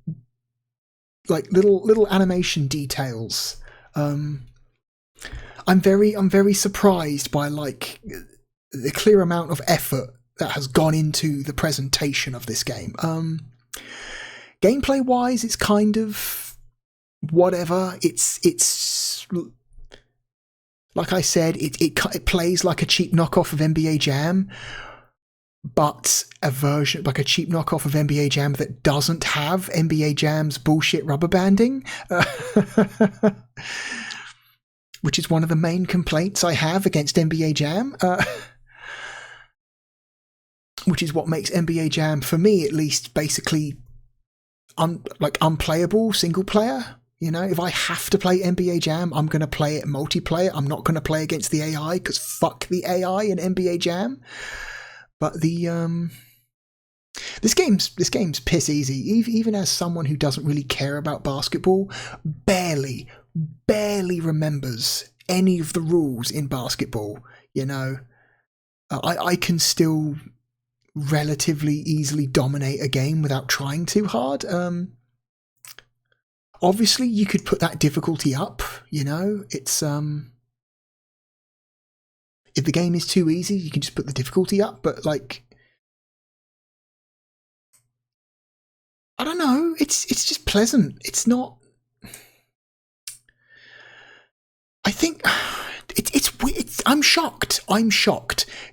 like little animation details. I'm very surprised by like the clear amount of effort that has gone into the presentation of this game. Gameplay wise, it's kind of whatever. It's like I said, it plays like a cheap knockoff of NBA Jam, but a version like a cheap knockoff of NBA Jam that doesn't have NBA Jam's bullshit rubber banding, which is one of the main complaints I have against NBA Jam. Which is what makes NBA Jam, for me at least, basically unplayable single player. You know, if I have to play NBA Jam, I'm going to play it multiplayer. I'm not going to play against the AI, because fuck the AI in NBA Jam. But this game's piss easy. Even as someone who doesn't really care about basketball, barely remembers any of the rules in basketball. You know, I can still relatively easily dominate a game without trying too hard. Obviously you could put that difficulty up, you know, it's if the game is too easy you can just put the difficulty up, but like, I don't know, it's just pleasant. It's not, I think it's I'm shocked.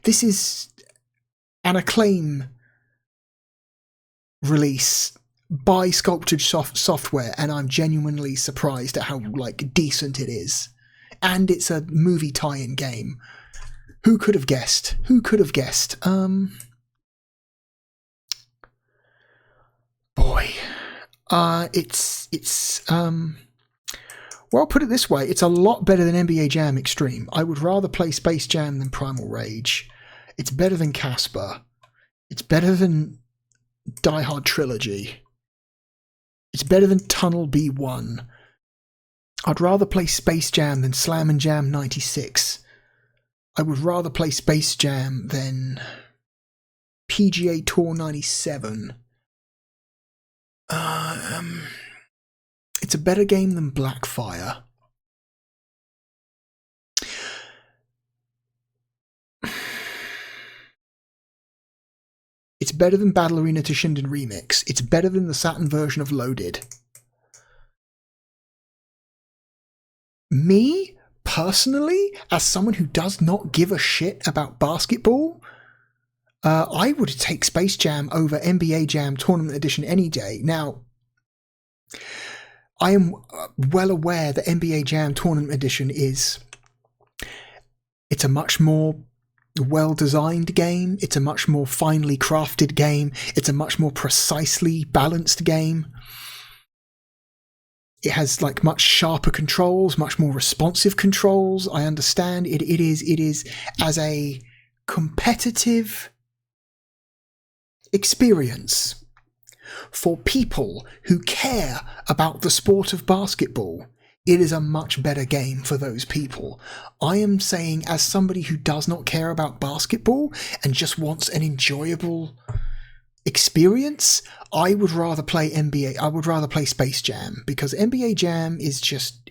This is an Acclaim release by Sculpted Software, and I'm genuinely surprised at how like decent it is. And it's a movie tie-in game. Who could have guessed? Boy, well, put it this way, it's a lot better than NBA Jam Extreme. I would rather play Space Jam than Primal Rage. It's better than Casper. It's better than Die Hard Trilogy. It's better than Tunnel B1. I'd rather play Space Jam than Slam and Jam 96. I would rather play Space Jam than PGA Tour 97. It's a better game than Blackfire. It's better than Battle Arena Toshinden Remix. It's better than the Saturn version of Loaded. Me, personally, as someone who does not give a shit about basketball, I would take Space Jam over NBA Jam Tournament Edition any day. Now, I am well aware that NBA Jam Tournament Edition it's a much more well-designed game, it's a much more finely crafted game, it's a much more precisely balanced game. It has like much sharper controls, much more responsive controls. I understand it is as a competitive experience for people who care about the sport of basketball. It is a much better game for those people. I am saying, as somebody who does not care about basketball and just wants an enjoyable experience, I would rather play Space Jam, because NBA Jam is just,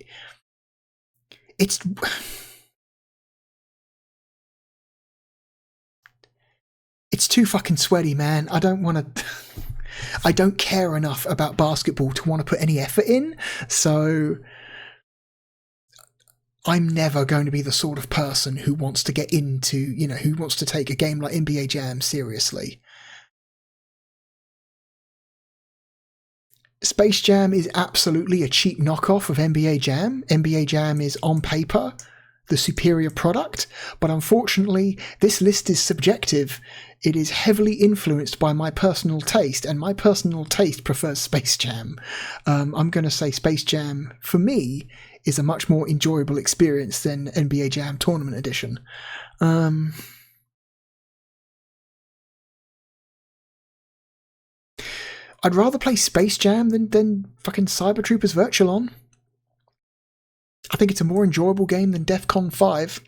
it's too fucking sweaty, man. I don't care enough about basketball to want to put any effort in, so I'm never going to be the sort of person who wants to get into, you know, who wants to take a game like NBA Jam seriously. Space Jam is absolutely a cheap knockoff of NBA Jam. NBA Jam is, on paper, the superior product, but unfortunately, this list is subjective. It is heavily influenced by my personal taste, and my personal taste prefers Space Jam. I'm going to say Space Jam, for me, is a much more enjoyable experience than NBA Jam Tournament Edition. I'd rather play Space Jam than fucking Cyber Troopers Virtualon. I think it's a more enjoyable game than DEFCON 5.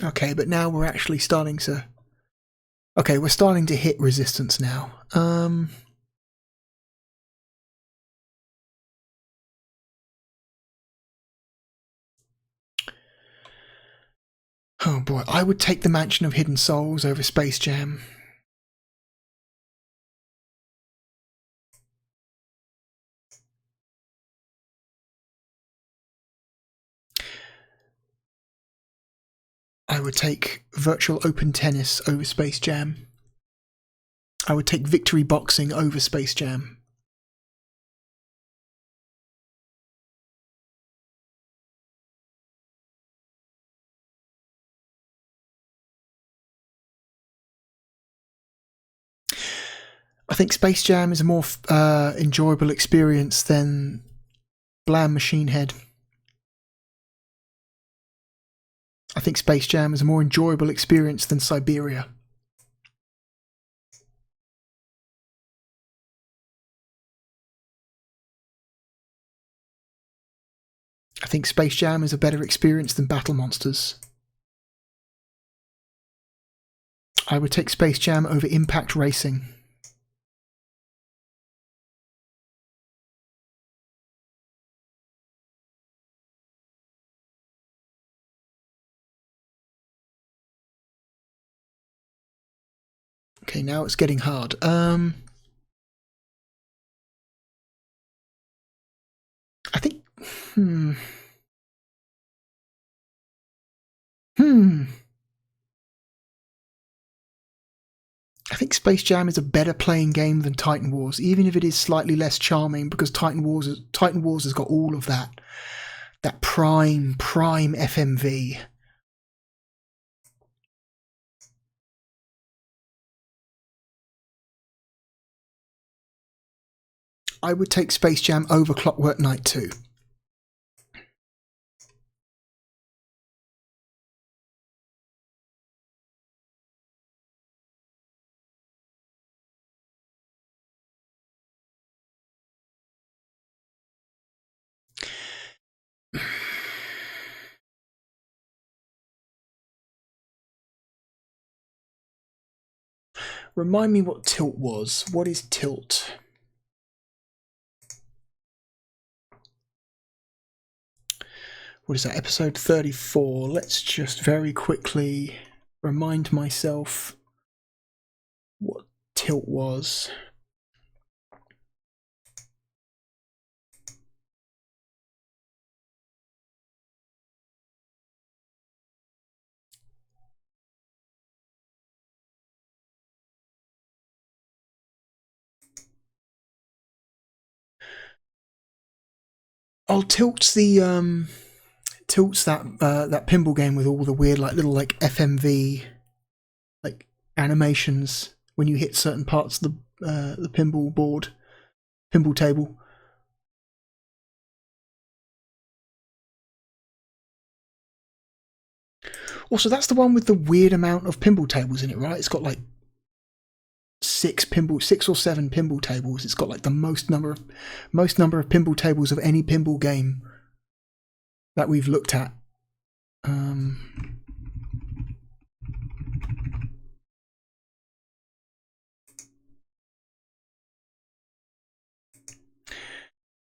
Okay, but now we're actually starting to... Okay, we're starting to hit resistance now. Oh boy, I would take the Mansion of Hidden Souls over Space Jam. I would take Virtual Open Tennis over Space Jam. I would take Victory Boxing over Space Jam. I think Space Jam is a more enjoyable experience than Blam Machine Head. I think Space Jam is a more enjoyable experience than Siberia. I think Space Jam is a better experience than Battle Monsters. I would take Space Jam over Impact Racing. Okay, now it's getting hard. I think... I think Space Jam is a better playing game than Titan Wars, even if it is slightly less charming, because Titan Wars has got all of that prime FMV. I would take Space Jam over Clockwork Knight 2. Remind me what Tilt was. What is Tilt? What is that? Episode 34. Let's just very quickly remind myself what Tilt was. Oh, Tilt's the Tilt's that pinball game with all the weird little FMV animations when you hit certain parts of the pinball table. Also, that's the one with the weird amount of pinball tables in it, right? It's got six or seven pinball tables. It's got the most number of pinball tables of any pinball game that we've looked at.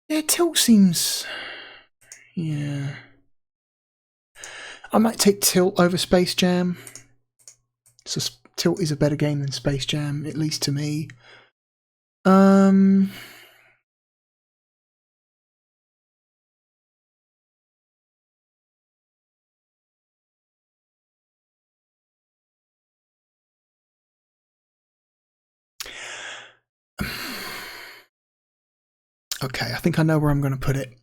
Yeah, Tilt seems... Yeah. I might take Tilt over Space Jam. So Tilt is a better game than Space Jam, at least to me. Okay, I think I know where I'm going to put it.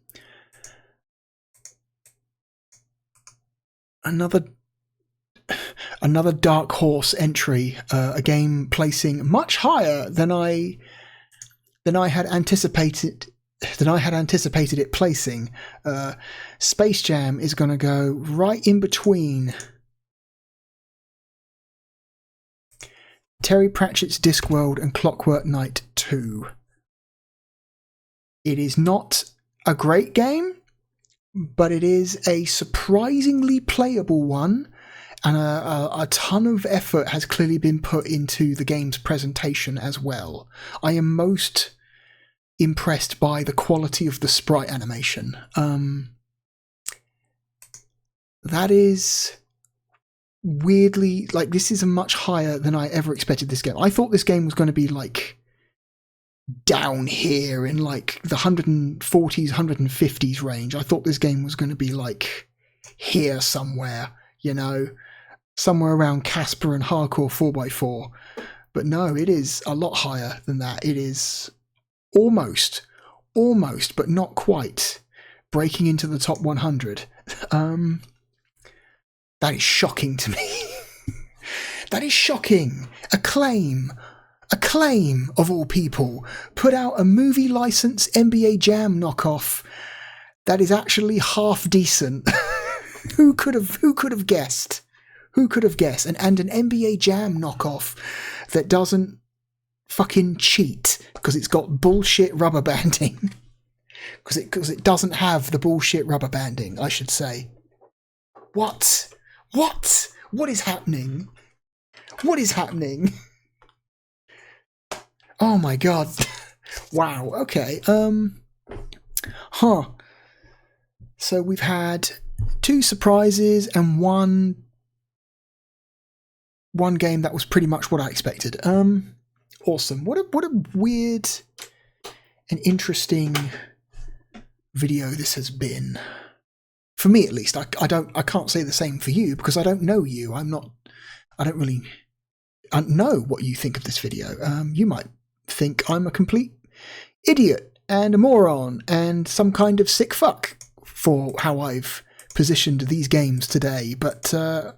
Another dark horse entry, a game placing much higher than I had anticipated. It placing. Space Jam is going to go right in between Terry Pratchett's Discworld and Clockwork Knight 2. It is not a great game, but it is a surprisingly playable one, and a ton of effort has clearly been put into the game's presentation as well. I am most impressed by the quality of the sprite animation. That is weirdly, like, this is a much higher than I ever expected this game. I thought this game was going to be like down here in like the 140s, 150s range. I thought this game was going to be like here somewhere, you know, somewhere around Casper and Hardcore 4x4. But no, it is a lot higher than that. It is almost, but not quite breaking into the top 100. That is shocking to me. That is shocking. Acclaim, of all people, put out a movie license NBA Jam knockoff that is actually half decent. Who could have guessed? Who could have guessed? And an NBA Jam knockoff that doesn't fucking cheat because it's got bullshit rubber banding. Because it doesn't have the bullshit rubber banding, I should say. What? What is happening? What is happening? Oh my god. Wow, okay. So we've had 2 surprises and one game that was pretty much what I expected. Awesome. What a weird and interesting video this has been. For me, at least. I can't say the same for you because I don't know you. I don't really know what you think of this video. You might think I'm a complete idiot and a moron and some kind of sick fuck for how I've positioned these games today, but I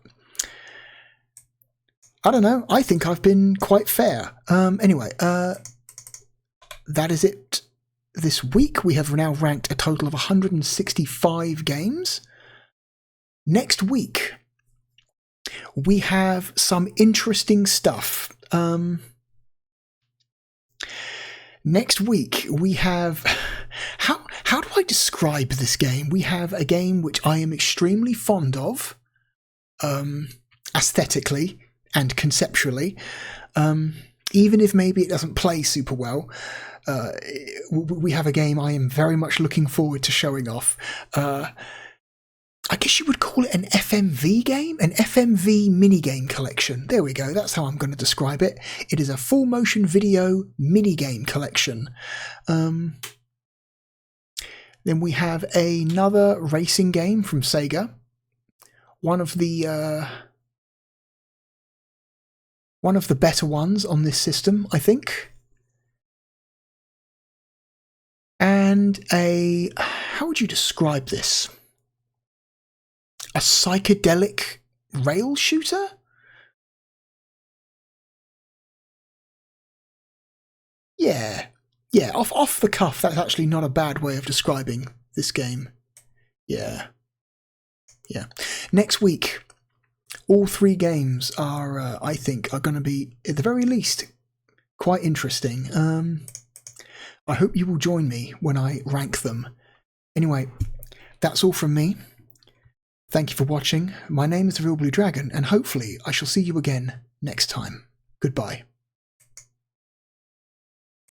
don't know. I think I've been quite fair. Anyway, that is it. This week we have now ranked a total of 165 games. Next week we have some interesting stuff. Next week we have... How do I describe this game? We have a game which I am extremely fond of, aesthetically and conceptually, even if maybe it doesn't play super well. We have a game I am very much looking forward to showing off. I guess you would call it an FMV game? An FMV minigame collection. There we go, that's how I'm going to describe it. It is a full motion video minigame collection. Then we have another racing game from Sega. One of the better ones on this system, I think. And how would you describe this? A psychedelic rail shooter? Yeah, off the cuff, that's actually not a bad way of describing this game. Yeah. Next week, all 3 games are, I think, are going to be, at the very least, quite interesting. I hope you will join me when I rank them. Anyway, that's all from me. Thank you for watching. My name is The Real Blue Dragon, and hopefully I shall see you again next time. Goodbye.